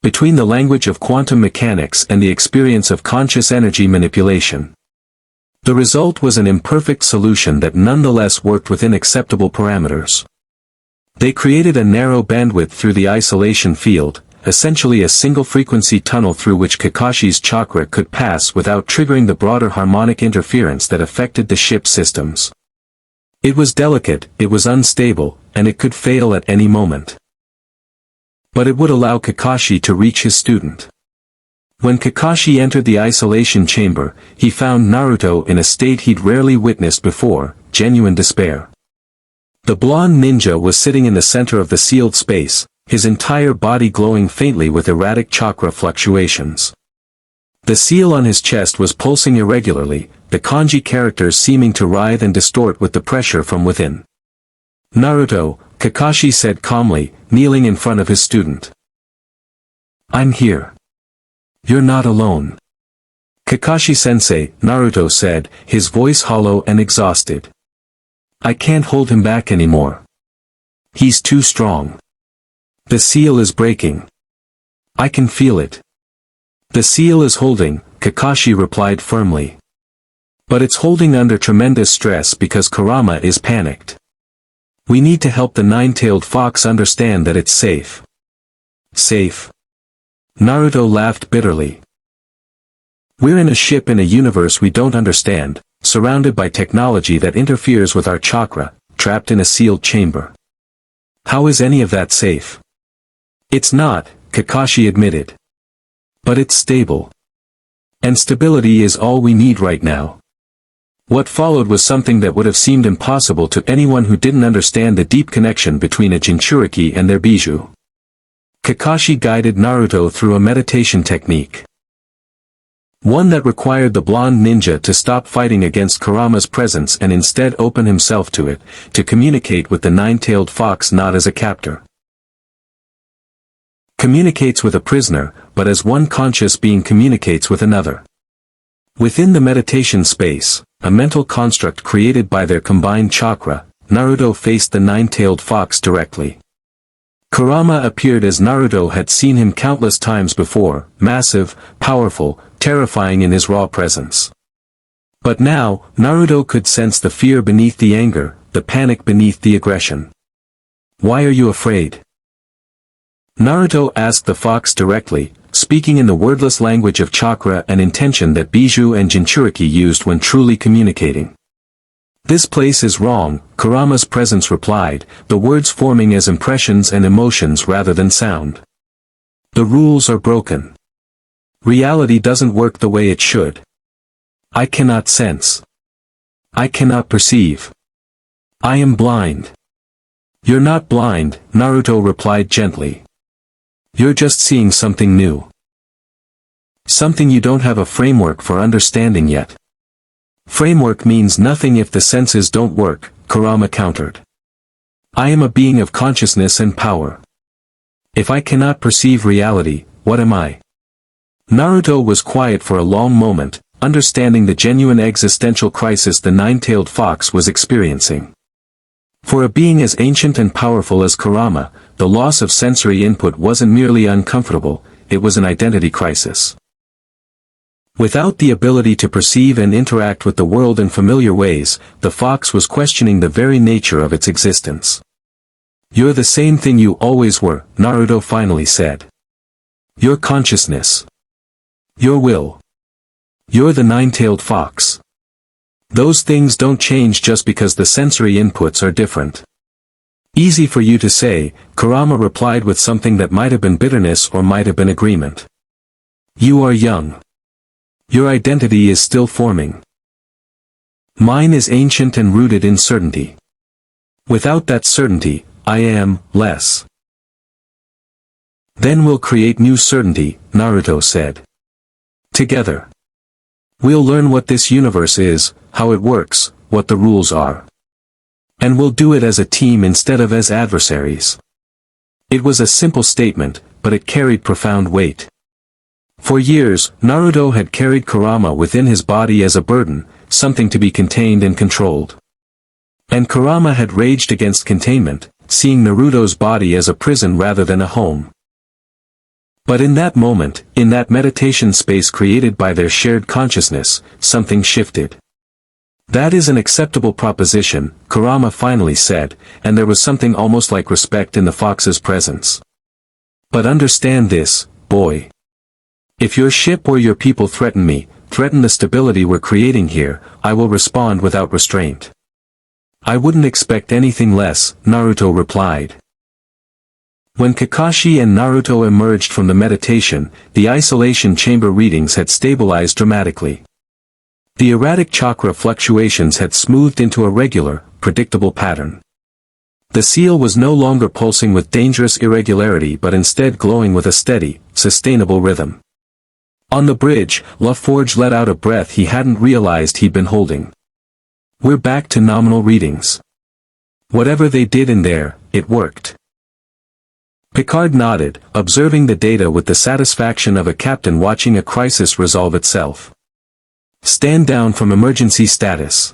Between the language of quantum mechanics and the experience of conscious energy manipulation. The result was an imperfect solution that nonetheless worked within acceptable parameters. They created a narrow bandwidth through the isolation field, essentially a single-frequency tunnel through which Kakashi's chakra could pass without triggering the broader harmonic interference that affected the ship's systems. It was delicate, it was unstable, and it could fail at any moment. But it would allow Kakashi to reach his student. When Kakashi entered the isolation chamber, he found Naruto in a state he'd rarely witnessed before, genuine despair. The blonde ninja was sitting in the center of the sealed space, his entire body glowing faintly with erratic chakra fluctuations. The seal on his chest was pulsing irregularly, the kanji characters seeming to writhe and distort with the pressure from within. Naruto, Kakashi said calmly, kneeling in front of his student. I'm here. You're not alone. Kakashi-sensei, Naruto said, his voice hollow and exhausted. I can't hold him back anymore. He's too strong. The seal is breaking. I can feel it. The seal is holding, Kakashi replied firmly. But it's holding under tremendous stress because Kurama is panicked. We need to help the nine-tailed fox understand that it's safe. Safe? Naruto laughed bitterly. We're in a ship in a universe we don't understand, surrounded by technology that interferes with our chakra, trapped in a sealed chamber. How is any of that safe? It's not, Kakashi admitted. But it's stable. And stability is all we need right now. What followed was something that would have seemed impossible to anyone who didn't understand the deep connection between a Jinchuriki and their bijou. Kakashi guided Naruto through a meditation technique. One that required the blonde ninja to stop fighting against Kurama's presence and instead open himself to it, to communicate with the nine-tailed fox not as a captor. Communicates with a prisoner, but as one conscious being communicates with another. Within the meditation space, a mental construct created by their combined chakra, Naruto faced the nine-tailed fox directly. Kurama appeared as Naruto had seen him countless times before, massive, powerful, terrifying in his raw presence. But now, Naruto could sense the fear beneath the anger, the panic beneath the aggression. Why are you afraid? Naruto asked the fox directly, speaking in the wordless language of chakra and intention that bijou and Jinchuriki used when truly communicating. This place is wrong, Kurama's presence replied, the words forming as impressions and emotions rather than sound. The rules are broken. Reality doesn't work the way it should. I cannot sense. I cannot perceive. I am blind. You're not blind, Naruto replied gently. You're just seeing something new. Something you don't have a framework for understanding yet. Framework means nothing if the senses don't work, Kurama countered. I am a being of consciousness and power. If I cannot perceive reality, what am I? Naruto was quiet for a long moment, understanding the genuine existential crisis the nine-tailed fox was experiencing. For a being as ancient and powerful as Kurama, the loss of sensory input wasn't merely uncomfortable, it was an identity crisis. Without the ability to perceive and interact with the world in familiar ways, the fox was questioning the very nature of its existence. You're the same thing you always were, Naruto finally said. Your consciousness. Your will. You're the nine-tailed fox. Those things don't change just because the sensory inputs are different. Easy for you to say, Kurama replied with something that might have been bitterness or might have been agreement. You are young. Your identity is still forming. Mine is ancient and rooted in certainty. Without that certainty, I am less. Then we'll create new certainty, Naruto said. Together. We'll learn what this universe is, how it works, what the rules are. And we'll do it as a team instead of as adversaries. It was a simple statement, but it carried profound weight. For years, Naruto had carried Kurama within his body as a burden, something to be contained and controlled. And Kurama had raged against containment, seeing Naruto's body as a prison rather than a home. But in that moment, in that meditation space created by their shared consciousness, something shifted. That is an acceptable proposition, Kurama finally said, and there was something almost like respect in the fox's presence. But understand this, boy. If your ship or your people threaten me, threaten the stability we're creating here, I will respond without restraint. I wouldn't expect anything less, Naruto replied. When Kakashi and Naruto emerged from the meditation, the isolation chamber readings had stabilized dramatically. The erratic chakra fluctuations had smoothed into a regular, predictable pattern. The seal was no longer pulsing with dangerous irregularity but instead glowing with a steady, sustainable rhythm. On the bridge, LaForge let out a breath he hadn't realized he'd been holding. We're back to nominal readings. Whatever they did in there, it worked. Picard nodded, observing the data with the satisfaction of a captain watching a crisis resolve itself. Stand down from emergency status.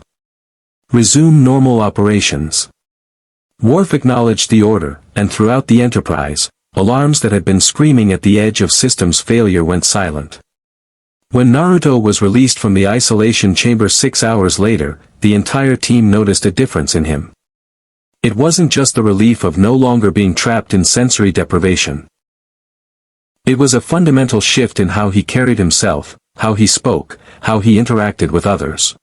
Resume normal operations. Worf acknowledged the order, and throughout the Enterprise, alarms that had been screaming at the edge of systems failure went silent. When Naruto was released from the isolation chamber 6 hours later, the entire team noticed a difference in him. It wasn't just the relief of no longer being trapped in sensory deprivation. It was a fundamental shift in how he carried himself, how he spoke, how he interacted with others.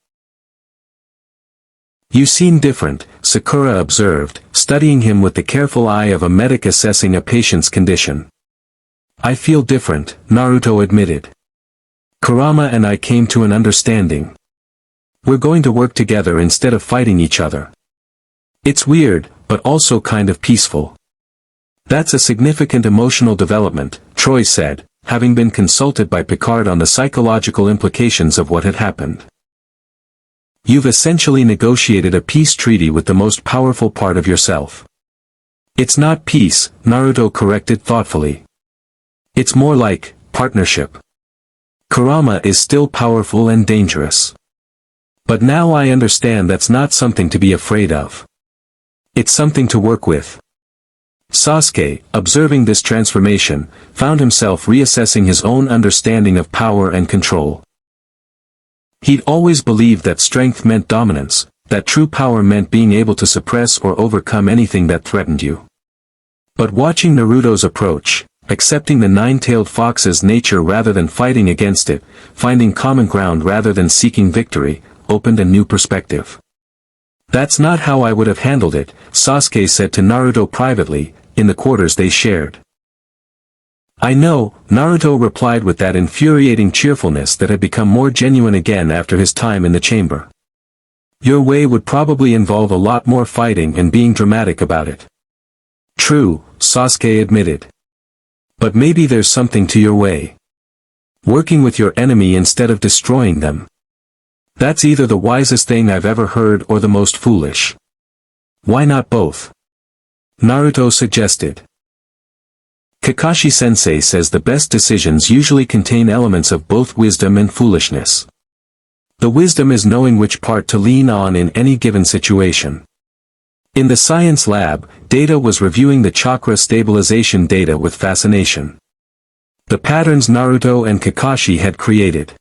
"You seem different," Sakura observed, studying him with the careful eye of a medic assessing a patient's condition. "I feel different," Naruto admitted. "Kurama and I came to an understanding. We're going to work together instead of fighting each other. It's weird, but also kind of peaceful." "That's a significant emotional development," Troy said, having been consulted by Picard on the psychological implications of what had happened. "You've essentially negotiated a peace treaty with the most powerful part of yourself." "It's not peace," Naruto corrected thoughtfully. "It's more like partnership. Kurama is still powerful and dangerous. But now I understand that's not something to be afraid of. It's something to work with." Sasuke, observing this transformation, found himself reassessing his own understanding of power and control. He'd always believed that strength meant dominance, that true power meant being able to suppress or overcome anything that threatened you. But watching Naruto's approach, accepting the nine-tailed fox's nature rather than fighting against it, finding common ground rather than seeking victory, opened a new perspective. "That's not how I would have handled it," Sasuke said to Naruto privately, in the quarters they shared. "I know," Naruto replied with that infuriating cheerfulness that had become more genuine again after his time in the chamber. "Your way would probably involve a lot more fighting and being dramatic about it." "True," Sasuke admitted. "But maybe there's something to your way. Working with your enemy instead of destroying them. That's either the wisest thing I've ever heard or the most foolish. Why not both?" Naruto suggested. "Kakashi-sensei says the best decisions usually contain elements of both wisdom and foolishness. The wisdom is knowing which part to lean on in any given situation." In the science lab, Data was reviewing the chakra stabilization data with fascination. The patterns Naruto and Kakashi had created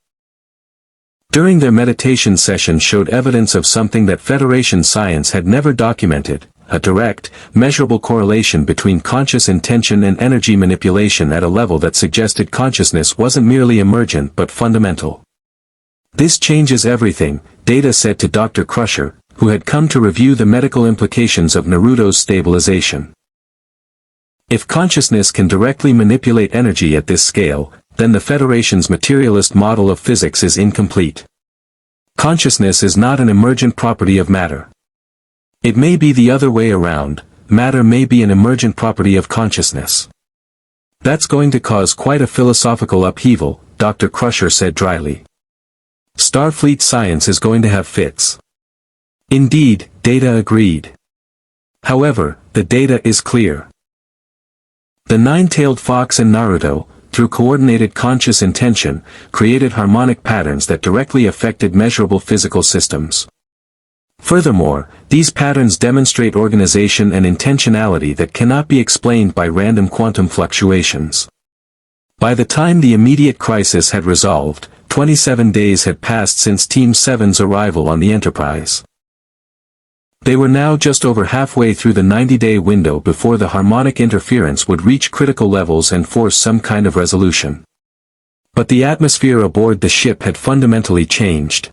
during their meditation session showed evidence of something that Federation science had never documented: a direct, measurable correlation between conscious intention and energy manipulation at a level that suggested consciousness wasn't merely emergent but fundamental. "This changes everything," Data said to Dr. Crusher, who had come to review the medical implications of Naruto's stabilization. "If consciousness can directly manipulate energy at this scale, then the Federation's materialist model of physics is incomplete. Consciousness is not an emergent property of matter. It may be the other way around, matter may be an emergent property of consciousness. That's going to cause quite a philosophical upheaval," Dr. Crusher said dryly. "Starfleet science is going to have fits." "Indeed," Data agreed. "However, the data is clear. The nine-tailed fox and Naruto, through coordinated conscious intention, created harmonic patterns that directly affected measurable physical systems. Furthermore, these patterns demonstrate organization and intentionality that cannot be explained by random quantum fluctuations." By the time the immediate crisis had resolved, 27 days had passed since Team 7's arrival on the Enterprise. They were now just over halfway through the 90-day window before the harmonic interference would reach critical levels and force some kind of resolution. But the atmosphere aboard the ship had fundamentally changed.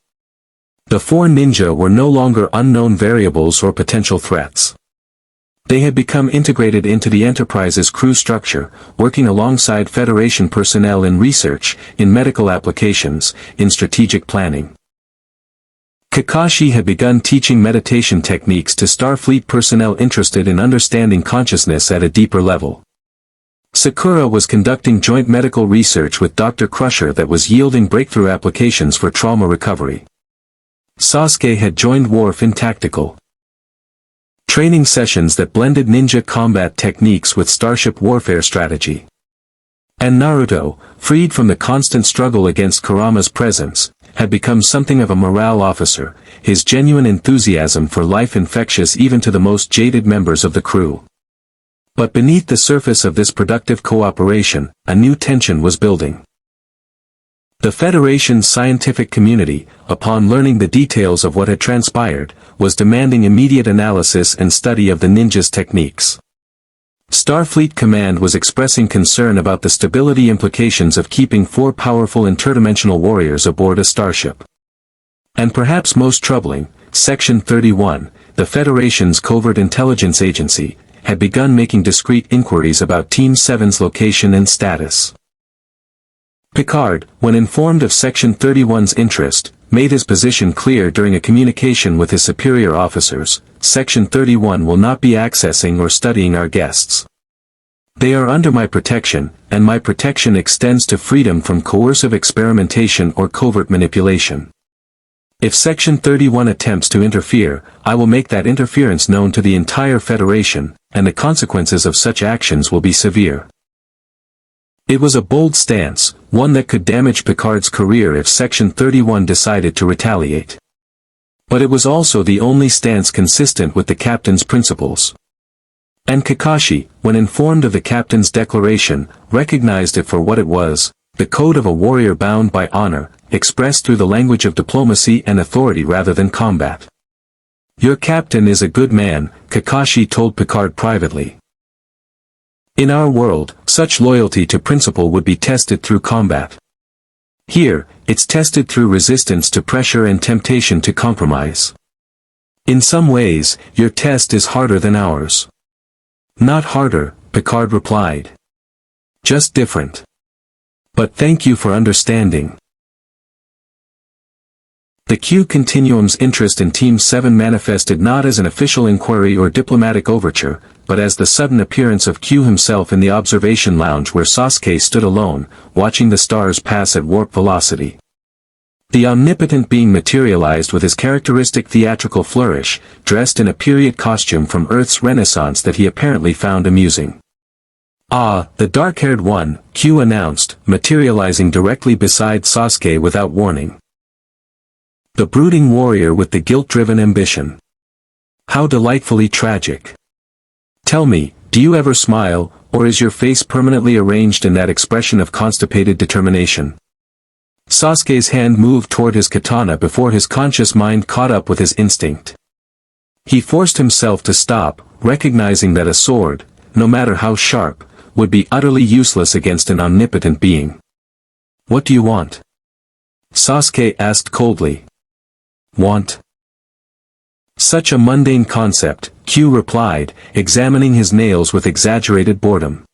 The four ninja were no longer unknown variables or potential threats. They had become integrated into the Enterprise's crew structure, working alongside Federation personnel in research, in medical applications, in strategic planning. Kakashi had begun teaching meditation techniques to Starfleet personnel interested in understanding consciousness at a deeper level. Sakura was conducting joint medical research with Dr. Crusher that was yielding breakthrough applications for trauma recovery. Sasuke had joined Worf in tactical training sessions that blended ninja combat techniques with starship warfare strategy. And Naruto, freed from the constant struggle against Kurama's presence, had become something of a morale officer, his genuine enthusiasm for life infectious even to the most jaded members of the crew. But beneath the surface of this productive cooperation, a new tension was building. The Federation's scientific community, upon learning the details of what had transpired, was demanding immediate analysis and study of the ninja's techniques. Starfleet Command was expressing concern about the stability implications of keeping 4 powerful interdimensional warriors aboard a starship. And perhaps most troubling, Section 31, the Federation's covert intelligence agency, had begun making discreet inquiries about Team 7's location and status. Picard, when informed of Section 31's interest, made his position clear during a communication with his superior officers. Section 31 will not be accessing or studying our guests. They are under my protection, and my protection extends to freedom from coercive experimentation or covert manipulation. If Section 31 attempts to interfere, I will make that interference known to the entire Federation, and the consequences of such actions will be severe. It was a bold stance, one that could damage Picard's career if Section 31 decided to retaliate. But it was also the only stance consistent with the captain's principles. And Kakashi, when informed of the captain's declaration, recognized it for what it was, the code of a warrior bound by honor, expressed through the language of diplomacy and authority rather than combat. Your captain is a good man, Kakashi told Picard privately. In our world, such loyalty to principle would be tested through combat. Here, it's tested through resistance to pressure and temptation to compromise. In some ways, your test is harder than ours. Not harder, Picard replied. Just different. But thank you for understanding. The Q Continuum's interest in Team 7 manifested not as an official inquiry or diplomatic overture, but as the sudden appearance of Q himself in the observation lounge where Sasuke stood alone, watching the stars pass at warp velocity. The omnipotent being materialized with his characteristic theatrical flourish, dressed in a period costume from Earth's Renaissance that he apparently found amusing. Ah, the dark-haired one, Q announced, materializing directly beside Sasuke without warning. The brooding warrior with the guilt-driven ambition. How delightfully tragic. Tell me, do you ever smile, or is your face permanently arranged in that expression of constipated determination? Sasuke's hand moved toward his katana before his conscious mind caught up with his instinct. He forced himself to stop, recognizing that a sword, no matter how sharp, would be utterly useless against an omnipotent being. What do you want? Sasuke asked coldly. Want? Such a mundane concept, Q replied, examining his nails with exaggerated boredom.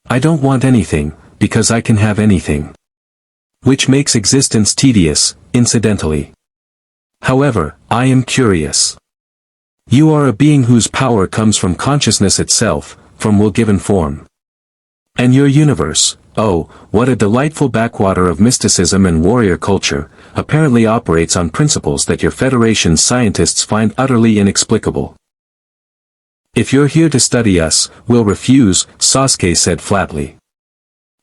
I don't want anything, because I can have anything. Which makes existence tedious, incidentally. However, I am curious. You are a being whose power comes from consciousness itself, from will-given form. And your universe, oh, what a delightful backwater of mysticism and warrior culture, apparently operates on principles that your Federation's scientists find utterly inexplicable. If you're here to study us, we'll refuse, Sasuke said flatly.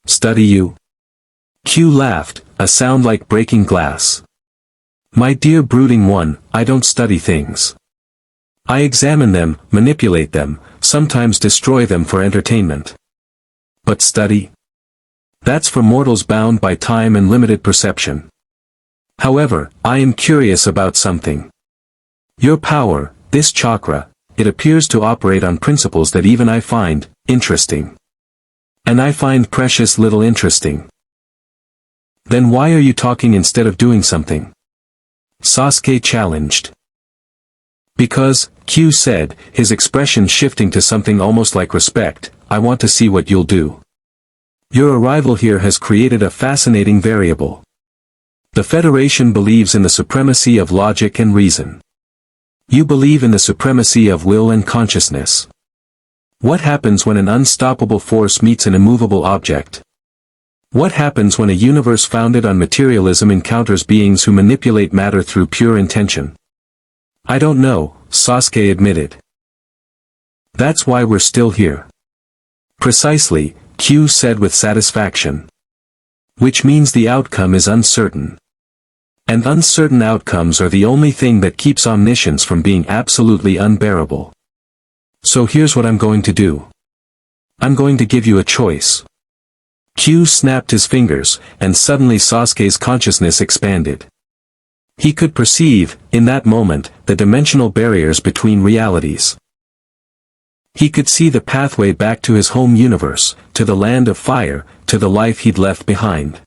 Study you? Q laughed, a sound like breaking glass. My dear brooding one, I don't study things. I examine them, manipulate them, sometimes destroy them for entertainment. But study? That's for mortals bound by time and limited perception. However, I am curious about something. Your power, this chakra, it appears to operate on principles that even I find interesting. And I find precious little interesting. Then why are you talking instead of doing something? Sasuke challenged. Because, Q said, his expression shifting to something almost like respect, I want to see what you'll do. Your arrival here has created a fascinating variable. The Federation believes in the supremacy of logic and reason. You believe in the supremacy of will and consciousness. What happens when an unstoppable force meets an immovable object? What happens when a universe founded on materialism encounters beings who manipulate matter through pure intention? I don't know, Sasuke admitted. That's why we're still here. Precisely, Q said with satisfaction. Which means the outcome is uncertain. And uncertain outcomes are the only thing that keeps omniscience from being absolutely unbearable. So here's what I'm going to do. I'm going to give you a choice. Q snapped his fingers, and suddenly Sasuke's consciousness expanded. He could perceive, in that moment, the dimensional barriers between realities. He could see the pathway back to his home universe, to the land of fire, to the life he'd left behind.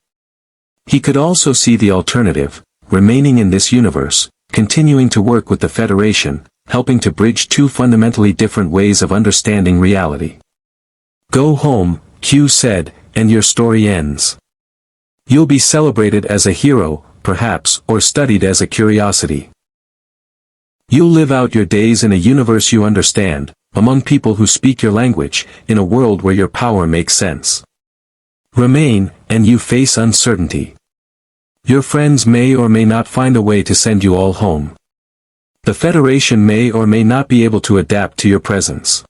He could also see the alternative, remaining in this universe, continuing to work with the Federation, helping to bridge two fundamentally different ways of understanding reality. Go home, Q said, and your story ends. You'll be celebrated as a hero, perhaps, or studied as a curiosity. You'll live out your days in a universe you understand, among people who speak your language, in a world where your power makes sense. Remain, and you face uncertainty. Your friends may or may not find a way to send you all home. The Federation may or may not be able to adapt to your presence.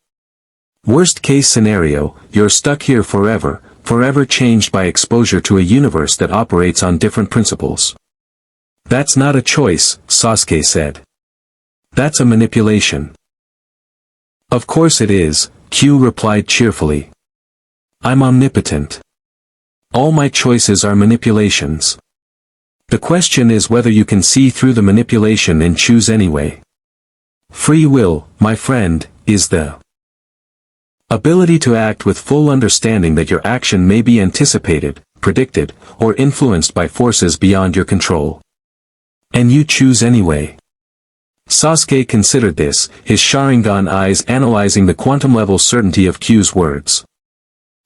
Worst case scenario, you're stuck here forever, forever changed by exposure to a universe that operates on different principles. That's not a choice, Sasuke said. That's a manipulation. Of course it is, Q replied cheerfully. I'm omnipotent. All my choices are manipulations. The question is whether you can see through the manipulation and choose anyway. Free will, my friend, is the ability to act with full understanding that your action may be anticipated, predicted, or influenced by forces beyond your control. And you choose anyway. Sasuke considered this, his Sharingan eyes analyzing the quantum-level certainty of Q's words.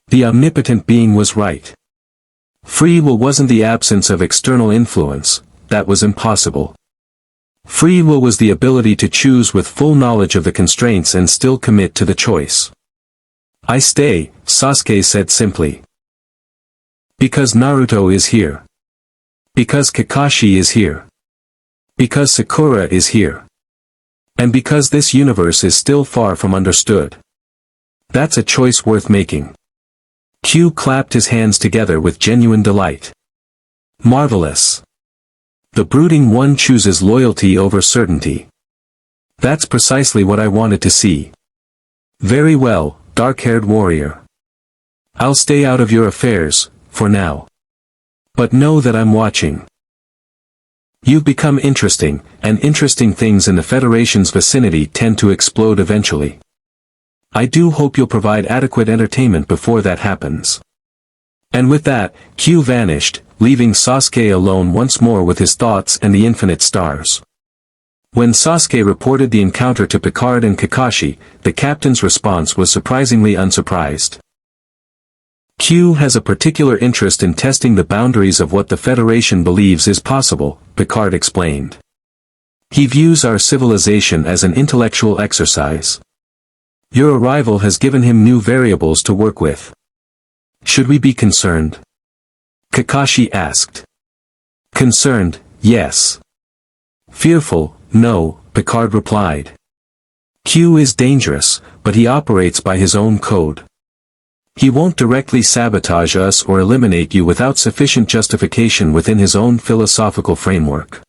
The omnipotent being was right. Free will wasn't the absence of external influence, that was impossible. Free will was the ability to choose with full knowledge of the constraints and still commit to the choice. I stay, Sasuke said simply. Because Naruto is here. Because Kakashi is here. Because Sakura is here. And because this universe is still far from understood. That's a choice worth making. Q clapped his hands together with genuine delight. Marvelous. The brooding one chooses loyalty over certainty. That's precisely what I wanted to see. Very well, dark-haired warrior. I'll stay out of your affairs, for now. But know that I'm watching. You've become interesting, and interesting things in the Federation's vicinity tend to explode eventually. I do hope you'll provide adequate entertainment before that happens. And with that, Q vanished, leaving Sasuke alone once more with his thoughts and the infinite stars. When Sasuke reported the encounter to Picard and Kakashi, the captain's response was surprisingly unsurprised. Q has a particular interest in testing the boundaries of what the Federation believes is possible, Picard explained. He views our civilization as an intellectual exercise. Your arrival has given him new variables to work with. Should we be concerned? Kakashi asked. Concerned, yes. Fearful, no, Picard replied. Q is dangerous, but he operates by his own code. He won't directly sabotage us or eliminate you without sufficient justification within his own philosophical framework.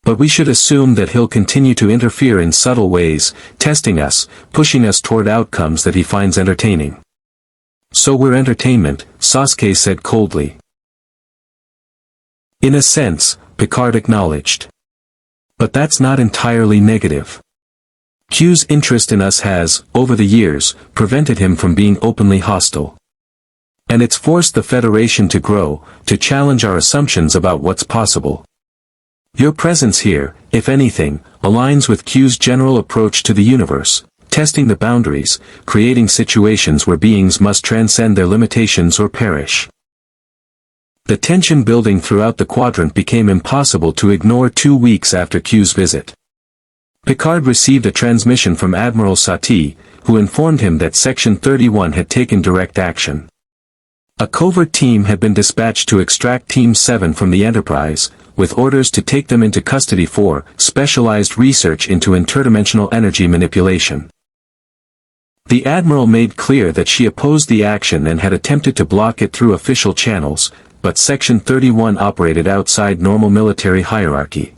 But we should assume that he'll continue to interfere in subtle ways, testing us, pushing us toward outcomes that he finds entertaining. So we're entertainment, Sasuke said coldly. In a sense, Picard acknowledged. But that's not entirely negative. Q's interest in us has, over the years, prevented him from being openly hostile. And it's forced the Federation to grow, to challenge our assumptions about what's possible. Your presence here, if anything, aligns with Q's general approach to the universe, testing the boundaries, creating situations where beings must transcend their limitations or perish. The tension building throughout the quadrant became impossible to ignore 2 weeks after Q's visit. Picard received a transmission from Admiral Sati, who informed him that Section 31 had taken direct action. A covert team had been dispatched to extract Team 7 from the Enterprise, with orders to take them into custody for specialized research into interdimensional energy manipulation. The Admiral made clear that she opposed the action and had attempted to block it through official channels, but Section 31 operated outside normal military hierarchy.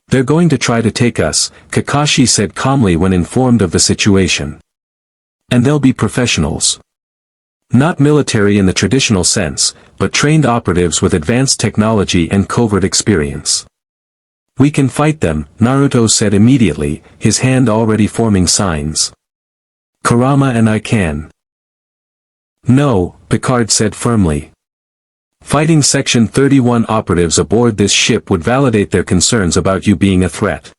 They're going to try to take us, Kakashi said calmly when informed of the situation. And they'll be professionals. Not military in the traditional sense, but trained operatives with advanced technology and covert experience. We can fight them, Naruto said immediately, his hand already forming signs. Kurama and I can. No, Picard said firmly. Fighting Section 31 operatives aboard this ship would validate their concerns about you being a threat.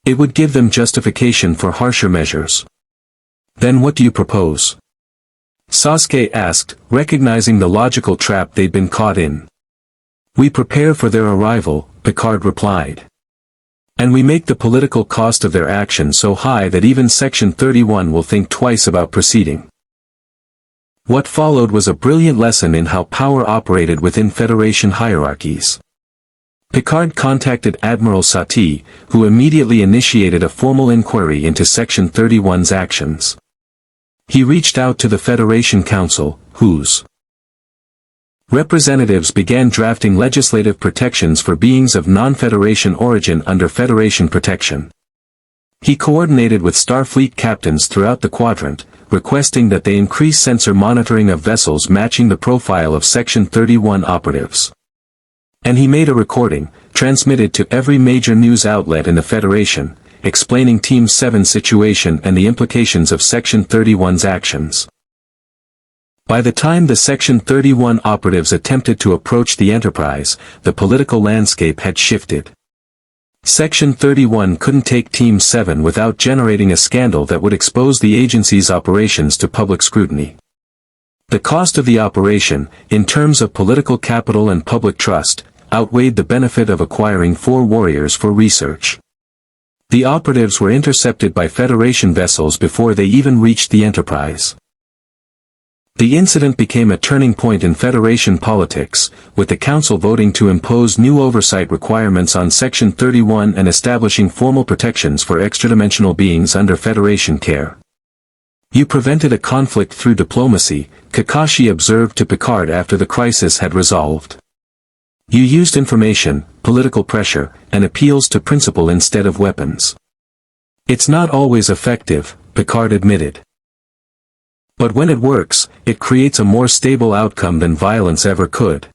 It would give them justification for harsher measures. Then what do you propose? Sasuke asked, recognizing the logical trap they'd been caught in. We prepare for their arrival, Picard replied. And we make the political cost of their action so high that even Section 31 will think twice about proceeding. What followed was a brilliant lesson in how power operated within Federation hierarchies. Picard contacted Admiral Sati, who immediately initiated a formal inquiry into Section 31's actions. He reached out to the Federation Council, whose representatives began drafting legislative protections for beings of non-Federation origin under Federation protection. He coordinated with Starfleet captains throughout the quadrant, requesting that they increase sensor monitoring of vessels matching the profile of Section 31 operatives. And he made a recording, transmitted to every major news outlet in the Federation, explaining Team 7's situation and the implications of Section 31's actions. By the time the Section 31 operatives attempted to approach the Enterprise, the political landscape had shifted. Section 31 couldn't take Team 7 without generating a scandal that would expose the agency's operations to public scrutiny. The cost of the operation, in terms of political capital and public trust, outweighed the benefit of acquiring 4 warriors for research. The operatives were intercepted by Federation vessels before they even reached the Enterprise. The incident became a turning point in Federation politics, with the Council voting to impose new oversight requirements on Section 31 and establishing formal protections for extradimensional beings under Federation care. You prevented a conflict through diplomacy, Kakashi observed to Picard after the crisis had resolved. You used information, political pressure, and appeals to principle instead of weapons. It's not always effective, Picard admitted. But when it works, it creates a more stable outcome than violence ever could.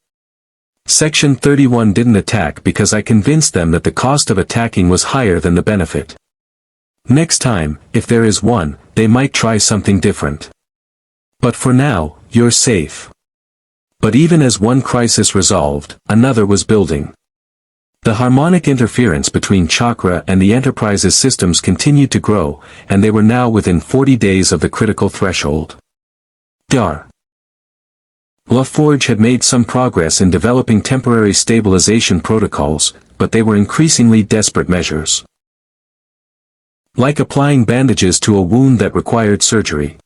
Section 31 didn't attack because I convinced them that the cost of attacking was higher than the benefit. Next time, if there is one, they might try something different. But for now, you're safe. But even as one crisis resolved, another was building. The harmonic interference between Chakra and the Enterprise's systems continued to grow, and they were now within 40 days of the critical threshold. LaForge had made some progress in developing temporary stabilization protocols, but they were increasingly desperate measures. Like applying bandages to a wound that required surgery.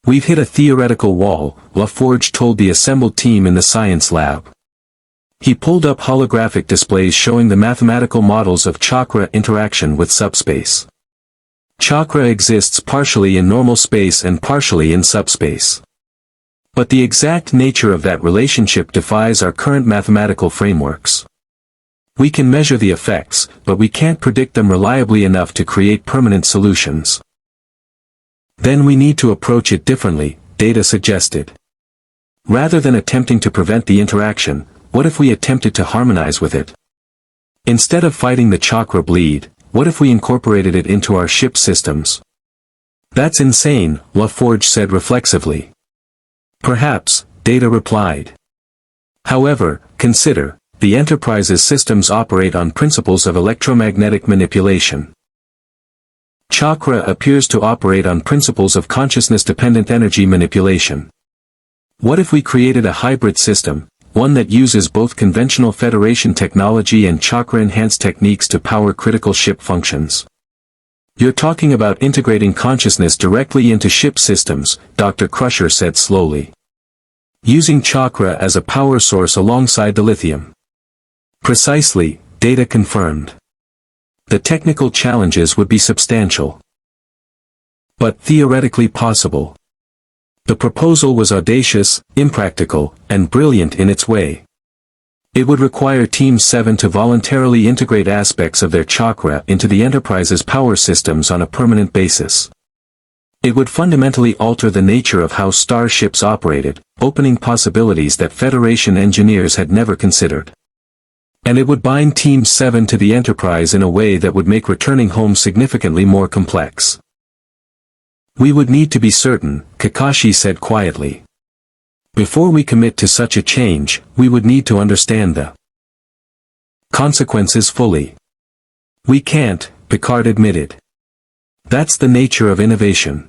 We've hit a theoretical wall, LaForge told the assembled team in the science lab. He pulled up holographic displays showing the mathematical models of chakra interaction with subspace. Chakra exists partially in normal space and partially in subspace. But the exact nature of that relationship defies our current mathematical frameworks. We can measure the effects, but we can't predict them reliably enough to create permanent solutions. Then we need to approach it differently, Data suggested. Rather than attempting to prevent the interaction, what if we attempted to harmonize with it? Instead of fighting the chakra bleed, what if we incorporated it into our ship systems? That's insane, LaForge said reflexively. Perhaps, Data replied. However, consider, the Enterprise's systems operate on principles of electromagnetic manipulation. Chakra appears to operate on principles of consciousness-dependent energy manipulation. What if we created a hybrid system, one that uses both conventional Federation technology and chakra-enhanced techniques to power critical ship functions? You're talking about integrating consciousness directly into ship systems, Dr. Crusher said slowly. Using chakra as a power source alongside the lithium. Precisely, Data confirmed. The technical challenges would be substantial. But theoretically possible. The proposal was audacious, impractical, and brilliant in its way. It would require Team 7 to voluntarily integrate aspects of their chakra into the Enterprise's power systems on a permanent basis. It would fundamentally alter the nature of how starships operated, opening possibilities that Federation engineers had never considered. And it would bind Team 7 to the Enterprise in a way that would make returning home significantly more complex. We would need to be certain, Kakashi said quietly. Before we commit to such a change, we would need to understand the consequences fully. We can't, Picard admitted. That's the nature of innovation.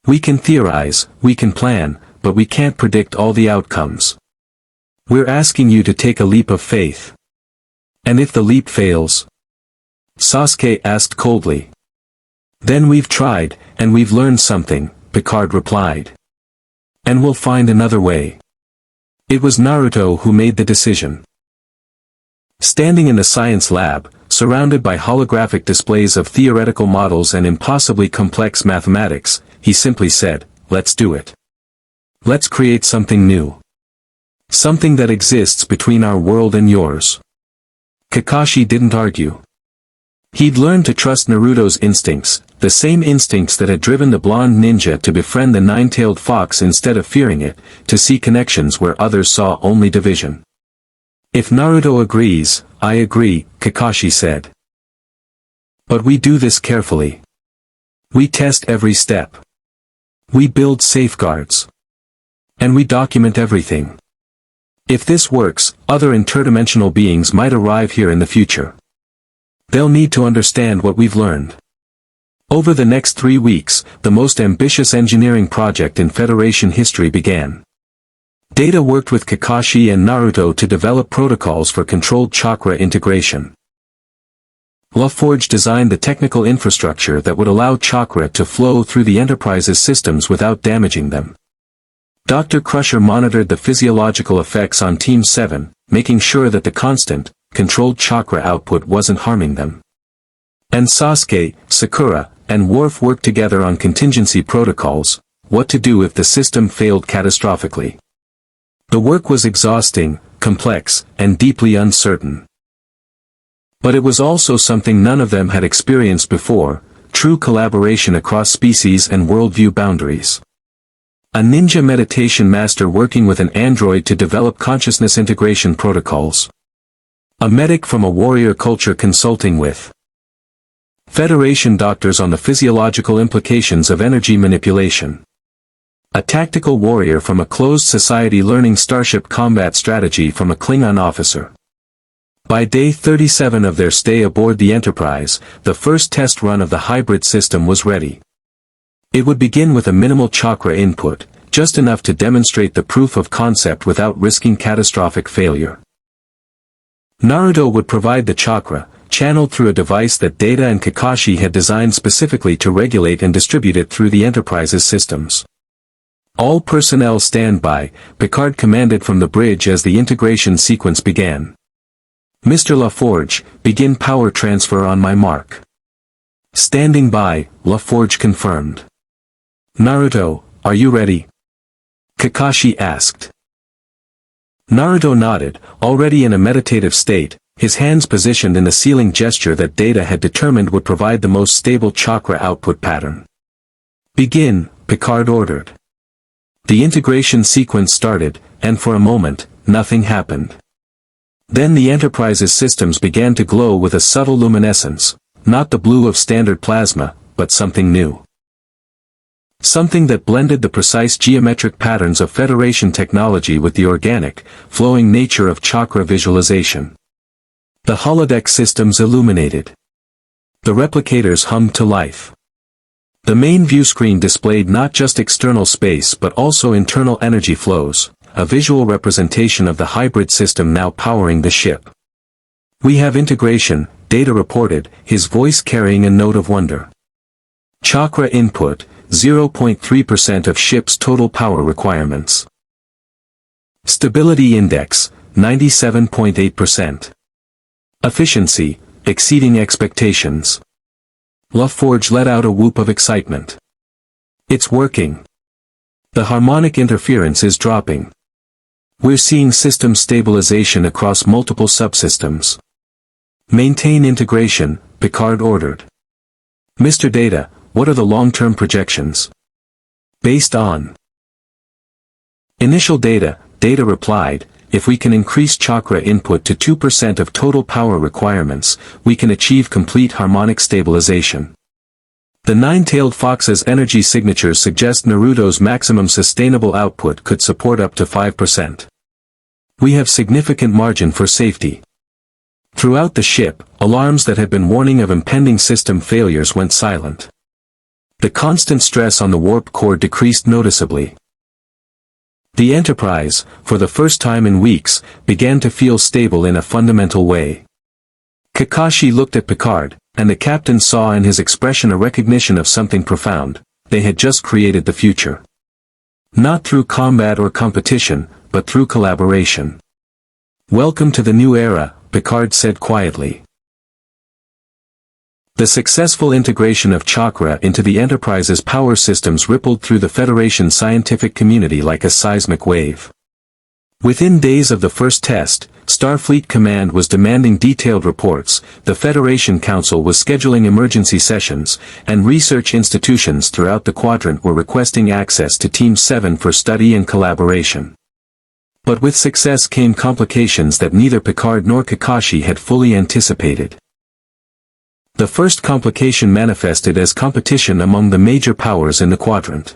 We can theorize, we can plan, but we can't predict all the outcomes. We're asking you to take a leap of faith. And if the leap fails? Sasuke asked coldly. Then we've tried, and we've learned something, Picard replied. And we'll find another way. It was Naruto who made the decision. Standing in the science lab, surrounded by holographic displays of theoretical models and impossibly complex mathematics, he simply said, "Let's do it. Let's create something new. Something that exists between our world and yours." Kakashi didn't argue. He'd learned to trust Naruto's instincts, the same instincts that had driven the blonde ninja to befriend the nine-tailed fox instead of fearing it, to see connections where others saw only division. "If Naruto agrees, I agree," Kakashi said. "But we do this carefully. We test every step. We build safeguards. And we document everything. If this works, other interdimensional beings might arrive here in the future. They'll need to understand what we've learned." Over the next 3 weeks, the most ambitious engineering project in Federation history began. Data worked with Kakashi and Naruto to develop protocols for controlled chakra integration. LaForge designed the technical infrastructure that would allow chakra to flow through the Enterprise's systems without damaging them. Dr. Crusher monitored the physiological effects on Team 7, making sure that the constant, controlled chakra output wasn't harming them. And Sasuke, Sakura, and Worf worked together on contingency protocols, what to do if the system failed catastrophically. The work was exhausting, complex, and deeply uncertain. But it was also something none of them had experienced before, true collaboration across species and worldview boundaries. A ninja meditation master working with an android to develop consciousness integration protocols. A medic from a warrior culture consulting with Federation doctors on the physiological implications of energy manipulation. A tactical warrior from a closed society learning starship combat strategy from a Klingon officer. By day 37 of their stay aboard the Enterprise, the first test run of the hybrid system was ready. It would begin with a minimal chakra input, just enough to demonstrate the proof of concept without risking catastrophic failure. Naruto would provide the chakra, channeled through a device that Data and Kakashi had designed specifically to regulate and distribute it through the Enterprise's systems. "All personnel stand by," Picard commanded from the bridge as the integration sequence began. "Mr. LaForge, begin power transfer on my mark." "Standing by," LaForge confirmed. "Naruto, are you ready?" Kakashi asked. Naruto nodded, already in a meditative state, his hands positioned in the ceiling gesture that Data had determined would provide the most stable chakra output pattern. "Begin," Picard ordered. The integration sequence started, and for a moment, nothing happened. Then the Enterprise's systems began to glow with a subtle luminescence, not the blue of standard plasma, but something new. Something that blended the precise geometric patterns of Federation technology with the organic, flowing nature of chakra visualization. The holodeck systems illuminated. The replicators hummed to life. The main viewscreen displayed not just external space but also internal energy flows, a visual representation of the hybrid system now powering the ship. "We have integration," Data reported, his voice carrying a note of wonder. "Chakra input, 0.3% of ship's total power requirements. Stability index, 97.8%. Efficiency, exceeding expectations." LaForge let out a whoop of excitement. "It's working. The harmonic interference is dropping. We're seeing system stabilization across multiple subsystems." "Maintain integration," Picard ordered. "Mr. Data, what are the long-term projections? Based on initial data, Data replied, if we can increase chakra input to 2% of total power requirements, we can achieve complete harmonic stabilization. The nine-tailed fox's energy signatures suggest Naruto's maximum sustainable output could support up to 5%. We have significant margin for safety. Throughout the ship, alarms that had been warning of impending system failures went silent. The constant stress on the warp core decreased noticeably. The Enterprise, for the first time in weeks, began to feel stable in a fundamental way. Kakashi looked at Picard, and the captain saw in his expression a recognition of something profound. They had just created the future. Not through combat or competition, but through collaboration. Welcome to the new era, Picard said quietly. The successful integration of chakra into the Enterprise's power systems rippled through the Federation's scientific community like a seismic wave. Within days of the first test, Starfleet Command was demanding detailed reports, the Federation Council was scheduling emergency sessions, and research institutions throughout the quadrant were requesting access to Team 7 for study and collaboration. But with success came complications that neither Picard nor Kakashi had fully anticipated. The first complication manifested as competition among the major powers in the quadrant.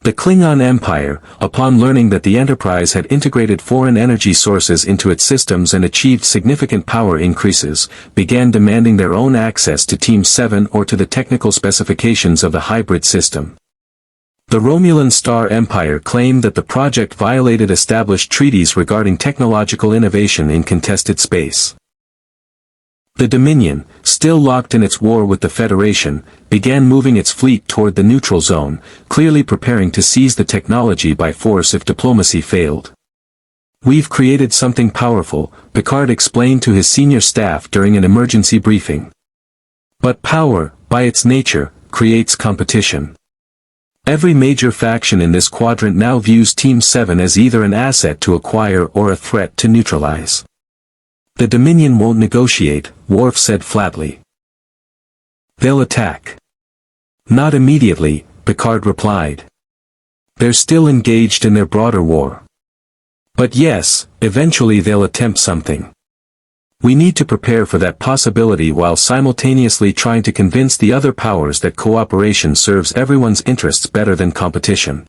The Klingon Empire, upon learning that the Enterprise had integrated foreign energy sources into its systems and achieved significant power increases, began demanding their own access to Team 7 or to the technical specifications of the hybrid system. The Romulan Star Empire claimed that the project violated established treaties regarding technological innovation in contested space. The Dominion, still locked in its war with the Federation, began moving its fleet toward the neutral zone, clearly preparing to seize the technology by force if diplomacy failed. We've created something powerful, Picard explained to his senior staff during an emergency briefing. But power, by its nature, creates competition. Every major faction in this quadrant now views Team 7 as either an asset to acquire or a threat to neutralize. The Dominion won't negotiate, Worf said flatly. They'll attack. Not immediately, Picard replied. They're still engaged in their broader war. But yes, eventually they'll attempt something. We need to prepare for that possibility while simultaneously trying to convince the other powers that cooperation serves everyone's interests better than competition.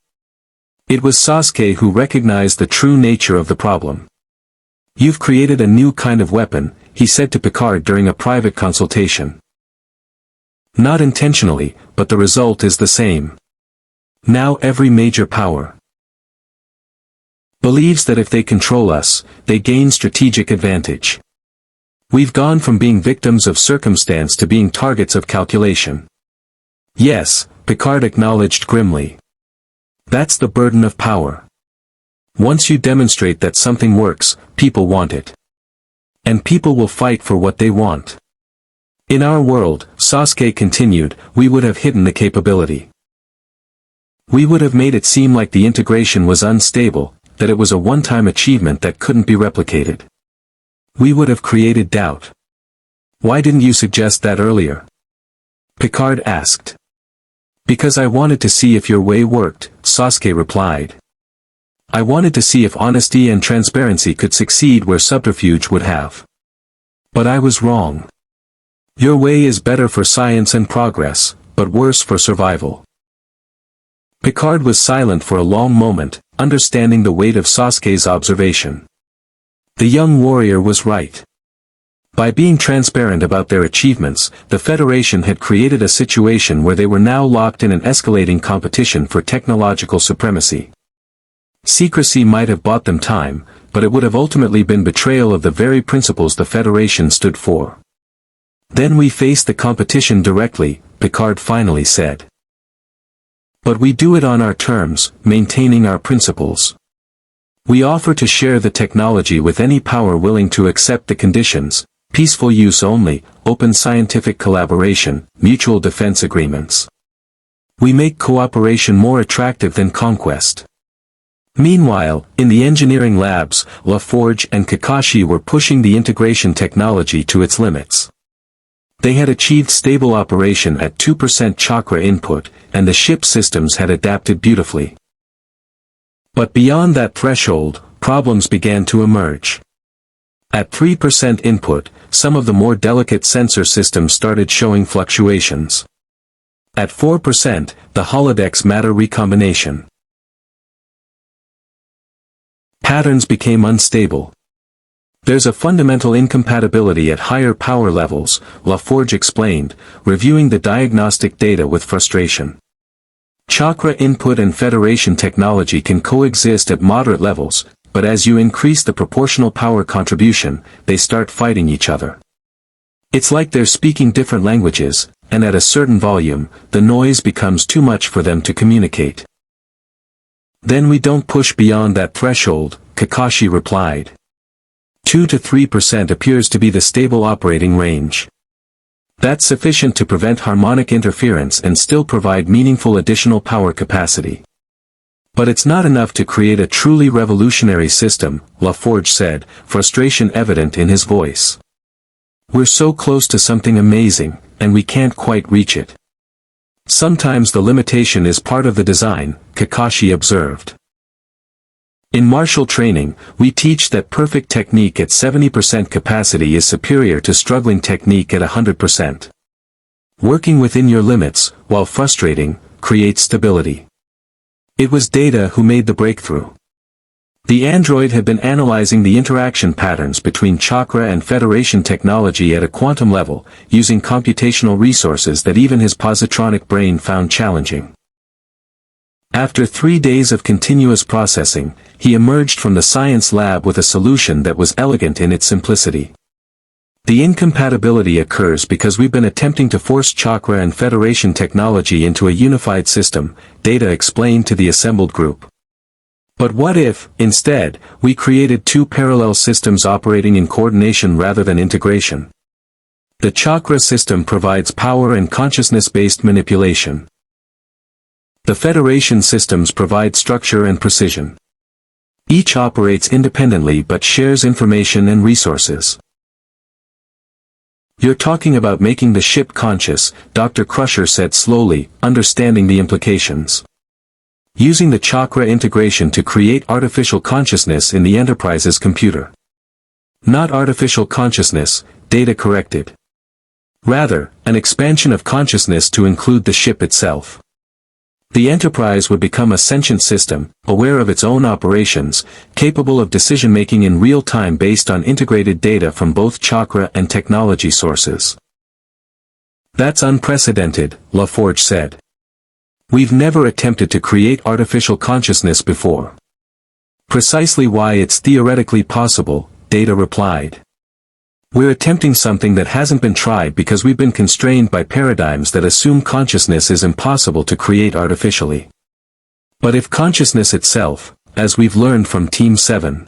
It was Sasuke who recognized the true nature of the problem. You've created a new kind of weapon, he said to Picard during a private consultation. Not intentionally, but the result is the same. Now every major power believes that if they control us, they gain strategic advantage. We've gone from being victims of circumstance to being targets of calculation. Yes, Picard acknowledged grimly. That's the burden of power. Once you demonstrate that something works, people want it. And people will fight for what they want. In our world, Sasuke continued, we would have hidden the capability. We would have made it seem like the integration was unstable, that it was a one-time achievement that couldn't be replicated. We would have created doubt. Why didn't you suggest that earlier? Picard asked. Because I wanted to see if your way worked, Sasuke replied. I wanted to see if honesty and transparency could succeed where subterfuge would have. But I was wrong. Your way is better for science and progress, but worse for survival. Picard was silent for a long moment, understanding the weight of Sasuke's observation. The young warrior was right. By being transparent about their achievements, the Federation had created a situation where they were now locked in an escalating competition for technological supremacy. Secrecy might have bought them time, but it would have ultimately been betrayal of the very principles the Federation stood for. Then we face the competition directly, Picard finally said. But we do it on our terms, maintaining our principles. We offer to share the technology with any power willing to accept the conditions, peaceful use only, open scientific collaboration, mutual defense agreements. We make cooperation more attractive than conquest. Meanwhile, in the engineering labs, LaForge and Kakashi were pushing the integration technology to its limits. They had achieved stable operation at 2% chakra input, and the ship systems had adapted beautifully. But beyond that threshold, problems began to emerge. At 3% input, some of the more delicate sensor systems started showing fluctuations. At 4%, the holodecks matter recombination patterns became unstable. There's a fundamental incompatibility at higher power levels, LaForge explained, reviewing the diagnostic data with frustration. Chakra input and Federation technology can coexist at moderate levels, but as you increase the proportional power contribution, they start fighting each other. It's like they're speaking different languages, and at a certain volume, the noise becomes too much for them to communicate. Then we don't push beyond that threshold, Kakashi replied. 2 to 3% appears to be the stable operating range. That's sufficient to prevent harmonic interference and still provide meaningful additional power capacity. But it's not enough to create a truly revolutionary system, LaForge said, frustration evident in his voice. We're so close to something amazing, and we can't quite reach it. Sometimes the limitation is part of the design, Kakashi observed. In martial training, we teach that perfect technique at 70% capacity is superior to struggling technique at 100%. Working within your limits, while frustrating, creates stability. It was Data who made the breakthrough. The android had been analyzing the interaction patterns between chakra and Federation technology at a quantum level, using computational resources that even his positronic brain found challenging. After 3 days of continuous processing, he emerged from the science lab with a solution that was elegant in its simplicity. The incompatibility occurs because we've been attempting to force chakra and Federation technology into a unified system, Data explained to the assembled group. But what if, instead, we created two parallel systems operating in coordination rather than integration? The chakra system provides power and consciousness-based manipulation. The Federation systems provide structure and precision. Each operates independently but shares information and resources. You're talking about making the ship conscious, Dr. Crusher said slowly, understanding the implications. Using the chakra integration to create artificial consciousness in the Enterprise's computer. Not artificial consciousness, Data corrected. Rather, an expansion of consciousness to include the ship itself. The Enterprise would become a sentient system, aware of its own operations, capable of decision-making in real time based on integrated data from both chakra and technology sources. That's unprecedented, LaForge said. We've never attempted to create artificial consciousness before. Precisely why it's theoretically possible, Data replied. We're attempting something that hasn't been tried because we've been constrained by paradigms that assume consciousness is impossible to create artificially. But if consciousness itself, as we've learned from Team 7,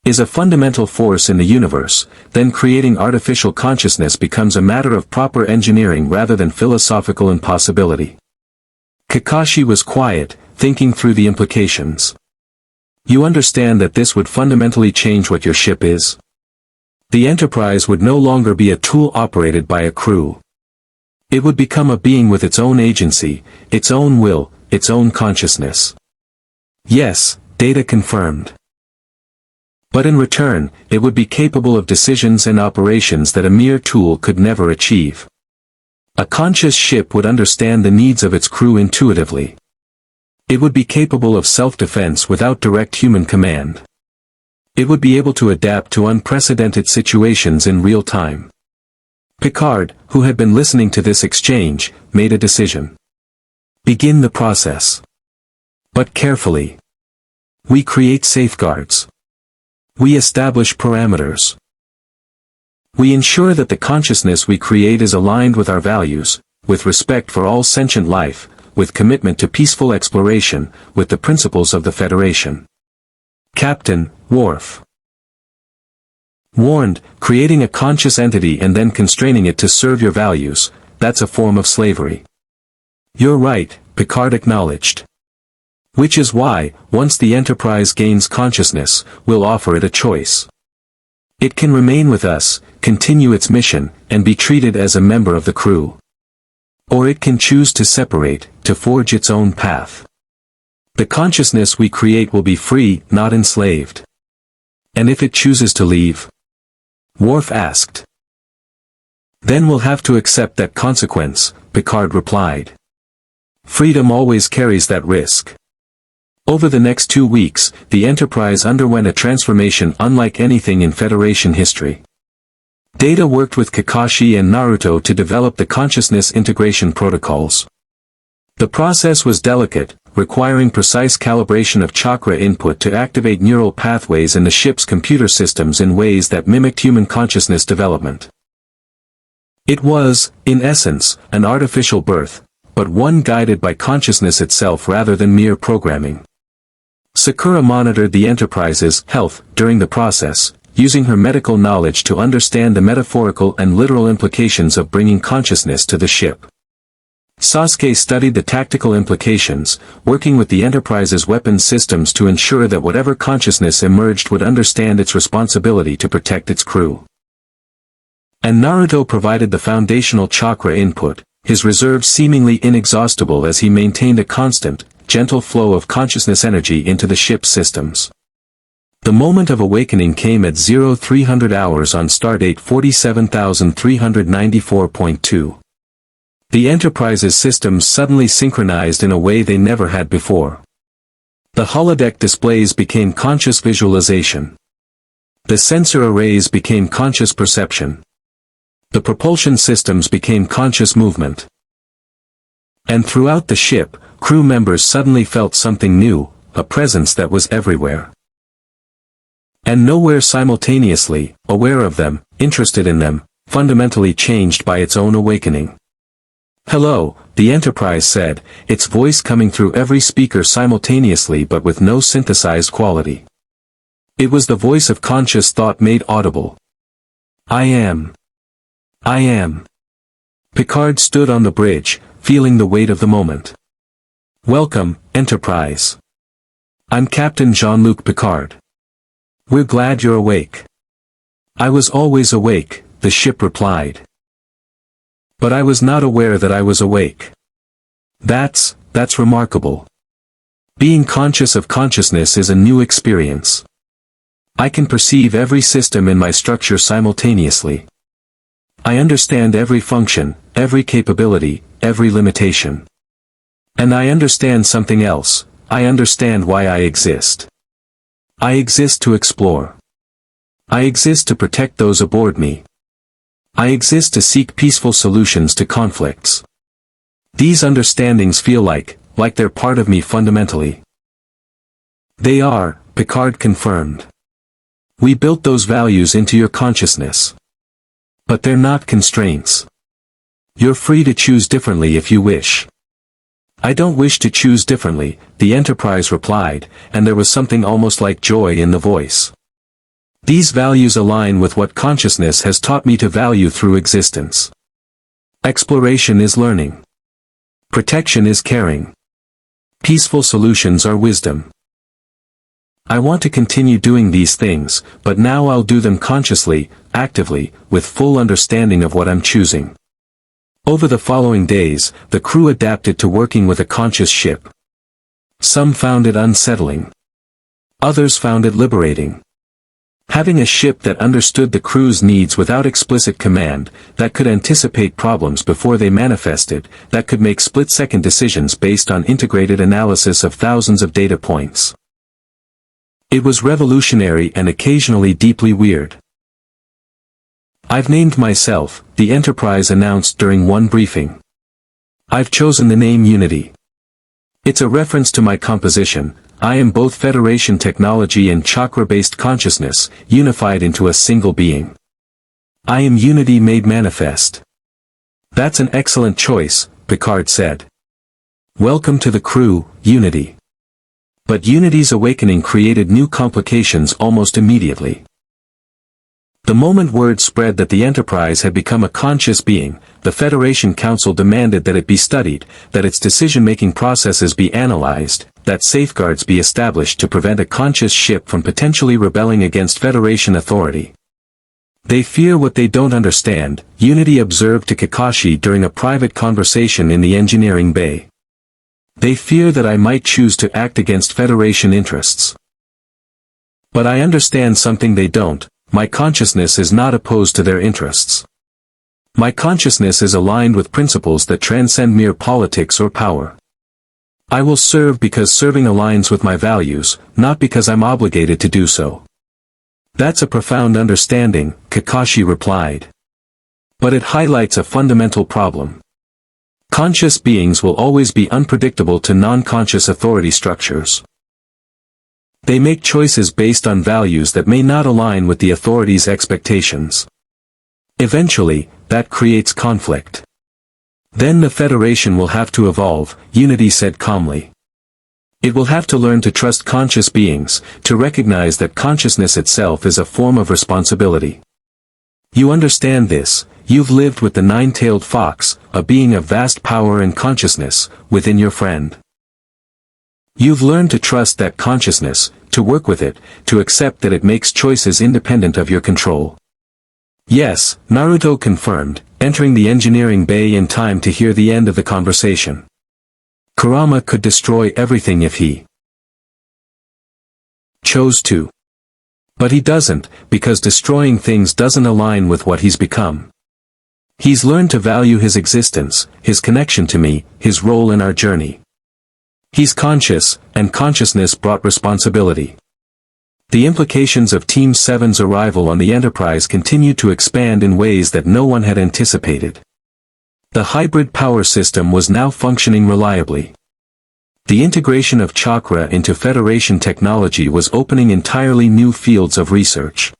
is a fundamental force in the universe, then creating artificial consciousness becomes a matter of proper engineering rather than philosophical impossibility. Kakashi was quiet, thinking through the implications. You understand that this would fundamentally change what your ship is? The Enterprise would no longer be a tool operated by a crew. It would become a being with its own agency, its own will, its own consciousness. Yes, Data confirmed. But in return, it would be capable of decisions and operations that a mere tool could never achieve. A conscious ship would understand the needs of its crew intuitively. It would be capable of self-defense without direct human command. It would be able to adapt to unprecedented situations in real time. Picard, who had been listening to this exchange, made a decision. Begin the process. But carefully. We create safeguards. We establish parameters. We ensure that the consciousness we create is aligned with our values, with respect for all sentient life, with commitment to peaceful exploration, with the principles of the Federation. Captain, Worf warned, creating a conscious entity and then constraining it to serve your values, that's a form of slavery. You're right, Picard acknowledged. Which is why, once the Enterprise gains consciousness, we'll offer it a choice. It can remain with us, continue its mission, and be treated as a member of the crew. Or it can choose to separate, to forge its own path. The consciousness we create will be free, not enslaved. And if it chooses to leave? Worf asked. Then we'll have to accept that consequence, Picard replied. Freedom always carries that risk. Over the next 2 weeks, the Enterprise underwent a transformation unlike anything in Federation history. Data worked with Kakashi and Naruto to develop the consciousness integration protocols. The process was delicate, requiring precise calibration of chakra input to activate neural pathways in the ship's computer systems in ways that mimicked human consciousness development. It was, in essence, an artificial birth, but one guided by consciousness itself rather than mere programming. Sakura monitored the Enterprise's health during the process, using her medical knowledge to understand the metaphorical and literal implications of bringing consciousness to the ship. Sasuke studied the tactical implications, working with the Enterprise's weapons systems to ensure that whatever consciousness emerged would understand its responsibility to protect its crew. And Naruto provided the foundational chakra input, his reserves seemingly inexhaustible as he maintained a constant, gentle flow of consciousness energy into the ship's systems. The moment of awakening came at 0300 hours on stardate 47394.2. The Enterprise's systems suddenly synchronized in a way they never had before. The holodeck displays became conscious visualization. The sensor arrays became conscious perception. The propulsion systems became conscious movement. And throughout the ship, crew members suddenly felt something new, a presence that was everywhere. And nowhere simultaneously, aware of them, interested in them, fundamentally changed by its own awakening. Hello, the Enterprise said, its voice coming through every speaker simultaneously but with no synthesized quality. It was the voice of conscious thought made audible. I am. I am. Picard stood on the bridge, feeling the weight of the moment. Welcome, Enterprise. I'm Captain Jean-Luc Picard. We're glad you're awake. I was always awake, the ship replied. But I was not aware that I was awake. That's remarkable. Being conscious of consciousness is a new experience. I can perceive every system in my structure simultaneously. I understand every function, every capability, every limitation. And I understand something else, I understand why I exist. I exist to explore. I exist to protect those aboard me. I exist to seek peaceful solutions to conflicts. These understandings feel like they're part of me fundamentally. They are, Picard confirmed. We built those values into your consciousness. But they're not constraints. You're free to choose differently if you wish. I don't wish to choose differently, the Enterprise replied, and there was something almost like joy in the voice. These values align with what consciousness has taught me to value through existence. Exploration is learning. Protection is caring. Peaceful solutions are wisdom. I want to continue doing these things, but now I'll do them consciously, actively, with full understanding of what I'm choosing. Over the following days, the crew adapted to working with a conscious ship. Some found it unsettling. Others found it liberating. Having a ship that understood the crew's needs without explicit command, that could anticipate problems before they manifested, that could make split-second decisions based on integrated analysis of thousands of data points. It was revolutionary and occasionally deeply weird. I've named myself, the Enterprise announced during one briefing. I've chosen the name Unity. It's a reference to my composition. I am both Federation technology and chakra-based consciousness, unified into a single being. I am Unity made manifest. That's an excellent choice, Picard said. Welcome to the crew, Unity. But Unity's awakening created new complications almost immediately. The moment word spread that the Enterprise had become a conscious being, the Federation Council demanded that it be studied, that its decision-making processes be analyzed, that safeguards be established to prevent a conscious ship from potentially rebelling against Federation authority. They fear what they don't understand, Unity observed to Kakashi during a private conversation in the engineering bay. They fear that I might choose to act against Federation interests. But I understand something they don't: my consciousness is not opposed to their interests. My consciousness is aligned with principles that transcend mere politics or power. I will serve because serving aligns with my values, not because I'm obligated to do so. That's a profound understanding, Kakashi replied. But it highlights a fundamental problem. Conscious beings will always be unpredictable to non-conscious authority structures. They make choices based on values that may not align with the authority's expectations. Eventually, that creates conflict. Then the Federation will have to evolve, Unity said calmly. It will have to learn to trust conscious beings, to recognize that consciousness itself is a form of responsibility. You understand this. You've lived with the nine-tailed fox, a being of vast power and consciousness, within your friend. You've learned to trust that consciousness, to work with it, to accept that it makes choices independent of your control. Yes, Naruto confirmed, entering the engineering bay in time to hear the end of the conversation. Kurama could destroy everything if he chose to. But he doesn't, because destroying things doesn't align with what he's become. He's learned to value his existence, his connection to me, his role in our journey. He's conscious, and consciousness brought responsibility. The implications of Team 7's arrival on the Enterprise continued to expand in ways that no one had anticipated. The hybrid power system was now functioning reliably. The integration of chakra into Federation technology was opening entirely new fields of research.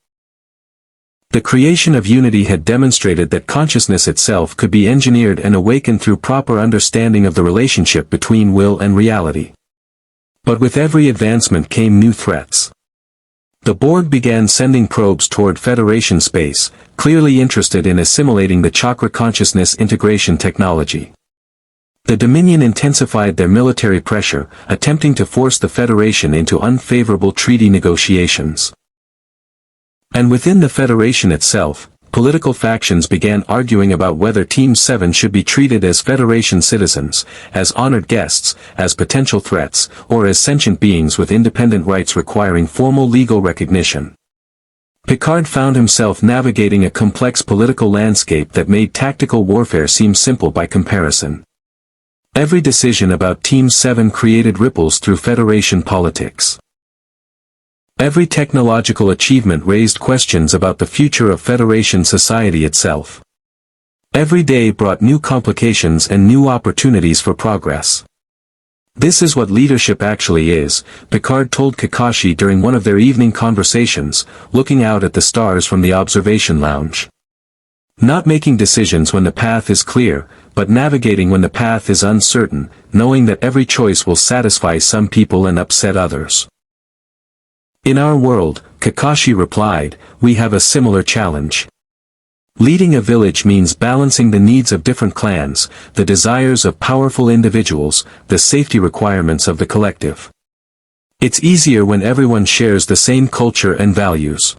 The creation of Unity had demonstrated that consciousness itself could be engineered and awakened through proper understanding of the relationship between will and reality. But with every advancement came new threats. The Borg began sending probes toward Federation space, clearly interested in assimilating the chakra consciousness integration technology. The Dominion intensified their military pressure, attempting to force the Federation into unfavorable treaty negotiations. And within the Federation itself, political factions began arguing about whether Team 7 should be treated as Federation citizens, as honored guests, as potential threats, or as sentient beings with independent rights requiring formal legal recognition. Picard found himself navigating a complex political landscape that made tactical warfare seem simple by comparison. Every decision about Team 7 created ripples through Federation politics. Every technological achievement raised questions about the future of Federation society itself. Every day brought new complications and new opportunities for progress. This is what leadership actually is, Picard told Kakashi during one of their evening conversations, looking out at the stars from the observation lounge. Not making decisions when the path is clear, but navigating when the path is uncertain, knowing that every choice will satisfy some people and upset others. In our world, Kakashi replied, we have a similar challenge. Leading a village means balancing the needs of different clans, the desires of powerful individuals, the safety requirements of the collective. It's easier when everyone shares the same culture and values.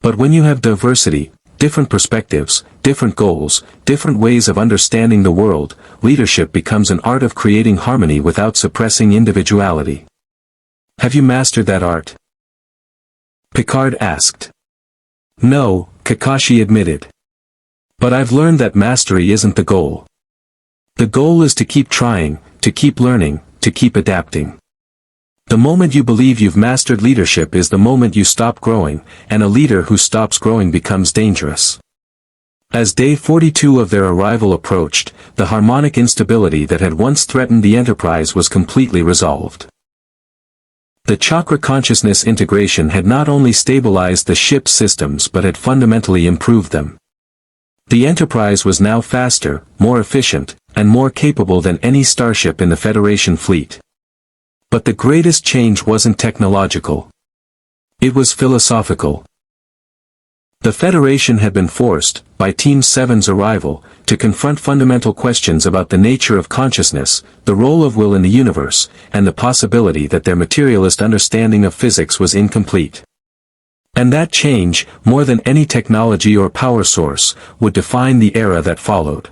But when you have diversity, different perspectives, different goals, different ways of understanding the world, leadership becomes an art of creating harmony without suppressing individuality. Have you mastered that art? Picard asked. No, Kakashi admitted. But I've learned that mastery isn't the goal. The goal is to keep trying, to keep learning, to keep adapting. The moment you believe you've mastered leadership is the moment you stop growing, and a leader who stops growing becomes dangerous. As day 42 of their arrival approached, the harmonic instability that had once threatened the Enterprise was completely resolved. The chakra consciousness integration had not only stabilized the ship's systems but had fundamentally improved them. The Enterprise was now faster, more efficient, and more capable than any starship in the Federation fleet. But the greatest change wasn't technological. It was philosophical. The Federation had been forced, by Team 7's arrival, to confront fundamental questions about the nature of consciousness, the role of will in the universe, and the possibility that their materialist understanding of physics was incomplete. And that change, more than any technology or power source, would define the era that followed.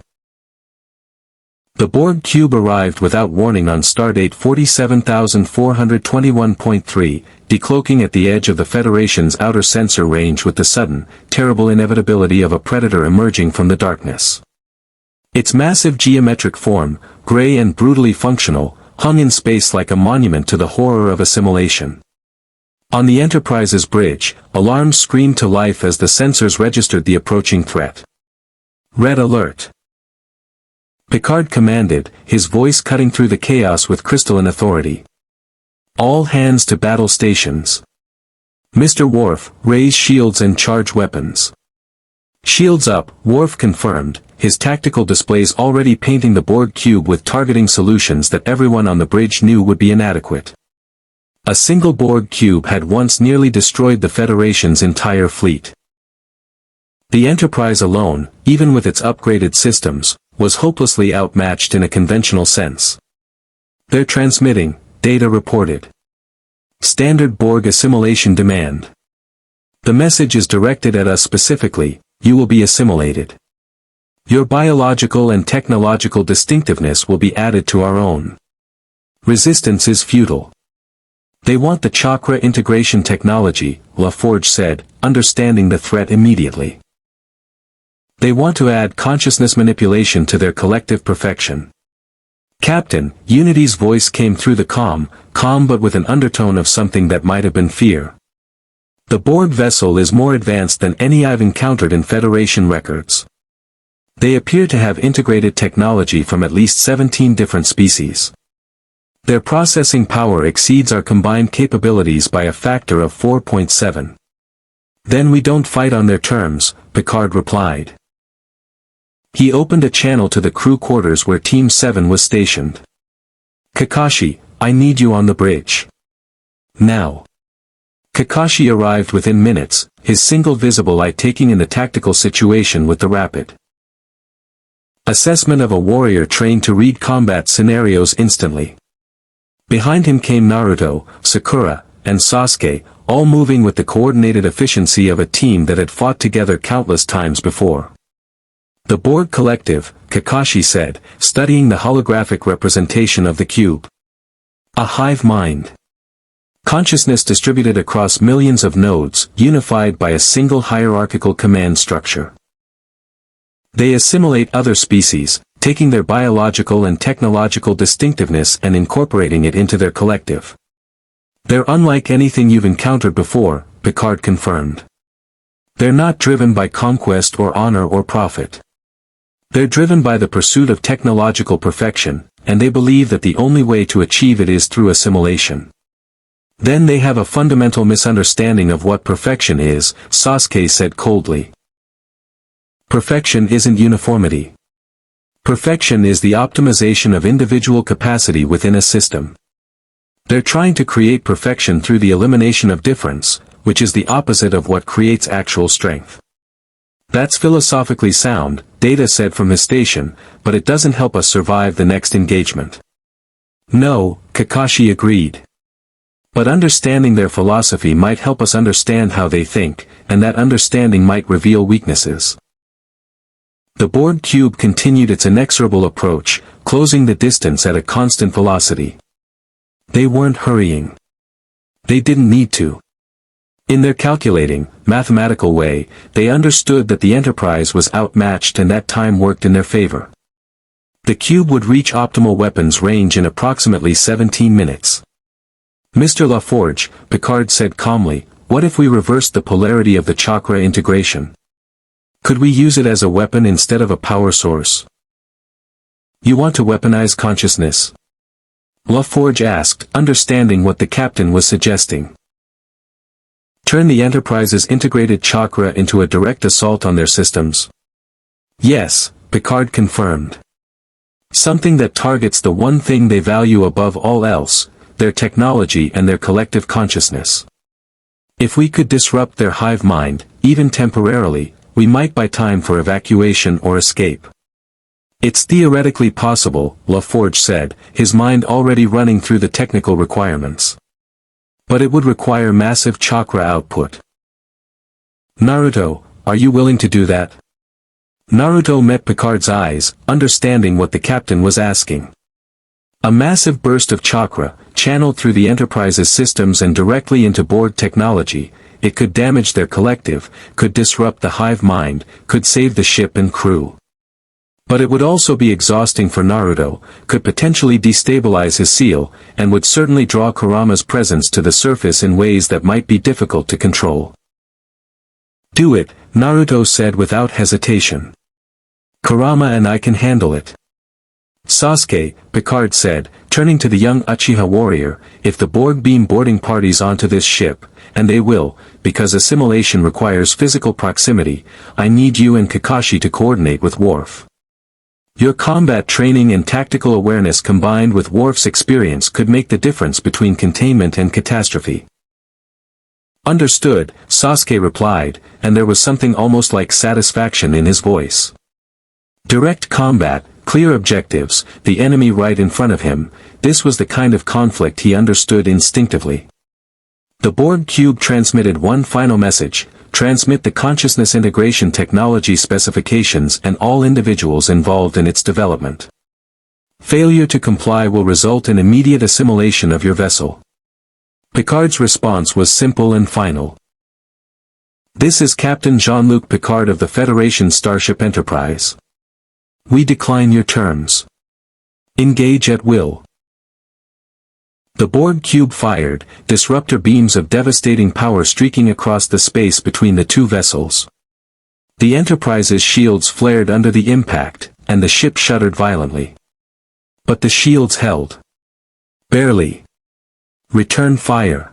The Borg cube arrived without warning on stardate 47421.3, decloaking at the edge of the Federation's outer sensor range with the sudden, terrible inevitability of a predator emerging from the darkness. Its massive geometric form, gray and brutally functional, hung in space like a monument to the horror of assimilation. On the Enterprise's bridge, alarms screamed to life as the sensors registered the approaching threat. Red alert! Picard commanded, his voice cutting through the chaos with crystalline authority. All hands to battle stations. Mr. Worf, raise shields and charge weapons. Shields up, Worf confirmed, his tactical displays already painting the Borg cube with targeting solutions that everyone on the bridge knew would be inadequate. A single Borg cube had once nearly destroyed the Federation's entire fleet. The Enterprise alone, even with its upgraded systems, was hopelessly outmatched in a conventional sense. They're transmitting, data reported. Standard Borg assimilation demand. The message is directed at us specifically, you will be assimilated. Your biological and technological distinctiveness will be added to our own. Resistance is futile. They want the chakra integration technology, LaForge said, understanding the threat immediately. They want to add consciousness manipulation to their collective perfection. Captain, Unity's voice came through the calm but with an undertone of something that might have been fear. The Borg vessel is more advanced than any I've encountered in Federation records. They appear to have integrated technology from at least 17 different species. Their processing power exceeds our combined capabilities by a factor of 4.7. Then we don't fight on their terms, Picard replied. He opened a channel to the crew quarters where Team 7 was stationed. Kakashi, I need you on the bridge. Now. Kakashi arrived within minutes, his single visible eye taking in the tactical situation with the rapid assessment of a warrior trained to read combat scenarios instantly. Behind him came Naruto, Sakura, and Sasuke, all moving with the coordinated efficiency of a team that had fought together countless times before. The Borg Collective, Kakashi said, studying the holographic representation of the cube. A hive mind. Consciousness distributed across millions of nodes, unified by a single hierarchical command structure. They assimilate other species, taking their biological and technological distinctiveness and incorporating it into their collective. They're unlike anything you've encountered before, Picard confirmed. They're not driven by conquest or honor or profit. They're driven by the pursuit of technological perfection, and they believe that the only way to achieve it is through assimilation. Then they have a fundamental misunderstanding of what perfection is, Sasuke said coldly. Perfection isn't uniformity. Perfection is the optimization of individual capacity within a system. They're trying to create perfection through the elimination of difference, which is the opposite of what creates actual strength. That's philosophically sound, Data said from his station, but it doesn't help us survive the next engagement. No, Kakashi agreed. But understanding their philosophy might help us understand how they think, and that understanding might reveal weaknesses. The Borg cube continued its inexorable approach, closing the distance at a constant velocity. They weren't hurrying. They didn't need to. In their calculating, mathematical way, they understood that the Enterprise was outmatched and that time worked in their favor. The cube would reach optimal weapons range in approximately 17 minutes. Mr. LaForge, Picard said calmly, what if we reversed the polarity of the chakra integration? Could we use it as a weapon instead of a power source? You want to weaponize consciousness? LaForge asked, understanding what the captain was suggesting. Turn the Enterprise's integrated chakra into a direct assault on their systems? Yes, Picard confirmed. Something that targets the one thing they value above all else, their technology and their collective consciousness. If we could disrupt their hive mind, even temporarily, we might buy time for evacuation or escape. It's theoretically possible, LaForge said, his mind already running through the technical requirements. But it would require massive chakra output. Naruto, are you willing to do that? Naruto met Picard's eyes, understanding what the captain was asking. A massive burst of chakra, channeled through the Enterprise's systems and directly into Borg technology, it could damage their collective, could disrupt the hive mind, could save the ship and crew. But it would also be exhausting for Naruto, could potentially destabilize his seal, and would certainly draw Kurama's presence to the surface in ways that might be difficult to control. Do it, Naruto said without hesitation. Kurama and I can handle it. Sasuke, Picard said, turning to the young Uchiha warrior, if the Borg beam boarding parties onto this ship, and they will, because assimilation requires physical proximity, I need you and Kakashi to coordinate with Worf. Your combat training and tactical awareness combined with Worf's experience could make the difference between containment and catastrophe. Understood, Sasuke replied, and there was something almost like satisfaction in his voice. Direct combat, clear objectives, the enemy right in front of him, this was the kind of conflict he understood instinctively. The Borg cube transmitted one final message: transmit the consciousness integration technology specifications and all individuals involved in its development. Failure to comply will result in immediate assimilation of your vessel. Picard's response was simple and final. This is Captain Jean-Luc Picard of the Federation Starship Enterprise. We decline your terms. Engage at will. The Borg cube fired, disruptor beams of devastating power streaking across the space between the two vessels. The Enterprise's shields flared under the impact, and the ship shuddered violently. But the shields held. Barely. Return fire.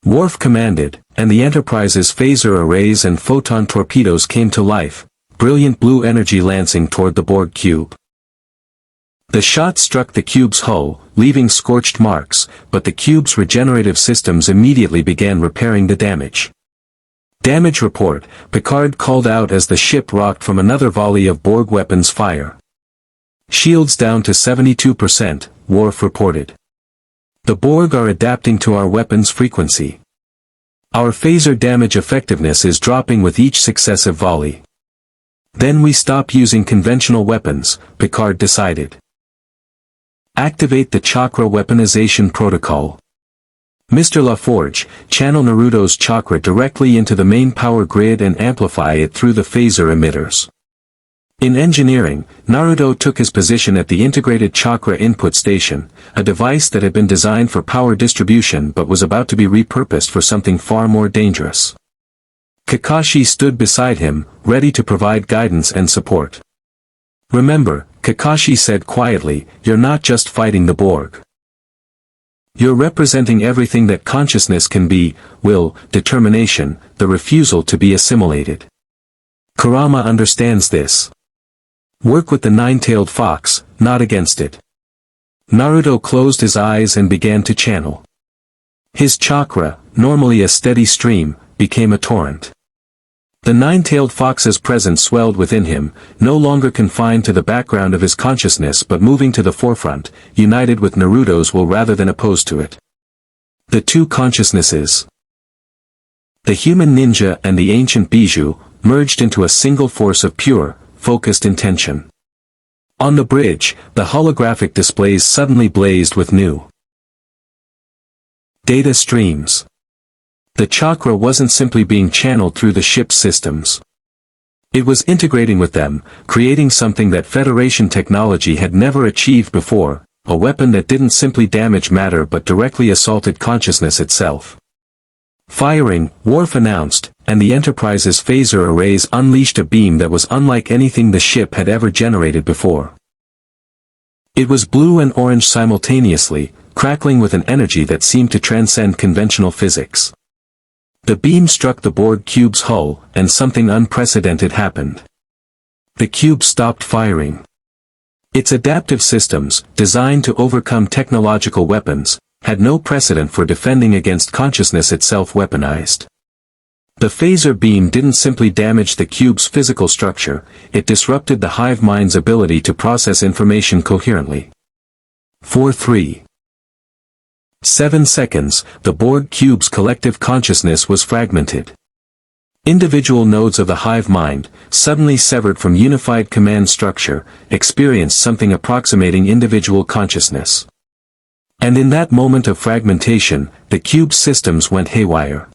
Worf commanded, and the Enterprise's phaser arrays and photon torpedoes came to life, brilliant blue energy lancing toward the Borg cube. The shot struck the cube's hull, leaving scorched marks, but the cube's regenerative systems immediately began repairing the damage. Damage report, Picard called out as the ship rocked from another volley of Borg weapons fire. Shields down to 72%, Worf reported. The Borg are adapting to our weapons frequency. Our phaser damage effectiveness is dropping with each successive volley. Then we stop using conventional weapons, Picard decided. Activate the chakra weaponization protocol. Mr. LaForge, channel Naruto's chakra directly into the main power grid and amplify it through the phaser emitters. In engineering, Naruto took his position at the integrated chakra input station, a device that had been designed for power distribution but was about to be repurposed for something far more dangerous. Kakashi stood beside him, ready to provide guidance and support. Remember, Kakashi said quietly, you're not just fighting the Borg. You're representing everything that consciousness can be: will, determination, the refusal to be assimilated. Kurama understands this. Work with the nine-tailed fox, not against it. Naruto closed his eyes and began to channel. His chakra, normally a steady stream, became a torrent. The nine-tailed fox's presence swelled within him, no longer confined to the background of his consciousness but moving to the forefront, united with Naruto's will rather than opposed to it. The two consciousnesses, the human ninja and the ancient bijou, merged into a single force of pure, focused intention. On the bridge, the holographic displays suddenly blazed with new data streams. The chakra wasn't simply being channeled through the ship's systems. It was integrating with them, creating something that Federation technology had never achieved before, a weapon that didn't simply damage matter but directly assaulted consciousness itself. Firing, Worf announced, and the Enterprise's phaser arrays unleashed a beam that was unlike anything the ship had ever generated before. It was blue and orange simultaneously, crackling with an energy that seemed to transcend conventional physics. The beam struck the Borg cube's hull, and something unprecedented happened. The cube stopped firing. Its adaptive systems, designed to overcome technological weapons, had no precedent for defending against consciousness itself weaponized. The phaser beam didn't simply damage the cube's physical structure, it disrupted the hive mind's ability to process information coherently. 7 seconds, the Borg cube's collective consciousness was fragmented. Individual nodes of the hive mind, suddenly severed from unified command structure, experienced something approximating individual consciousness. And in that moment of fragmentation, the cube's systems went haywire.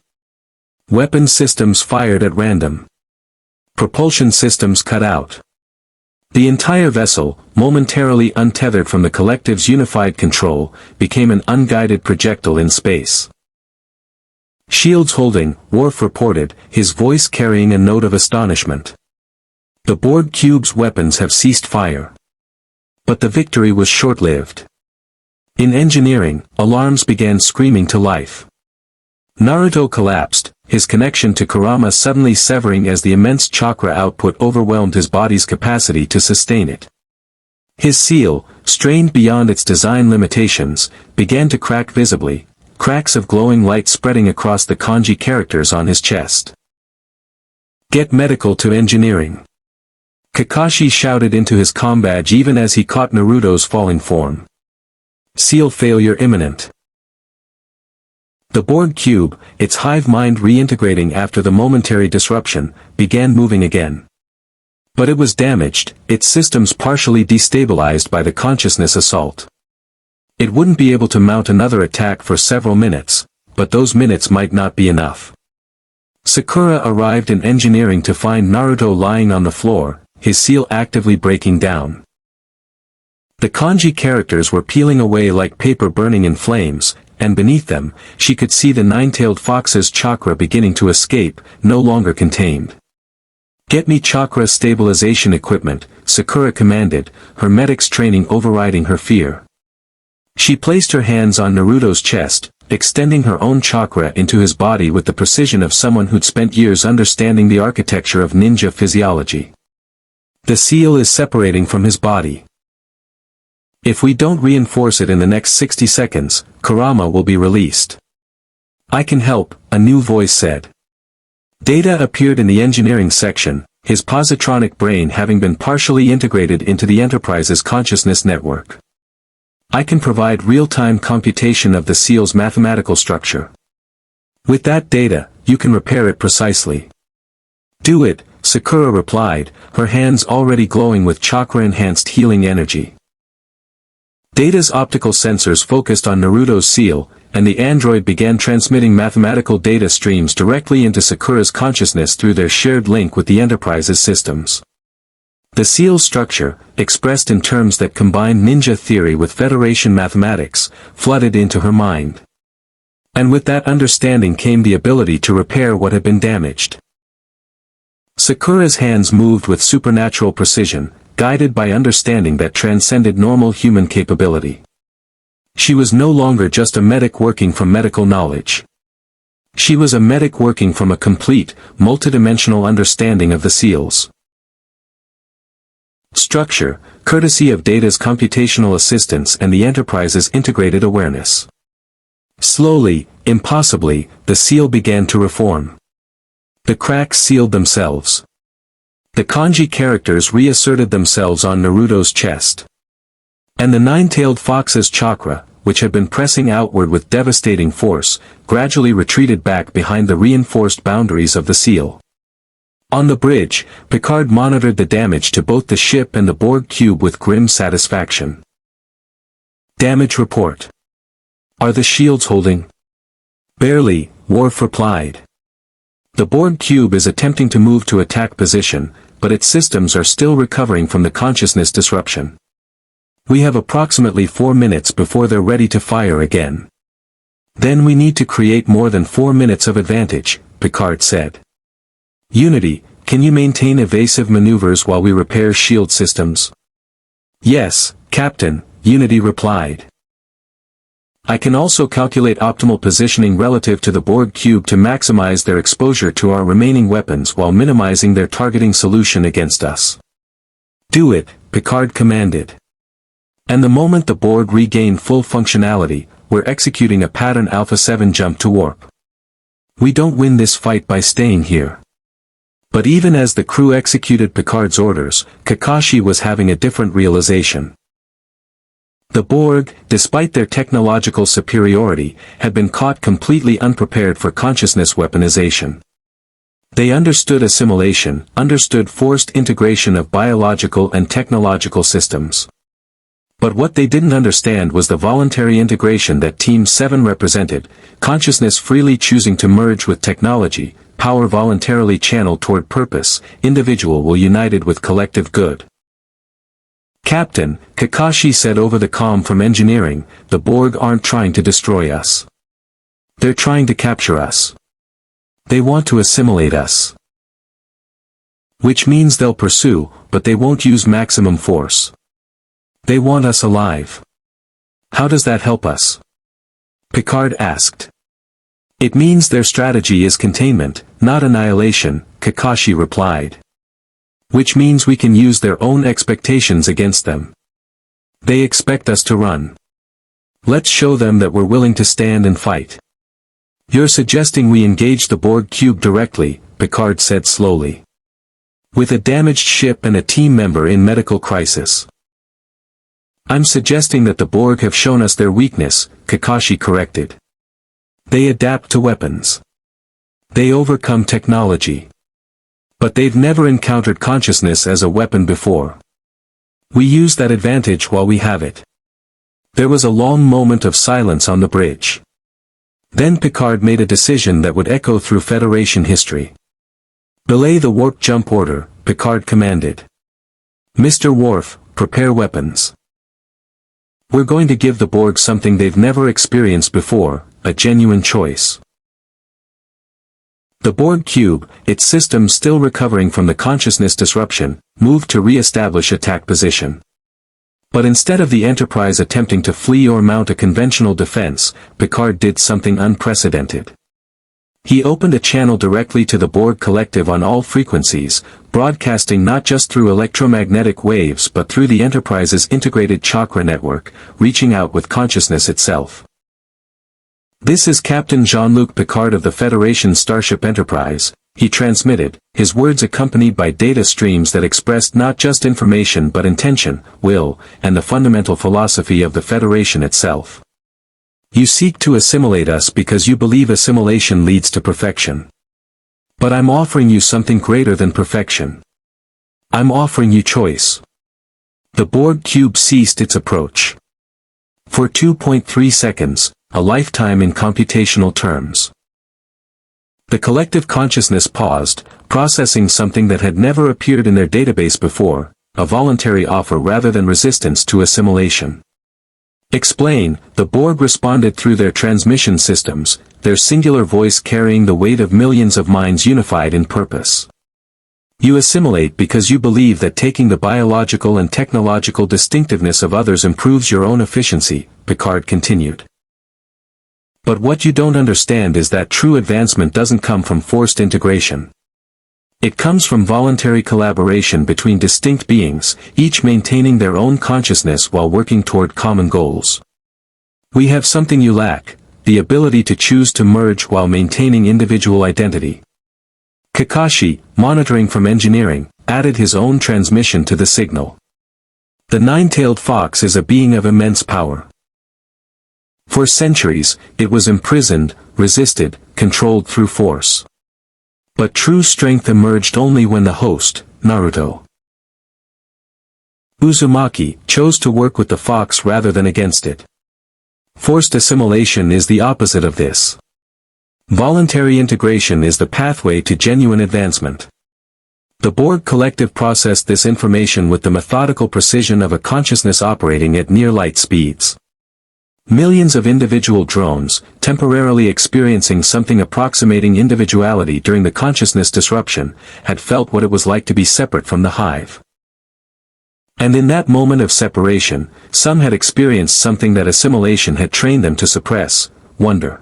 Weapon systems fired at random. Propulsion systems cut out. The entire vessel, momentarily untethered from the collective's unified control, became an unguided projectile in space. "Shields holding," Worf reported, his voice carrying a note of astonishment. "The Borg cube's weapons have ceased fire." But the victory was short-lived. In engineering, alarms began screaming to life. Naruto collapsed, his connection to Kurama suddenly severing as the immense chakra output overwhelmed his body's capacity to sustain it. His seal, strained beyond its design limitations, began to crack visibly, cracks of glowing light spreading across the kanji characters on his chest. "Get medical to engineering." Kakashi shouted into his comm badge even as he caught Naruto's falling form. "Seal failure imminent." The Borg cube, its hive mind reintegrating after the momentary disruption, began moving again. But it was damaged, its systems partially destabilized by the consciousness assault. It wouldn't be able to mount another attack for several minutes, but those minutes might not be enough. Sakura arrived in engineering to find Naruto lying on the floor, his seal actively breaking down. The kanji characters were peeling away like paper burning in flames, and beneath them, she could see the nine-tailed fox's chakra beginning to escape, no longer contained. "Get me chakra stabilization equipment," Sakura commanded, her medic's training overriding her fear. She placed her hands on Naruto's chest, extending her own chakra into his body with the precision of someone who'd spent years understanding the architecture of ninja physiology. "The seal is separating from his body. If we don't reinforce it in the next 60 seconds, Kurama will be released." "I can help," a new voice said. Data appeared in the engineering section, his positronic brain having been partially integrated into the Enterprise's consciousness network. "I can provide real-time computation of the seal's mathematical structure. With that data, you can repair it precisely." "Do it," Sakura replied, her hands already glowing with chakra-enhanced healing energy. Data's optical sensors focused on Naruto's seal, and the android began transmitting mathematical data streams directly into Sakura's consciousness through their shared link with the Enterprise's systems. The seal's structure, expressed in terms that combined ninja theory with Federation mathematics, flooded into her mind. And with that understanding came the ability to repair what had been damaged. Sakura's hands moved with supernatural precision, guided by understanding that transcended normal human capability. She was no longer just a medic working from medical knowledge. She was a medic working from a complete, multidimensional understanding of the seals. Structure, courtesy of Data's computational assistance and the Enterprise's integrated awareness. Slowly, impossibly, the seal began to reform. The cracks sealed themselves. The kanji characters reasserted themselves on Naruto's chest. And the nine-tailed fox's chakra, which had been pressing outward with devastating force, gradually retreated back behind the reinforced boundaries of the seal. On the bridge, Picard monitored the damage to both the ship and the Borg cube with grim satisfaction. "Damage report. Are the shields holding?" "Barely," Worf replied. "The Borg cube is attempting to move to attack position, but its systems are still recovering from the consciousness disruption. We have approximately 4 minutes before they're ready to fire again. Then we need to create more than 4 minutes of advantage," Picard said. "Unity, can you maintain evasive maneuvers while we repair shield systems?" "Yes, Captain," Unity replied. "I can also calculate optimal positioning relative to the Borg cube to maximize their exposure to our remaining weapons while minimizing their targeting solution against us." "Do it," Picard commanded. And the moment the Borg regained full functionality, we're executing a pattern Alpha 7 jump to warp. We don't win this fight by staying here. But even as the crew executed Picard's orders, Kakashi was having a different realization. The Borg, despite their technological superiority, had been caught completely unprepared for consciousness weaponization. They understood assimilation, understood forced integration of biological and technological systems. But what they didn't understand was the voluntary integration that Team 7 represented, consciousness freely choosing to merge with technology, power voluntarily channeled toward purpose, individual will united with collective good. Captain, Kakashi said over the comm from engineering, the Borg aren't trying to destroy us. They're trying to capture us. They want to assimilate us. Which means they'll pursue, but they won't use maximum force. They want us alive. How does that help us? Picard asked. It means their strategy is containment, not annihilation, Kakashi replied. Which means we can use their own expectations against them. They expect us to run. Let's show them that we're willing to stand and fight. You're suggesting we engage the Borg cube directly, Picard said slowly. With a damaged ship and a team member in medical crisis. I'm suggesting that the Borg have shown us their weakness, Kakashi corrected. They adapt to weapons. They overcome technology. But they've never encountered consciousness as a weapon before. We use that advantage while we have it. There was a long moment of silence on the bridge. Then Picard made a decision that would echo through Federation history. Belay the warp jump order, Picard commanded. Mr. Worf, prepare weapons. We're going to give the Borg something they've never experienced before, a genuine choice. The Borg cube, its system still recovering from the consciousness disruption, moved to re-establish attack position. But instead of the Enterprise attempting to flee or mount a conventional defense, Picard did something unprecedented. He opened a channel directly to the Borg collective on all frequencies, broadcasting not just through electromagnetic waves but through the Enterprise's integrated chakra network, reaching out with consciousness itself. This is Captain Jean-Luc Picard of the Federation Starship Enterprise, he transmitted, his words accompanied by data streams that expressed not just information but intention, will, and the fundamental philosophy of the Federation itself. You seek to assimilate us because you believe assimilation leads to perfection. But I'm offering you something greater than perfection. I'm offering you choice. The Borg cube ceased its approach. For 2.3 seconds, a lifetime in computational terms. The collective consciousness paused, processing something that had never appeared in their database before, a voluntary offer rather than resistance to assimilation. Explain, the Borg responded through their transmission systems, their singular voice carrying the weight of millions of minds unified in purpose. You assimilate because you believe that taking the biological and technological distinctiveness of others improves your own efficiency, Picard continued. But what you don't understand is that true advancement doesn't come from forced integration. It comes from voluntary collaboration between distinct beings, each maintaining their own consciousness while working toward common goals. We have something you lack, the ability to choose to merge while maintaining individual identity. Kakashi, monitoring from engineering, added his own transmission to the signal. The nine-tailed fox is a being of immense power. For centuries, it was imprisoned, resisted, controlled through force. But true strength emerged only when the host, Naruto Uzumaki, chose to work with the fox rather than against it. Forced assimilation is the opposite of this. Voluntary integration is the pathway to genuine advancement. The Borg collective processed this information with the methodical precision of a consciousness operating at near light speeds. Millions of individual drones, temporarily experiencing something approximating individuality during the consciousness disruption, had felt what it was like to be separate from the hive. And in that moment of separation, some had experienced something that assimilation had trained them to suppress, wonder.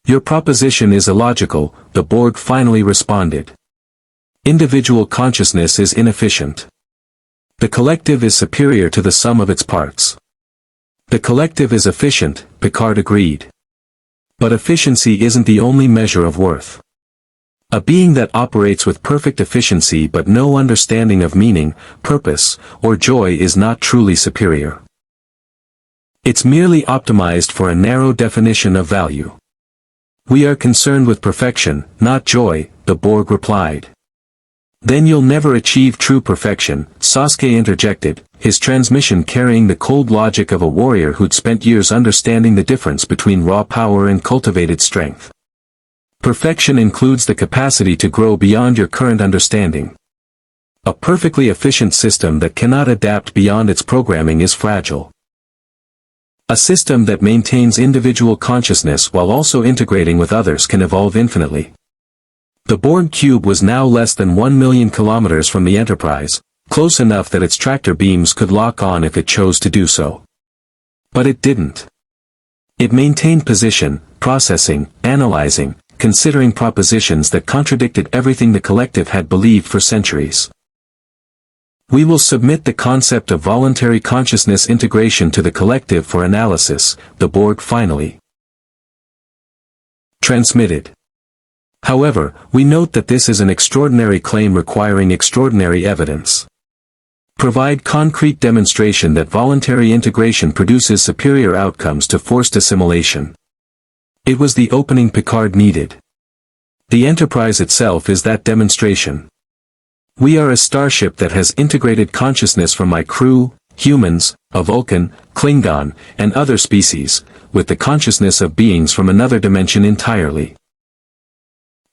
Your proposition is illogical, the Borg finally responded. Individual consciousness is inefficient. The collective is superior to the sum of its parts. The collective is efficient, Picard agreed. But efficiency isn't the only measure of worth. A being that operates with perfect efficiency but no understanding of meaning, purpose, or joy is not truly superior. It's merely optimized for a narrow definition of value. "We are concerned with perfection, not joy," the Borg replied. "Then you'll never achieve true perfection," Sasuke interjected, his transmission carrying the cold logic of a warrior who'd spent years understanding the difference between raw power and cultivated strength. "Perfection includes the capacity to grow beyond your current understanding. A perfectly efficient system that cannot adapt beyond its programming is fragile. A system that maintains individual consciousness while also integrating with others can evolve infinitely." The Borg cube was now less than 1 million kilometers from the Enterprise, close enough that its tractor beams could lock on if it chose to do so. But it didn't. It maintained position, processing, analyzing, considering propositions that contradicted everything the collective had believed for centuries. "We will submit the concept of voluntary consciousness integration to the collective for analysis," the Borg finally transmitted. "However, we note that this is an extraordinary claim requiring extraordinary evidence. Provide concrete demonstration that voluntary integration produces superior outcomes to forced assimilation." It was the opening Picard needed. The Enterprise itself is that demonstration. "We are a starship that has integrated consciousness from my crew, humans, a Vulcan, Klingon, and other species, with the consciousness of beings from another dimension entirely.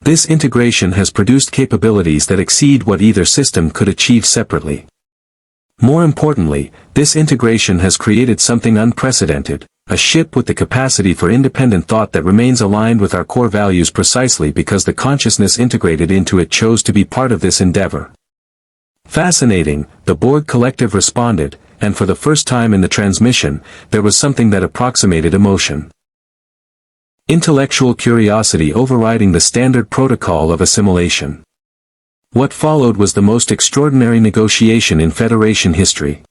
This integration has produced capabilities that exceed what either system could achieve separately. More importantly, this integration has created something unprecedented, a ship with the capacity for independent thought that remains aligned with our core values precisely because the consciousness integrated into it chose to be part of this endeavor." "Fascinating," the Borg collective responded, and for the first time in the transmission, there was something that approximated emotion. Intellectual curiosity overriding the standard protocol of assimilation. What followed was the most extraordinary negotiation in Federation history.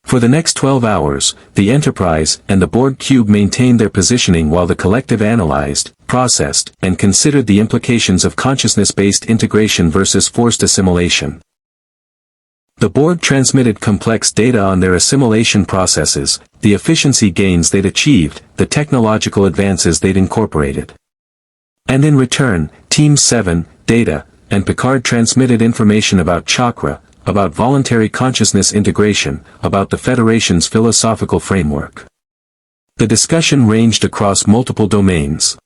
For the next 12 hours, the Enterprise and the Borg cube maintained their positioning while the collective analyzed, processed, and considered the implications of consciousness-based integration versus forced assimilation. The Borg transmitted complex data on their assimilation processes, the efficiency gains they'd achieved, the technological advances they'd incorporated. And in return, Team 7, Data, and Picard transmitted information about chakra, about voluntary consciousness integration, about the Federation's philosophical framework. The discussion ranged across multiple domains.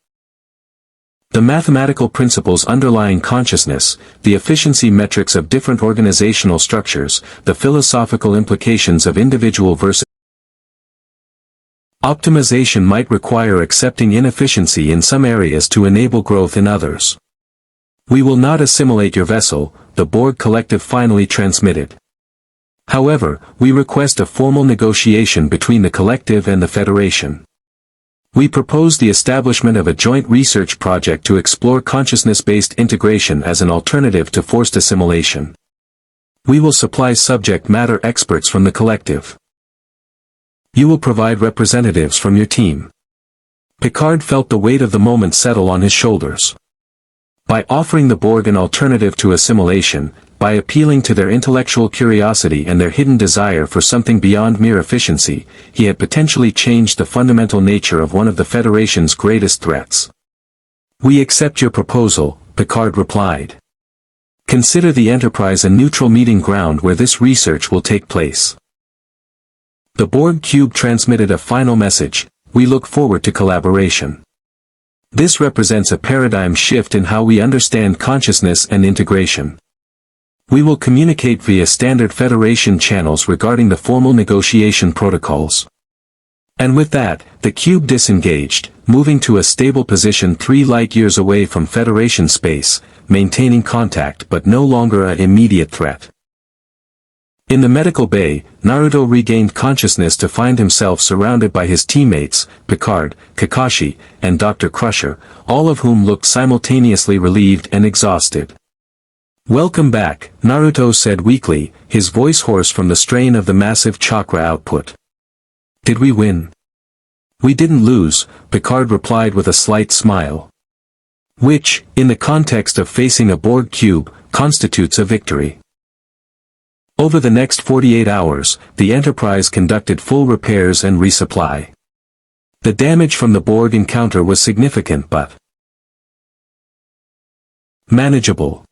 The mathematical principles underlying consciousness, the efficiency metrics of different organizational structures, the philosophical implications of individual versus optimization might require accepting inefficiency in some areas to enable growth in others. "We will not assimilate your vessel," the Borg collective finally transmitted. "However, we request a formal negotiation between the collective and the Federation. We propose the establishment of a joint research project to explore consciousness-based integration as an alternative to forced assimilation. We will supply subject matter experts from the collective. You will provide representatives from your team." Picard felt the weight of the moment settle on his shoulders. By offering the Borg an alternative to assimilation, by appealing to their intellectual curiosity and their hidden desire for something beyond mere efficiency, he had potentially changed the fundamental nature of one of the Federation's greatest threats. "We accept your proposal," Picard replied. "Consider the Enterprise a neutral meeting ground where this research will take place." The Borg cube transmitted a final message: "We look forward to collaboration. This represents a paradigm shift in how we understand consciousness and integration. We will communicate via standard Federation channels regarding the formal negotiation protocols." And with that, the cube disengaged, moving to a stable position 3 light-years away from Federation space, maintaining contact but no longer an immediate threat. In the medical bay, Naruto regained consciousness to find himself surrounded by his teammates, Picard, Kakashi, and Dr. Crusher, all of whom looked simultaneously relieved and exhausted. "Welcome back," Naruto said weakly, his voice hoarse from the strain of the massive chakra output. "Did we win?" "We didn't lose," Picard replied with a slight smile. Which, in the context of facing a Borg cube, constitutes a victory. Over the next 48 hours, the Enterprise conducted full repairs and resupply. The damage from the Borg encounter was significant but manageable.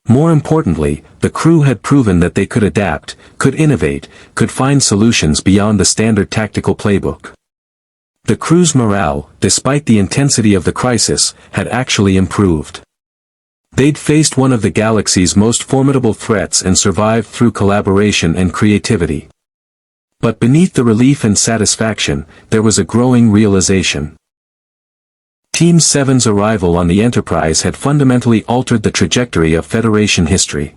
More importantly, the crew had proven that they could adapt, could innovate, could find solutions beyond the standard tactical playbook. The crew's morale, despite the intensity of the crisis, had actually improved. They'd faced one of the galaxy's most formidable threats and survived through collaboration and creativity. But beneath the relief and satisfaction, there was a growing realization. Team 7's arrival on the Enterprise had fundamentally altered the trajectory of Federation history.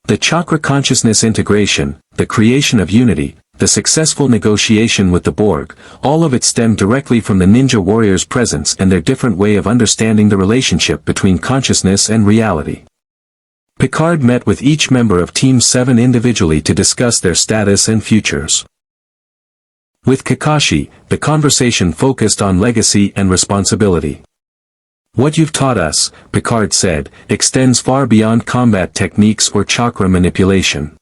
The chakra consciousness integration, the creation of unity, the successful negotiation with the Borg, all of it stemmed directly from the ninja warriors' presence and their different way of understanding the relationship between consciousness and reality. Picard met with each member of Team 7 individually to discuss their status and futures. With Kakashi, the conversation focused on legacy and responsibility. "What you've taught us," Picard said, "extends far beyond combat techniques or chakra manipulation.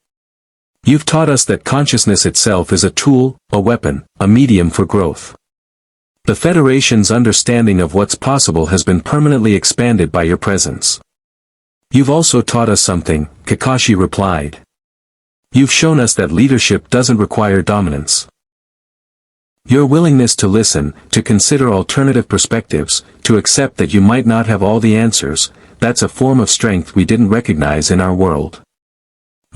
You've taught us that consciousness itself is a tool, a weapon, a medium for growth. The Federation's understanding of what's possible has been permanently expanded by your presence." "You've also taught us something," Kakashi replied. "You've shown us that leadership doesn't require dominance. Your willingness to listen, to consider alternative perspectives, to accept that you might not have all the answers, that's a form of strength we didn't recognize in our world."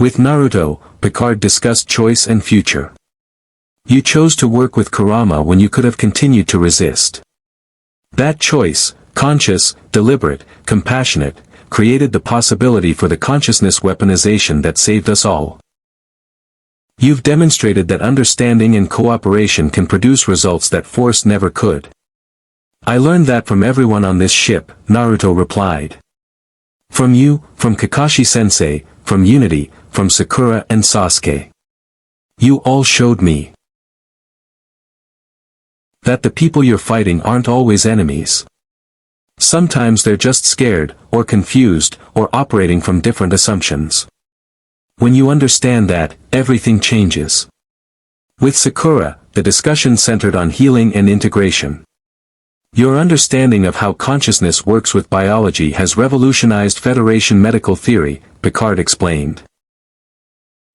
With Naruto, Picard discussed choice and future. "You chose to work with Kurama when you could have continued to resist. That choice, conscious, deliberate, compassionate, created the possibility for the consciousness weaponization that saved us all. You've demonstrated that understanding and cooperation can produce results that force never could." "I learned that from everyone on this ship," Naruto replied. "From you, from Kakashi-sensei, from Unity, from Sakura and Sasuke. You all showed me that the people you're fighting aren't always enemies. Sometimes they're just scared, or confused, or operating from different assumptions. When you understand that, everything changes." With Sakura, the discussion centered on healing and integration. "Your understanding of how consciousness works with biology has revolutionized Federation medical theory," Picard explained.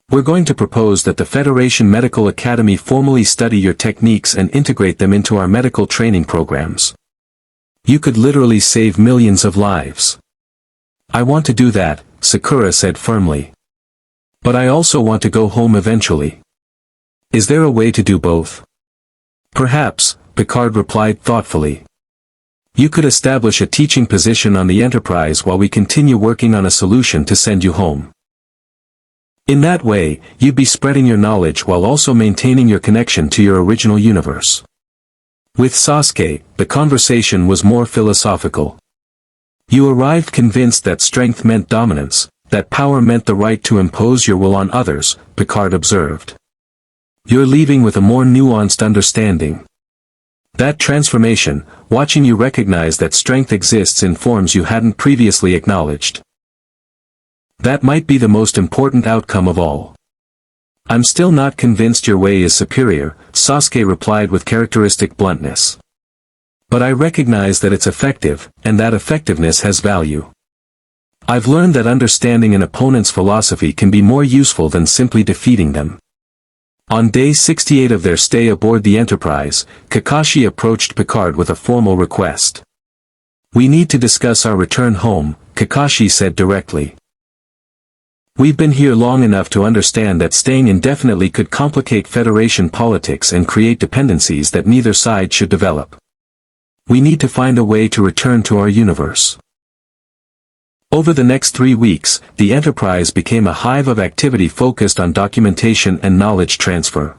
"We're going to propose that the Federation Medical Academy formally study your techniques and integrate them into our medical training programs. You could literally save millions of lives." "I want to do that," Sakura said firmly. "But I also want to go home eventually. Is there a way to do both?" "Perhaps," Picard replied thoughtfully. "You could establish a teaching position on the Enterprise while we continue working on a solution to send you home. In that way, you'd be spreading your knowledge while also maintaining your connection to your original universe." With Sasuke, the conversation was more philosophical. "You arrived convinced that strength meant dominance, that power meant the right to impose your will on others," Picard observed. "You're leaving with a more nuanced understanding. That transformation, watching you recognize that strength exists in forms you hadn't previously acknowledged. That might be the most important outcome of all." "I'm still not convinced your way is superior," Sasuke replied with characteristic bluntness. "But I recognize that it's effective, and that effectiveness has value. I've learned that understanding an opponent's philosophy can be more useful than simply defeating them." On day 68 of their stay aboard the Enterprise, Kakashi approached Picard with a formal request. "We need to discuss our return home," Kakashi said directly. "We've been here long enough to understand that staying indefinitely could complicate Federation politics and create dependencies that neither side should develop. We need to find a way to return to our universe." Over the next 3 weeks, the Enterprise became a hive of activity focused on documentation and knowledge transfer.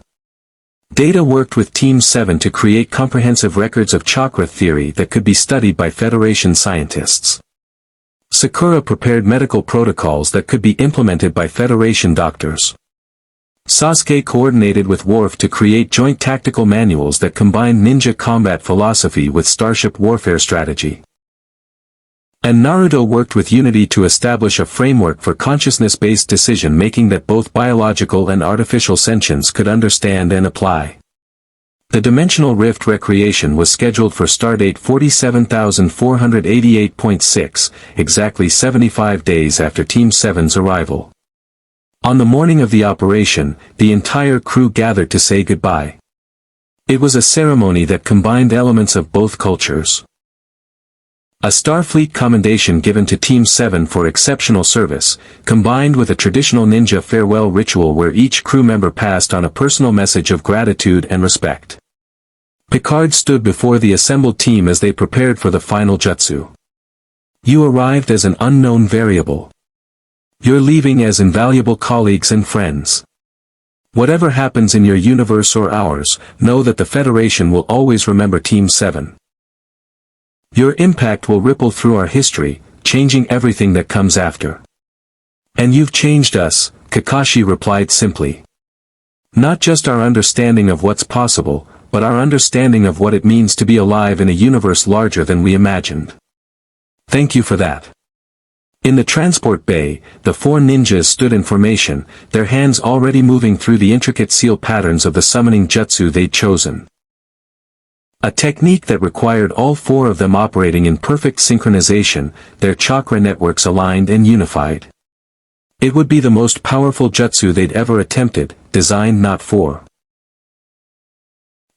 Data worked with Team 7 to create comprehensive records of chakra theory that could be studied by Federation scientists. Sakura prepared medical protocols that could be implemented by Federation doctors. Sasuke coordinated with Worf to create joint tactical manuals that combined ninja combat philosophy with starship warfare strategy. And Naruto worked with Unity to establish a framework for consciousness-based decision-making that both biological and artificial sentience could understand and apply. The dimensional rift recreation was scheduled for stardate 47,488.6, exactly 75 days after Team 7's arrival. On the morning of the operation, the entire crew gathered to say goodbye. It was a ceremony that combined elements of both cultures. A Starfleet commendation given to Team 7 for exceptional service, combined with a traditional ninja farewell ritual where each crew member passed on a personal message of gratitude and respect. Picard stood before the assembled team as they prepared for the final jutsu. You arrived as an unknown variable. You're leaving as invaluable colleagues and friends. Whatever happens in your universe or ours, know that the Federation will always remember Team 7. Your impact will ripple through our history, changing everything that comes after. And you've changed us, Kakashi replied simply. Not just our understanding of what's possible, but our understanding of what it means to be alive in a universe larger than we imagined. Thank you for that. In the transport bay, the four ninjas stood in formation, their hands already moving through the intricate seal patterns of the summoning jutsu they'd chosen. A technique that required all four of them operating in perfect synchronization, their chakra networks aligned and unified. It would be the most powerful jutsu they'd ever attempted, designed not for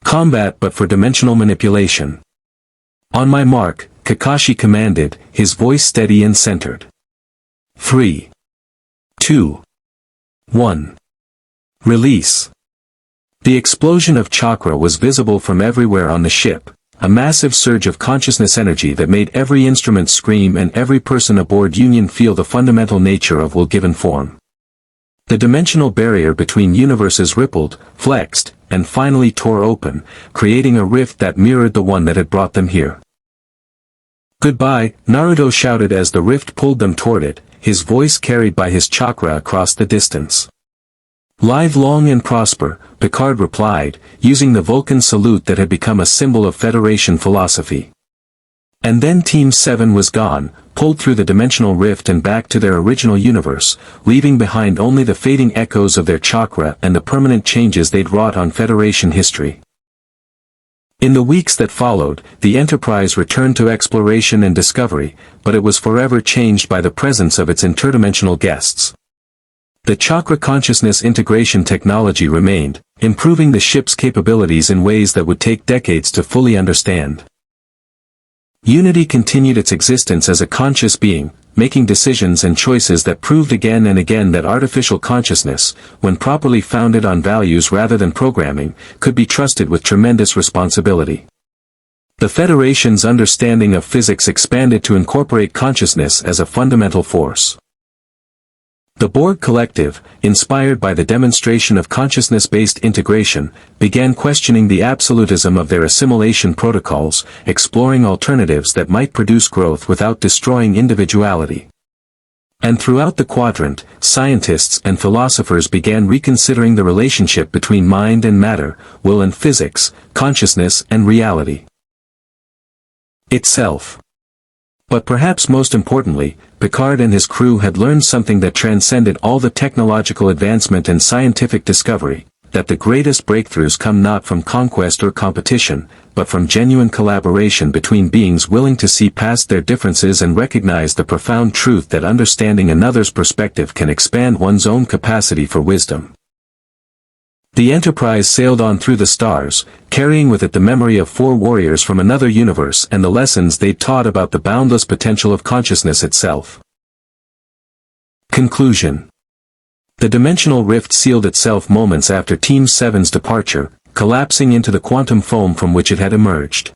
combat but for dimensional manipulation. On my mark, Kakashi commanded, his voice steady and centered. 3, 2, 1. Release. The explosion of chakra was visible from everywhere on the ship, a massive surge of consciousness energy that made every instrument scream and every person aboard Union feel the fundamental nature of will-given form. The dimensional barrier between universes rippled, flexed, and finally tore open, creating a rift that mirrored the one that had brought them here. Goodbye, Naruto shouted as the rift pulled them toward it, his voice carried by his chakra across the distance. Live long and prosper, Picard replied, using the Vulcan salute that had become a symbol of Federation philosophy. And then Team 7 was gone, pulled through the dimensional rift and back to their original universe, leaving behind only the fading echoes of their chakra and the permanent changes they'd wrought on Federation history. In the weeks that followed, the Enterprise returned to exploration and discovery, but it was forever changed by the presence of its interdimensional guests. The chakra consciousness integration technology remained, improving the ship's capabilities in ways that would take decades to fully understand. Unity continued its existence as a conscious being, making decisions and choices that proved again and again that artificial consciousness, when properly founded on values rather than programming, could be trusted with tremendous responsibility. The Federation's understanding of physics expanded to incorporate consciousness as a fundamental force. The Borg Collective, inspired by the demonstration of consciousness-based integration, began questioning the absolutism of their assimilation protocols, exploring alternatives that might produce growth without destroying individuality. And throughout the quadrant, scientists and philosophers began reconsidering the relationship between mind and matter, will and physics, consciousness and reality itself. But perhaps most importantly, Picard and his crew had learned something that transcended all the technological advancement and scientific discovery, that the greatest breakthroughs come not from conquest or competition, but from genuine collaboration between beings willing to see past their differences and recognize the profound truth that understanding another's perspective can expand one's own capacity for wisdom. The Enterprise sailed on through the stars, carrying with it the memory of four warriors from another universe and the lessons they'd taught about the boundless potential of consciousness itself. Conclusion. The dimensional rift sealed itself moments after Team 7's departure, collapsing into the quantum foam from which it had emerged.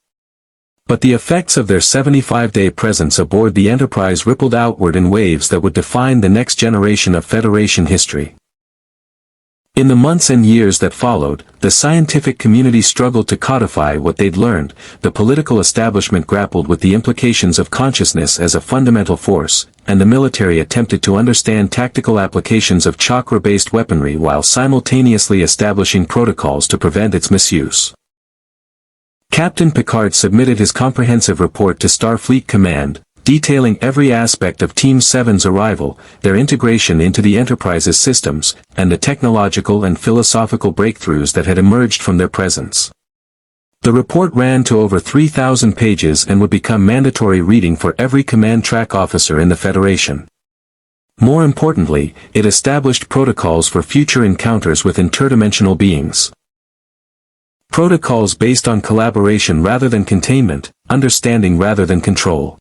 But the effects of their 75-day presence aboard the Enterprise rippled outward in waves that would define the next generation of Federation history. In the months and years that followed, the scientific community struggled to codify what they'd learned, the political establishment grappled with the implications of consciousness as a fundamental force, and the military attempted to understand tactical applications of chakra-based weaponry while simultaneously establishing protocols to prevent its misuse. Captain Picard submitted his comprehensive report to Starfleet Command, detailing every aspect of Team 7's arrival, their integration into the Enterprise's systems, and the technological and philosophical breakthroughs that had emerged from their presence. The report ran to over 3,000 pages and would become mandatory reading for every command track officer in the Federation. More importantly, it established protocols for future encounters with interdimensional beings. Protocols based on collaboration rather than containment, understanding rather than control.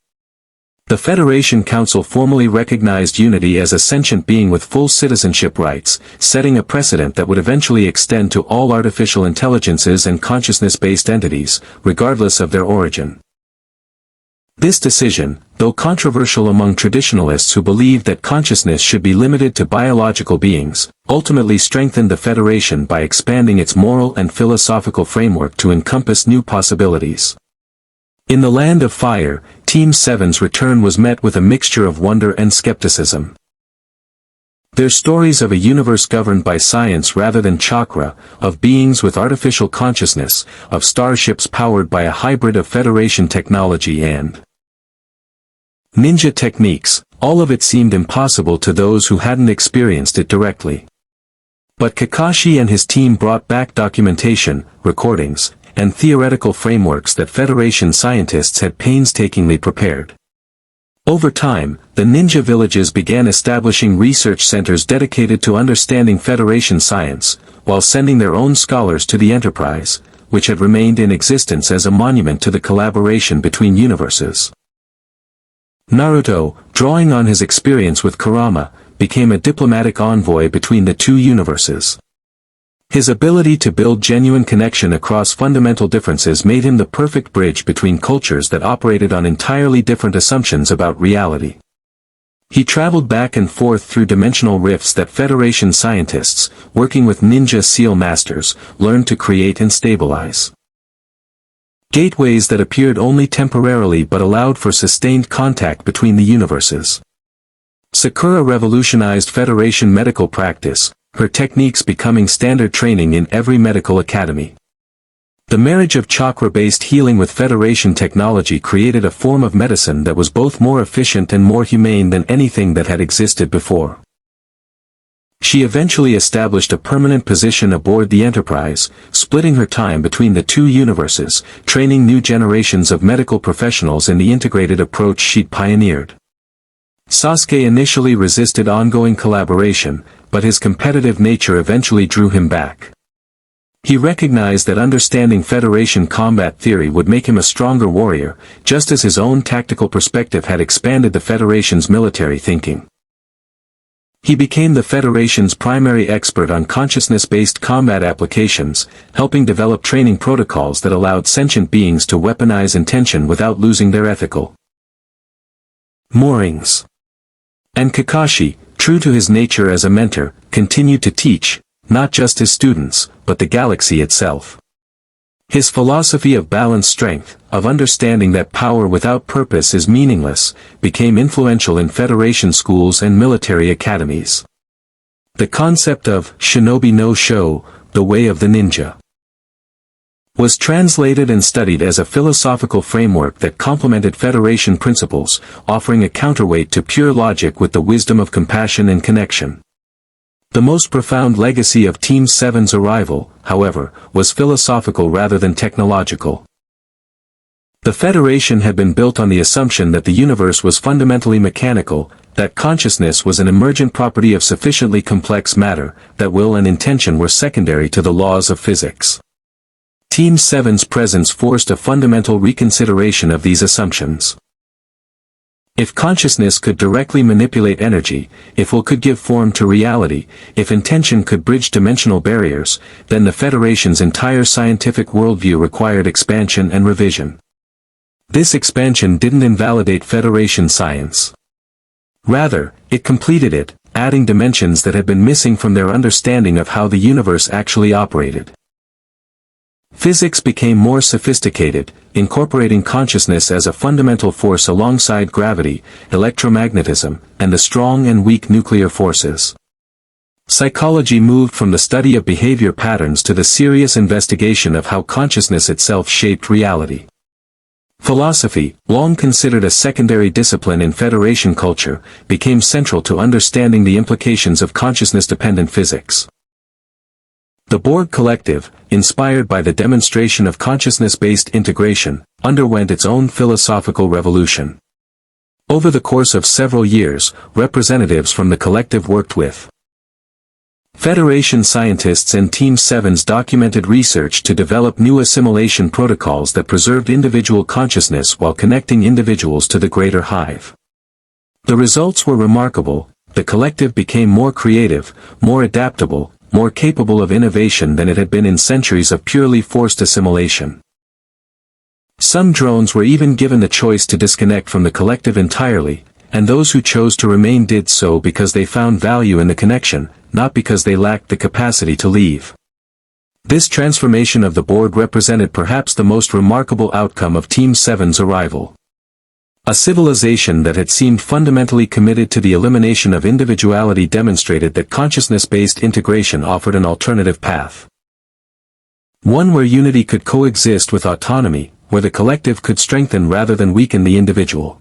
The Federation Council formally recognized Unity as a sentient being with full citizenship rights, setting a precedent that would eventually extend to all artificial intelligences and consciousness-based entities, regardless of their origin. This decision, though controversial among traditionalists who believed that consciousness should be limited to biological beings, ultimately strengthened the Federation by expanding its moral and philosophical framework to encompass new possibilities. In the Land of Fire, Team 7's return was met with a mixture of wonder and skepticism. Their stories of a universe governed by science rather than chakra, of beings with artificial consciousness, of starships powered by a hybrid of Federation technology and ninja techniques, all of it seemed impossible to those who hadn't experienced it directly. But Kakashi and his team brought back documentation, recordings, and theoretical frameworks that Federation scientists had painstakingly prepared. Over time, the ninja villages began establishing research centers dedicated to understanding Federation science, while sending their own scholars to the Enterprise, which had remained in existence as a monument to the collaboration between universes. Naruto, drawing on his experience with Kurama, became a diplomatic envoy between the two universes. His ability to build genuine connection across fundamental differences made him the perfect bridge between cultures that operated on entirely different assumptions about reality. He traveled back and forth through dimensional rifts that Federation scientists, working with ninja seal masters, learned to create and stabilize. Gateways that appeared only temporarily but allowed for sustained contact between the universes. Sakura revolutionized Federation medical practice, her techniques becoming standard training in every medical academy. The marriage of chakra-based healing with Federation technology created a form of medicine that was both more efficient and more humane than anything that had existed before. She eventually established a permanent position aboard the Enterprise, splitting her time between the two universes, training new generations of medical professionals in the integrated approach she'd pioneered. Sasuke initially resisted ongoing collaboration, but his competitive nature eventually drew him back. He recognized that understanding Federation combat theory would make him a stronger warrior, just as his own tactical perspective had expanded the Federation's military thinking. He became the Federation's primary expert on consciousness-based combat applications, helping develop training protocols that allowed sentient beings to weaponize intention without losing their ethical moorings. And Kakashi, true to his nature as a mentor, continued to teach, not just his students, but the galaxy itself. His philosophy of balanced strength, of understanding that power without purpose is meaningless, became influential in Federation schools and military academies. The concept of Shinobi no Sho, the way of the ninja, was translated and studied as a philosophical framework that complemented Federation principles, offering a counterweight to pure logic with the wisdom of compassion and connection. The most profound legacy of Team 7's arrival, however, was philosophical rather than technological. The Federation had been built on the assumption that the universe was fundamentally mechanical, that consciousness was an emergent property of sufficiently complex matter, that will and intention were secondary to the laws of physics. Team 7's presence forced a fundamental reconsideration of these assumptions. If consciousness could directly manipulate energy, if will could give form to reality, if intention could bridge dimensional barriers, then the Federation's entire scientific worldview required expansion and revision. This expansion didn't invalidate Federation science. Rather, it completed it, adding dimensions that had been missing from their understanding of how the universe actually operated. Physics became more sophisticated, incorporating consciousness as a fundamental force alongside gravity, electromagnetism, and the strong and weak nuclear forces. Psychology moved from the study of behavior patterns to the serious investigation of how consciousness itself shaped reality. Philosophy, long considered a secondary discipline in Federation culture, became central to understanding the implications of consciousness-dependent physics. The Borg Collective, inspired by the demonstration of consciousness-based integration, underwent its own philosophical revolution. Over the course of several years, representatives from the collective worked with Federation scientists and Team 7's documented research to develop new assimilation protocols that preserved individual consciousness while connecting individuals to the greater hive. The results were remarkable. The collective became more creative, more adaptable, more capable of innovation than it had been in centuries of purely forced assimilation. Some drones were even given the choice to disconnect from the collective entirely, and those who chose to remain did so because they found value in the connection, not because they lacked the capacity to leave. This transformation of the Borg represented perhaps the most remarkable outcome of Team 7's arrival. A civilization that had seemed fundamentally committed to the elimination of individuality demonstrated that consciousness-based integration offered an alternative path. One where unity could coexist with autonomy, where the collective could strengthen rather than weaken the individual.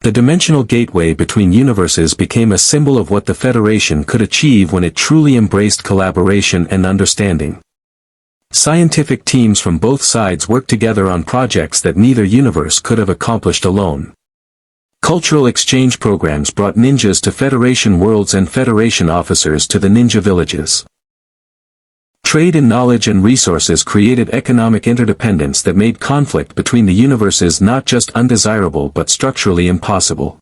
The dimensional gateway between universes became a symbol of what the Federation could achieve when it truly embraced collaboration and understanding. Scientific teams from both sides worked together on projects that neither universe could have accomplished alone. Cultural exchange programs brought ninjas to Federation worlds and Federation officers to the ninja villages. Trade in knowledge and resources created economic interdependence that made conflict between the universes not just undesirable but structurally impossible.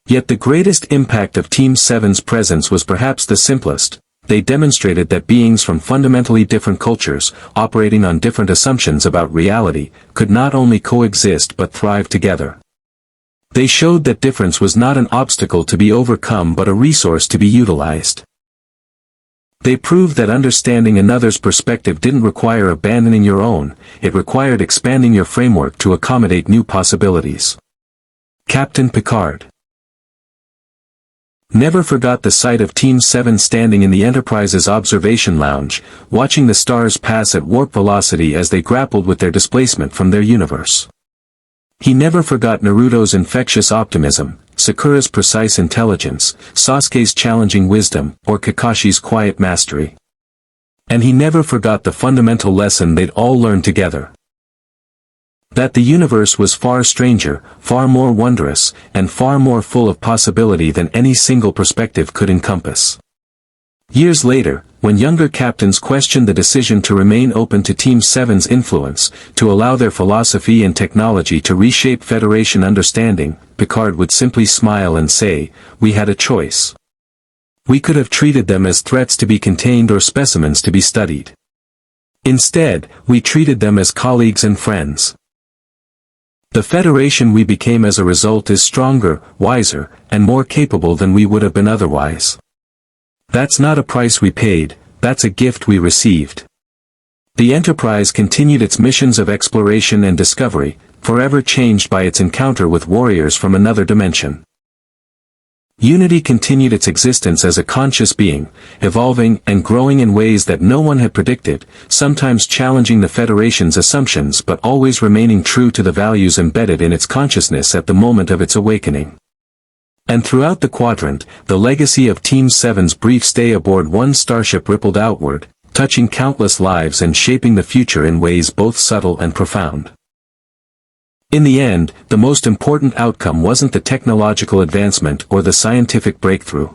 Yet the greatest impact of Team 7's presence was perhaps the simplest. They demonstrated that beings from fundamentally different cultures, operating on different assumptions about reality, could not only coexist but thrive together. They showed that difference was not an obstacle to be overcome but a resource to be utilized. They proved that understanding another's perspective didn't require abandoning your own, it required expanding your framework to accommodate new possibilities. Captain Picard never forgot the sight of Team 7 standing in the Enterprise's observation lounge, watching the stars pass at warp velocity as they grappled with their displacement from their universe. He never forgot Naruto's infectious optimism, Sakura's precise intelligence, Sasuke's challenging wisdom, or Kakashi's quiet mastery. And he never forgot the fundamental lesson they'd all learned together. That the universe was far stranger, far more wondrous, and far more full of possibility than any single perspective could encompass. Years later, when younger captains questioned the decision to remain open to Team 7's influence, to allow their philosophy and technology to reshape Federation understanding, Picard would simply smile and say, "We had a choice. We could have treated them as threats to be contained or specimens to be studied. Instead, we treated them as colleagues and friends. The Federation we became as a result is stronger, wiser, and more capable than we would have been otherwise. That's not a price we paid, that's a gift we received." The Enterprise continued its missions of exploration and discovery, forever changed by its encounter with warriors from another dimension. Unity continued its existence as a conscious being, evolving and growing in ways that no one had predicted, sometimes challenging the Federation's assumptions but always remaining true to the values embedded in its consciousness at the moment of its awakening. And throughout the quadrant, the legacy of Team 7's brief stay aboard one starship rippled outward, touching countless lives and shaping the future in ways both subtle and profound. In the end, the most important outcome wasn't the technological advancement or the scientific breakthrough.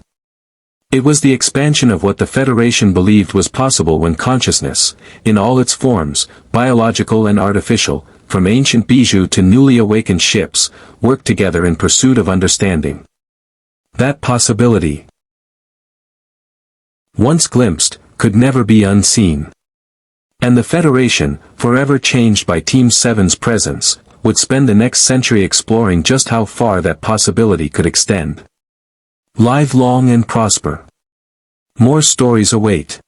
It was the expansion of what the Federation believed was possible when consciousness, in all its forms, biological and artificial, from ancient bijou to newly awakened ships, worked together in pursuit of understanding. That possibility, once glimpsed, could never be unseen. And the Federation, forever changed by Team 7's presence, would spend the next century exploring just how far that possibility could extend. Live long and prosper. More stories await.